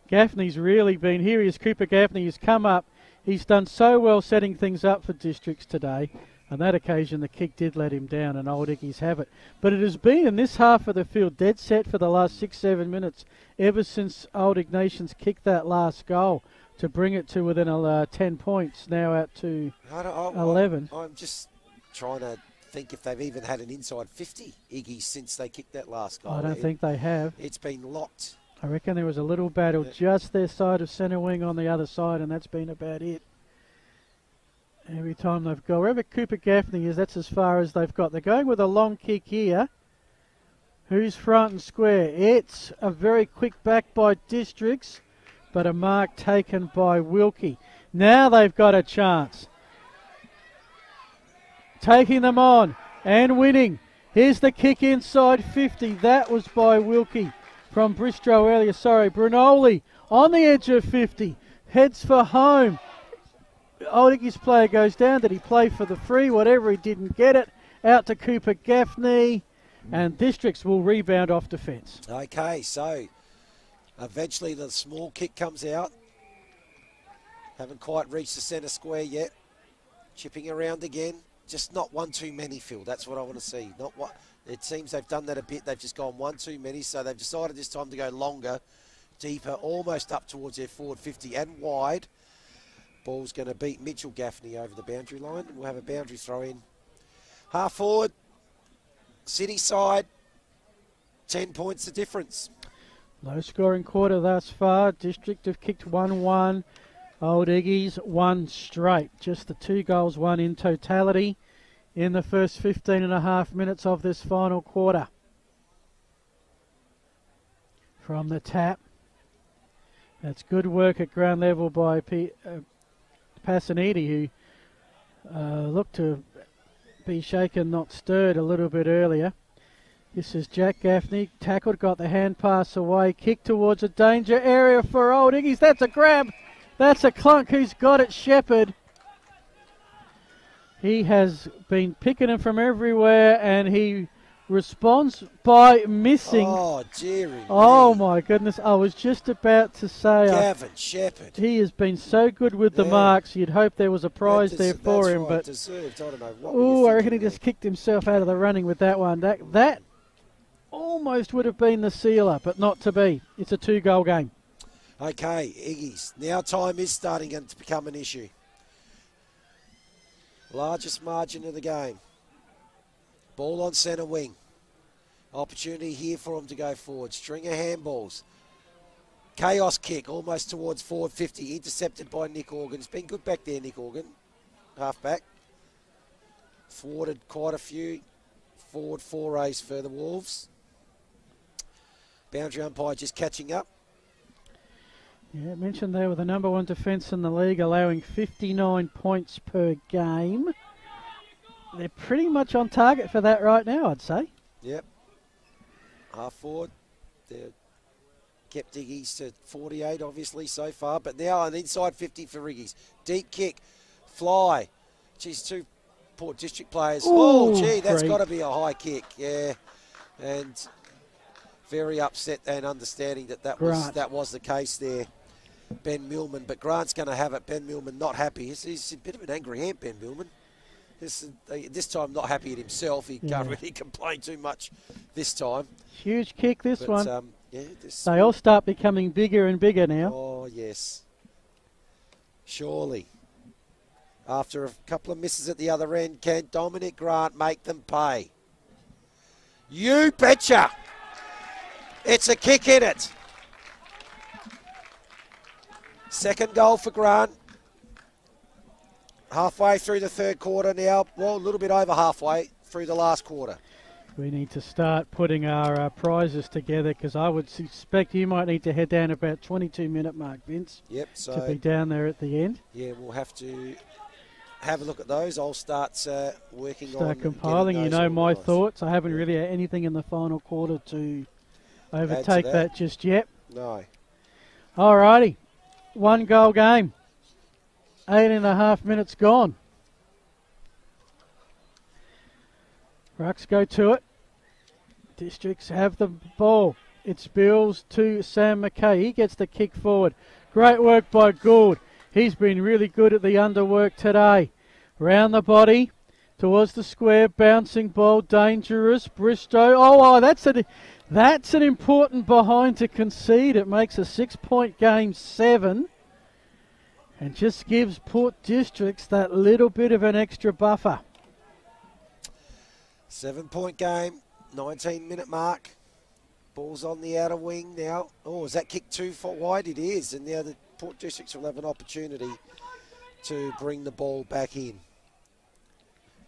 Gaffney's really been, here he is, Cooper Gaffney has come up. He's done so well setting things up for Districts today. On that occasion, the kick did let him down, and Old Iggy's have it. But it has been in this half of the field dead set for the last 6-7 minutes, ever since Old Ignatians kicked that last goal to bring it to within 10 points, now out to 11. I'm just trying to think if they've even had an inside 50, Iggy, since they kicked that last goal. I don't think they have. It's been locked. I reckon there was a little battle just their side of centre wing on the other side, and that's been about it. Every time they've got, wherever Cooper Gaffney is, that's as far as they've got. They're going with a long kick here. Who's front and square? It's a very quick back by Districts, but a mark taken by Wilkie. Now they've got a chance. Taking them on and winning. Here's the kick inside 50. That was by Wilkie from Bristol earlier. Sorry, Brunoli on the edge of 50. Heads for home. Old Iggy's player goes down. Did he play for the free? Whatever, he didn't get it. Out to Cooper Gaffney. And Districts will rebound off defence. Okay, so eventually the small kick comes out. Haven't quite reached the centre square yet. Chipping around again. Just not one too many, Phil. That's what I want to see. Not one. It seems they've done that a bit. They've just gone one too many. So they've decided this time to go longer, deeper, almost up towards their forward 50 and wide. Ball's going to beat Mitchell Gaffney over the boundary line. We'll have a boundary throw in. Half forward, City side, 10 points the difference. Low scoring quarter thus far. District have kicked 1-1. Old Iggy's one straight. Just the 2 goals, one in totality in the first 15 and a half minutes of this final quarter. From the tap. That's good work at ground level by Passaniti, who looked to be shaken, not stirred a little bit earlier. This is Jack Gaffney, tackled, got the hand pass away, kick towards a danger area for Old Iggy's. That's a grab, that's a clunk. Who's got it? Shepherd. He has been picking it from everywhere, and he responds by missing. Oh, dearie. Oh, my goodness. I was just about to say... Gavin Shepherd. He has been so good with the marks. You'd hope there was a prize there for him. But deserved. I don't know what. Oh, I reckon he just kicked himself out of the running with that one. That almost would have been the sealer, but not to be. It's a 2-goal game. Okay, Iggy's. Now time is starting to become an issue. Largest margin of the game. Ball on centre wing. Opportunity here for him to go forward. String of handballs. Chaos kick almost towards forward 50. Intercepted by Nick Organ. It's been good back there, Nick Organ. Half back. Thwarted quite a few forward forays for the Wolves. Boundary umpire just catching up. Yeah, mentioned they were the number 1 defence in the league, allowing 59 points per game. They're pretty much on target for that right now, I'd say. Yep. Half forward. They're kept Iggy's to 48, obviously, so far. But now an inside 50 for Iggy's. Deep kick. Fly. Geez, 2 Port District players. Ooh, oh, gee, that's great. got to be a high kick. Yeah. And very upset and understanding that was the case there. Ben Millman. But Grant's going to have it. Ben Millman not happy. He's a bit of an angry ant, Ben Millman. This time not happy at himself. He can't really complain too much this time. Huge kick, this one. Yeah, they all start becoming bigger and bigger now. Oh, yes. Surely. After a couple of misses at the other end, can Dominic Grant make them pay? You betcha! It's a kick in it. Second goal for Grant. Halfway through the third quarter now. Well, a little bit over halfway through the last quarter. We need to start putting our prizes together, because I would suspect you might need to head down about 22-minute mark, Vince. Yep. To be down there at the end. Yeah, we'll have to have a look at those. I'll start working on... Start compiling. You know my thoughts. I haven't really had anything in the final quarter to overtake that just yet. No. Alrighty. 1 goal game. 8.5 minutes gone. Rucks go to it. Districts have the ball. It spills to Sam McKay. He gets the kick forward. Great work by Gould. He's been really good at the underwork today. Round the body towards the square. Bouncing ball. Dangerous. Bristow. Oh, that's an important behind to concede. It makes a 6-point game 7. And just gives Port Districts that little bit of an extra buffer. 7-point game, 19-minute mark. Ball's on the outer wing now. Oh, is that kick too far wide? It is. And now the Port Districts will have an opportunity to bring the ball back in.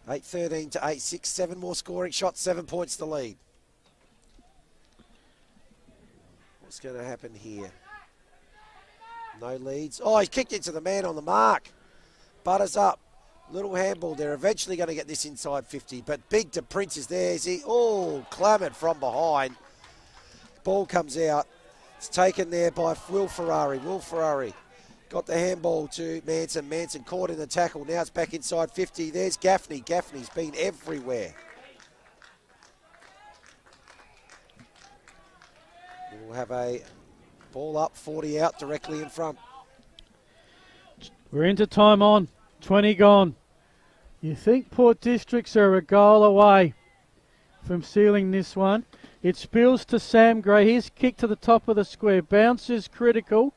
8-13 to 8-6. 7 more scoring shots, 7 points to lead. What's going to happen here? No leads. Oh, he kicked into the man on the mark. Butters up. Little handball. They're eventually going to get this inside 50. But big to Prince is there. Is he? Oh, clamoured from behind. Ball comes out. It's taken there by Will Ferrari. Will Ferrari got the handball to Manson. Manson caught in the tackle. Now it's back inside 50. There's Gaffney. Gaffney's been everywhere. We'll have a ball up, 40 out, directly in front. We're into time on. 20 gone. You think Port Districts are a goal away from sealing this one. It spills to Sam Gray. His kick to the top of the square. Bounce is critical.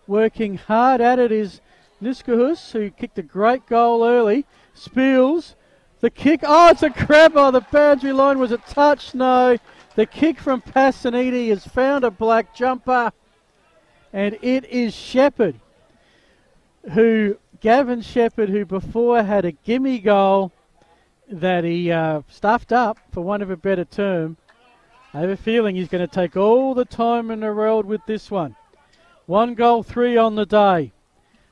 Working hard at it is Niskahus, who kicked a great goal early. Spills. The kick. Oh, it's a grab on the boundary line. Was it touch? No. The kick from Passaniti has found a black jumper. And it is Shepherd, Gavin Shepherd, who before had a gimme goal that he stuffed up, for want of a better term. I have a feeling he's going to take all the time in the world with this one. 1 goal, 3 on the day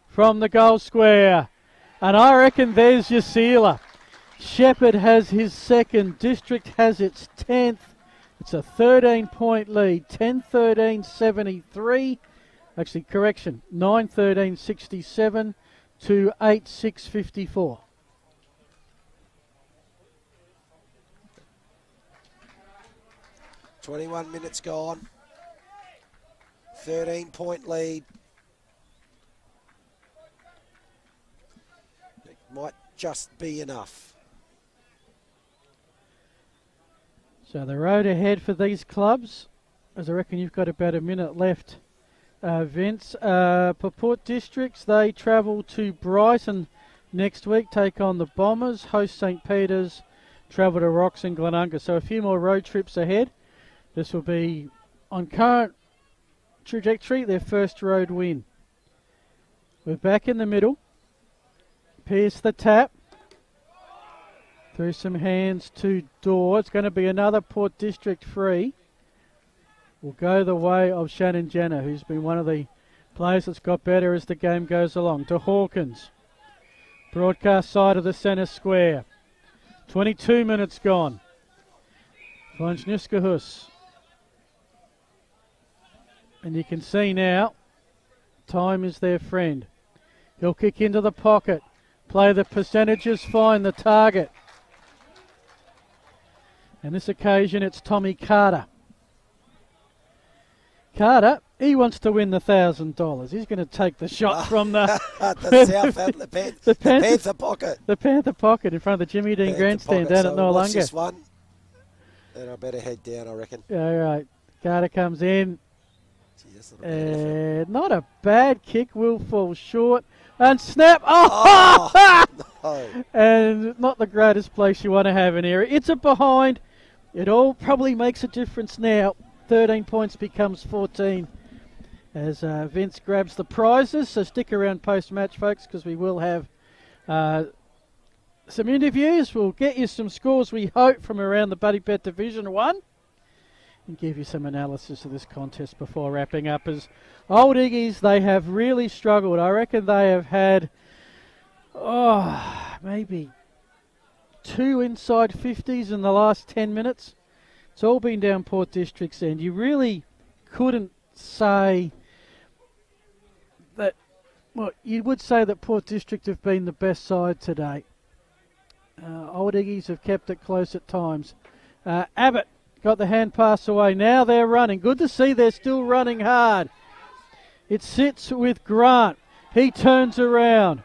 from the goal square. And I reckon there's your sealer. Shepherd has his second. District has its 10th. It's a 13-point lead. 10-13, 73. Actually, correction, 9-13, 67 to 8-6, 54. "21 minutes gone. 13-point lead. It might just be enough. So the road ahead for these clubs, as I reckon you've got about a minute left. Vince, for Port Districts, they travel to Brighton next week, take on the Bombers, host St. Peter's, travel to Rocks and Glenunga. So a few more road trips ahead. This will be, on current trajectory, their first road win. We're back in the middle. Pierce the tap. Through some hands to Dorr. It's going to be another Port District free. Will go the way of Shannon Jenner, who's been one of the players that's got better as the game goes along. To Hawkins. Broadcast side of the centre square. 22 minutes gone. Finds Niskahus. And you can see now, time is their friend. He'll kick into the pocket. Play the percentages, find the target. And this occasion it's Tommy Carter. Carter, he wants to win the $1,000. He's going to take the shot from the the Panther pocket. The Panther pocket in front of the Jimmy Dean grandstand down at Noarlunga. This one, and I better head down, I reckon. All right, Carter comes in. Not a bad kick. Will fall short and snap. Oh! No. And not the greatest place you want to have an area. It's a behind. It all probably makes a difference now. 13 points becomes 14 as Vince grabs the prizes. So stick around post-match, folks, because we will have some interviews. We'll get you some scores, we hope, from around the Buddy Bet Division 1 and give you some analysis of this contest before wrapping up. As Old Iggies, they have really struggled. I reckon they have had... maybe 2 inside 50s in the last 10 minutes. It's all been down Port District's end. You really couldn't say that, well, you would say that Port District have been the best side today. Old Iggies have kept it close at times. Abbott got the hand pass away. Now they're running. Good to see they're still running hard. It sits with Grant. He turns around.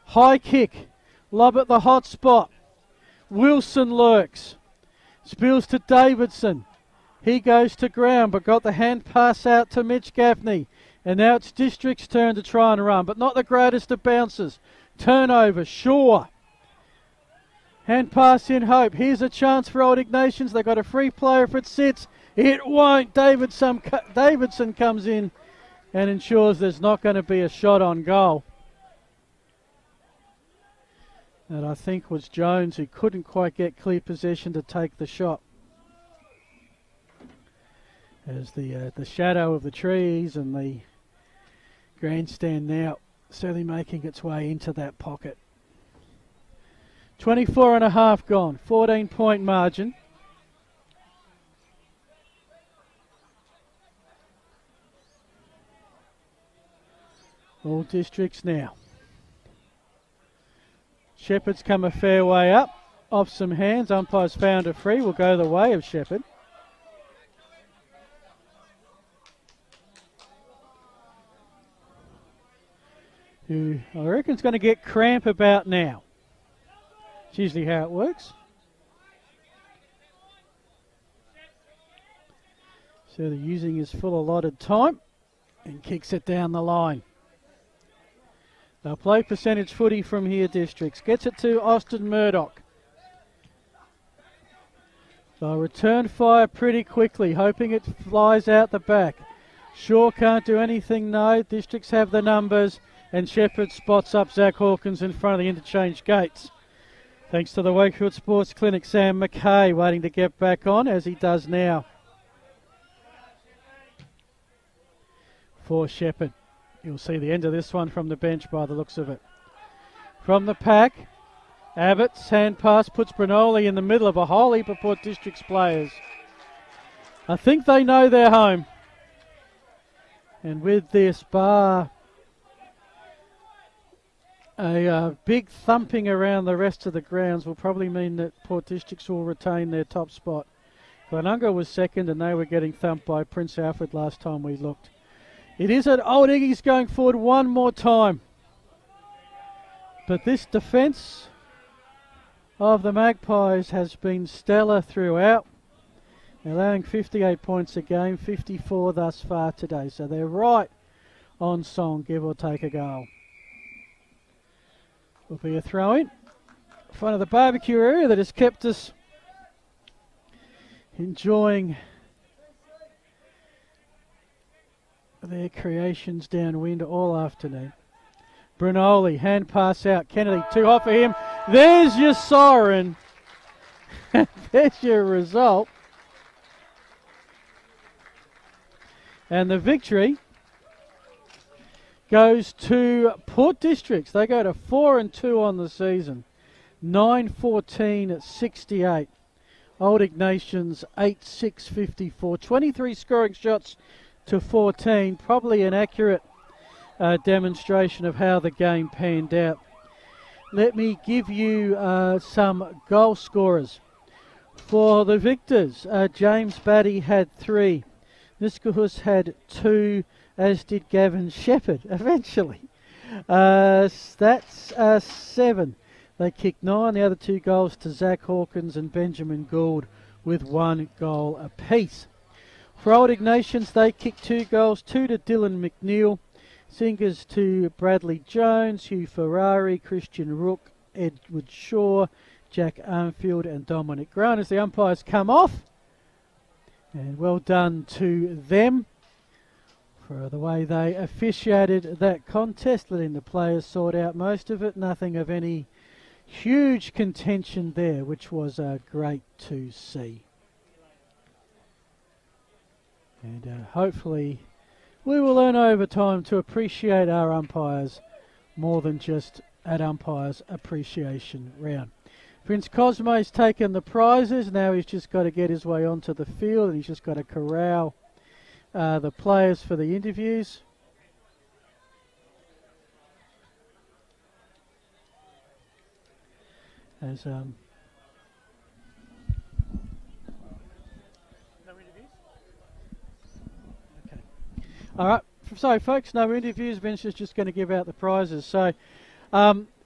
High kick. Lob at the hot spot. Wilson lurks. Spills to Davidson. He goes to ground but got the hand pass out to Mitch Gaffney. And now it's District's turn to try and run, but not the greatest of bounces. Turnover, Shaw. Hand pass in hope. Here's a chance for Old Ignatians. They've got a free player if it sits. It won't. Davidson comes in and ensures there's not going to be a shot on goal. And I think was Jones who couldn't quite get clear possession to take the shot. As the shadow of the trees and the grandstand now certainly making its way into that pocket. 24 and a half gone, 14-point margin. All Districts now. Shepherd's come a fair way up, off some hands. Umpire's found a free, will go the way of Shepherd. Who I reckon is going to get cramp about now. It's usually how it works. So they're using his full allotted time and kicks it down the line. They'll play percentage footy from here, Districts. Gets it to Austin Murdoch. They'll return fire pretty quickly, hoping it flies out the back. Shaw can't do anything, no. Districts have the numbers, and Shepherd spots up Zach Hawkins in front of the interchange gates. Thanks to the Wakefield Sports Clinic, Sam McKay waiting to get back on, as he does now. For Shepherd. You'll see the end of this one from the bench by the looks of it. From the pack, Abbott's hand pass puts Brinoli in the middle of a whole heap of Port District's players. I think they know they're home. And with this bar, a big thumping around the rest of the grounds will probably mean that Port Districts will retain their top spot. Glenunga was second and they were getting thumped by Prince Alfred last time we looked. It is at Old Iggy's going forward one more time. But this defence of the Magpies has been stellar throughout, allowing 58 points a game, 54 thus far today. So they're right on song, give or take a goal. Will be a throw-in in front of the barbecue area that has kept us enjoying their creations downwind all afternoon. Brunoli, hand pass out. Kennedy, too hot for him. There's your siren. There's your result. And the victory goes to Port Districts. They go to 4-2 on the season. 9-14 at 68. Old Ignatians 8-6-54. 23 scoring shots to 14. Probably an accurate demonstration of how the game panned out. Let me give you some goal scorers. For the victors, James Batty had 3. Niskahus had 2, as did Gavin Shepherd, eventually. That's 7. They kicked 9. The other 2 goals to Zach Hawkins and Benjamin Gould with 1 goal apiece. For Old Ignatians, they kicked 2 goals, 2 to Dylan McNeil, singers to Bradley Jones, Hugh Ferrari, Christian Rook, Edward Shaw, Jack Armfield and Dominic Grant as the umpires come off. And well done to them for the way they officiated that contest, letting the players sort out most of it. Nothing of any huge contention there, which was great to see. And hopefully we will learn over time to appreciate our umpires more than just at Umpire's Appreciation Round. Prince Cosmo's taken the prizes. Now he's just got to get his way onto the field, and he's just got to corral the players for the interviews. As no interviews? Okay. All right. So, folks, no interviews. Vince is just going to give out the prizes. So,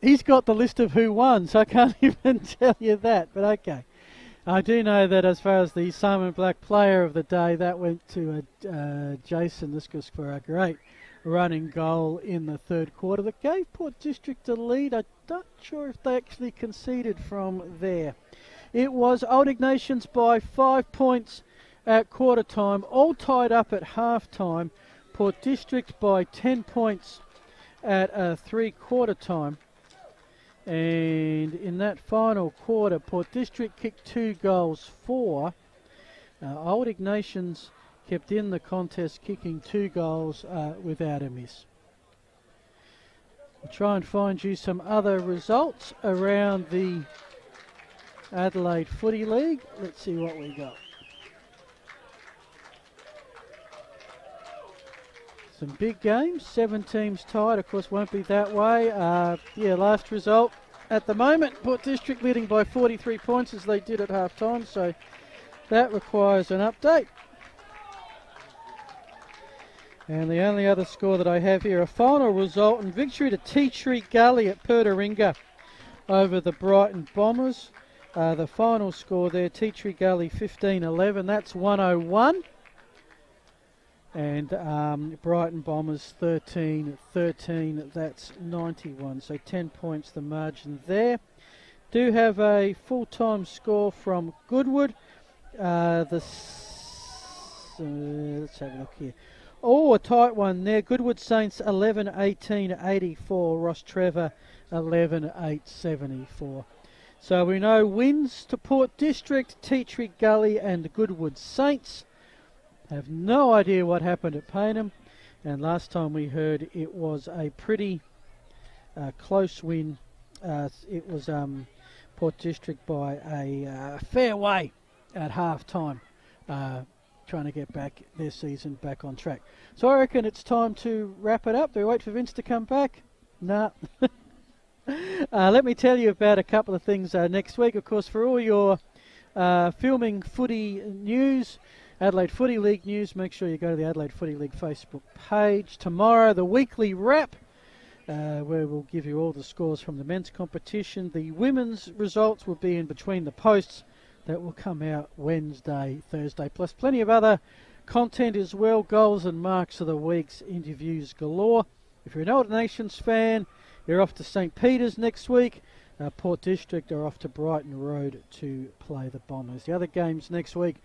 he's got the list of who won, so I can't even tell you that. But okay. I do know that as far as the Simon Black Player of the Day, that went to Jason. This was for a great running goal in the third quarter that gave Port District a lead. I'm not sure if they actually conceded from there. It was Old Ignatians by 5 points at quarter time, all tied up at half time. Port District by 10 points at three-quarter time. And in that final quarter, Port District kicked 2 goals for. Old Ignatians kept in the contest, kicking 2 goals without a miss. We'll try and find you some other results around the Adelaide Footy League. Let's see what we got. Some big games, 7 teams tied, of course won't be that way. Last result at the moment, Port District leading by 43 points as they did at half time, so that requires an update. And the only other score that I have here, a final result and victory to Tea Tree Gully at Pertaringa over the Brighton Bombers. The final score there, Tea Tree Gully 15-11, that's 101. And Brighton Bombers 13-13, that's 91. So 10 points the margin there. Do have a full-time score from Goodwood. Let's have a look here. Oh, a tight one there. Goodwood Saints 11-18-84. Ross Trevor 11-8-74. So we know wins to Port District, Tea Tree Gully and Goodwood Saints. Have no idea what happened at Payneham. And last time we heard it was a pretty close win. It was Port District by a fair way at half time. Trying to get their season back on track. So I reckon it's time to wrap it up. Do we wait for Vince to come back? Nah. Let me tell you about a couple of things next week. Of course, for all your filming footy news, Adelaide Footy League news, make sure you go to the Adelaide Footy League Facebook page. Tomorrow, the weekly wrap, where we'll give you all the scores from the men's competition. The women's results will be in between the posts. That will come out Wednesday, Thursday, plus plenty of other content as well. Goals and marks of the week's interviews galore. If you're an Old Nations fan, you're off to St. Peter's next week. Port District are off to Brighton Road to play the Bombers. The other games next week,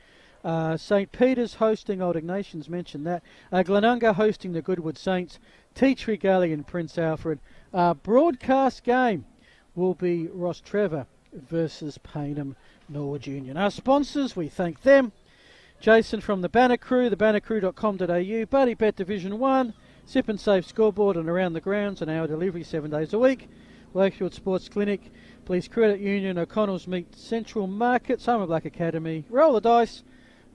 St. Peter's hosting Old Ignatians, mentioned that. Glenunga hosting the Goodwood Saints. Tea Tree Gully and Prince Alfred. Broadcast game will be Ross Trevor versus Payneham Norwood Union. Our sponsors, we thank them. Jason from the Banner Crew, thebannercrew.com.au, Buddy Bet Division 1, Sip and Save Scoreboard and Around the Grounds, an hour delivery 7 days a week. Wakefield Sports Clinic, Police Credit Union, O'Connell's Meat Central Market, Summer Black Academy, Roll the Dice,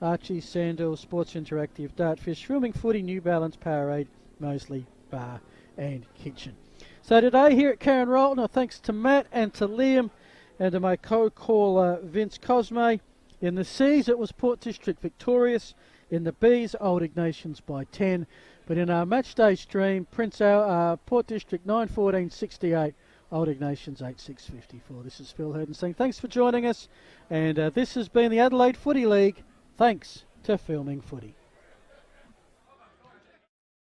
Archie Sandal, Sports Interactive, Dartfish, Filming Footy, New Balance, Powerade, Moseley, Bar and Kitchen. So today here at Karen Rolton, thanks to Matt and to Liam, and to my co-caller Vince Cosme. In the C's it was Port District victorious. In the B's, Old Ignatians by 10. But in our matchday stream, Port District 9-14-68, Old Ignatians 8-6-54. This is Phil Hurden saying thanks for joining us. And this has been the Adelaide Footy League. Thanks to Filming Footy.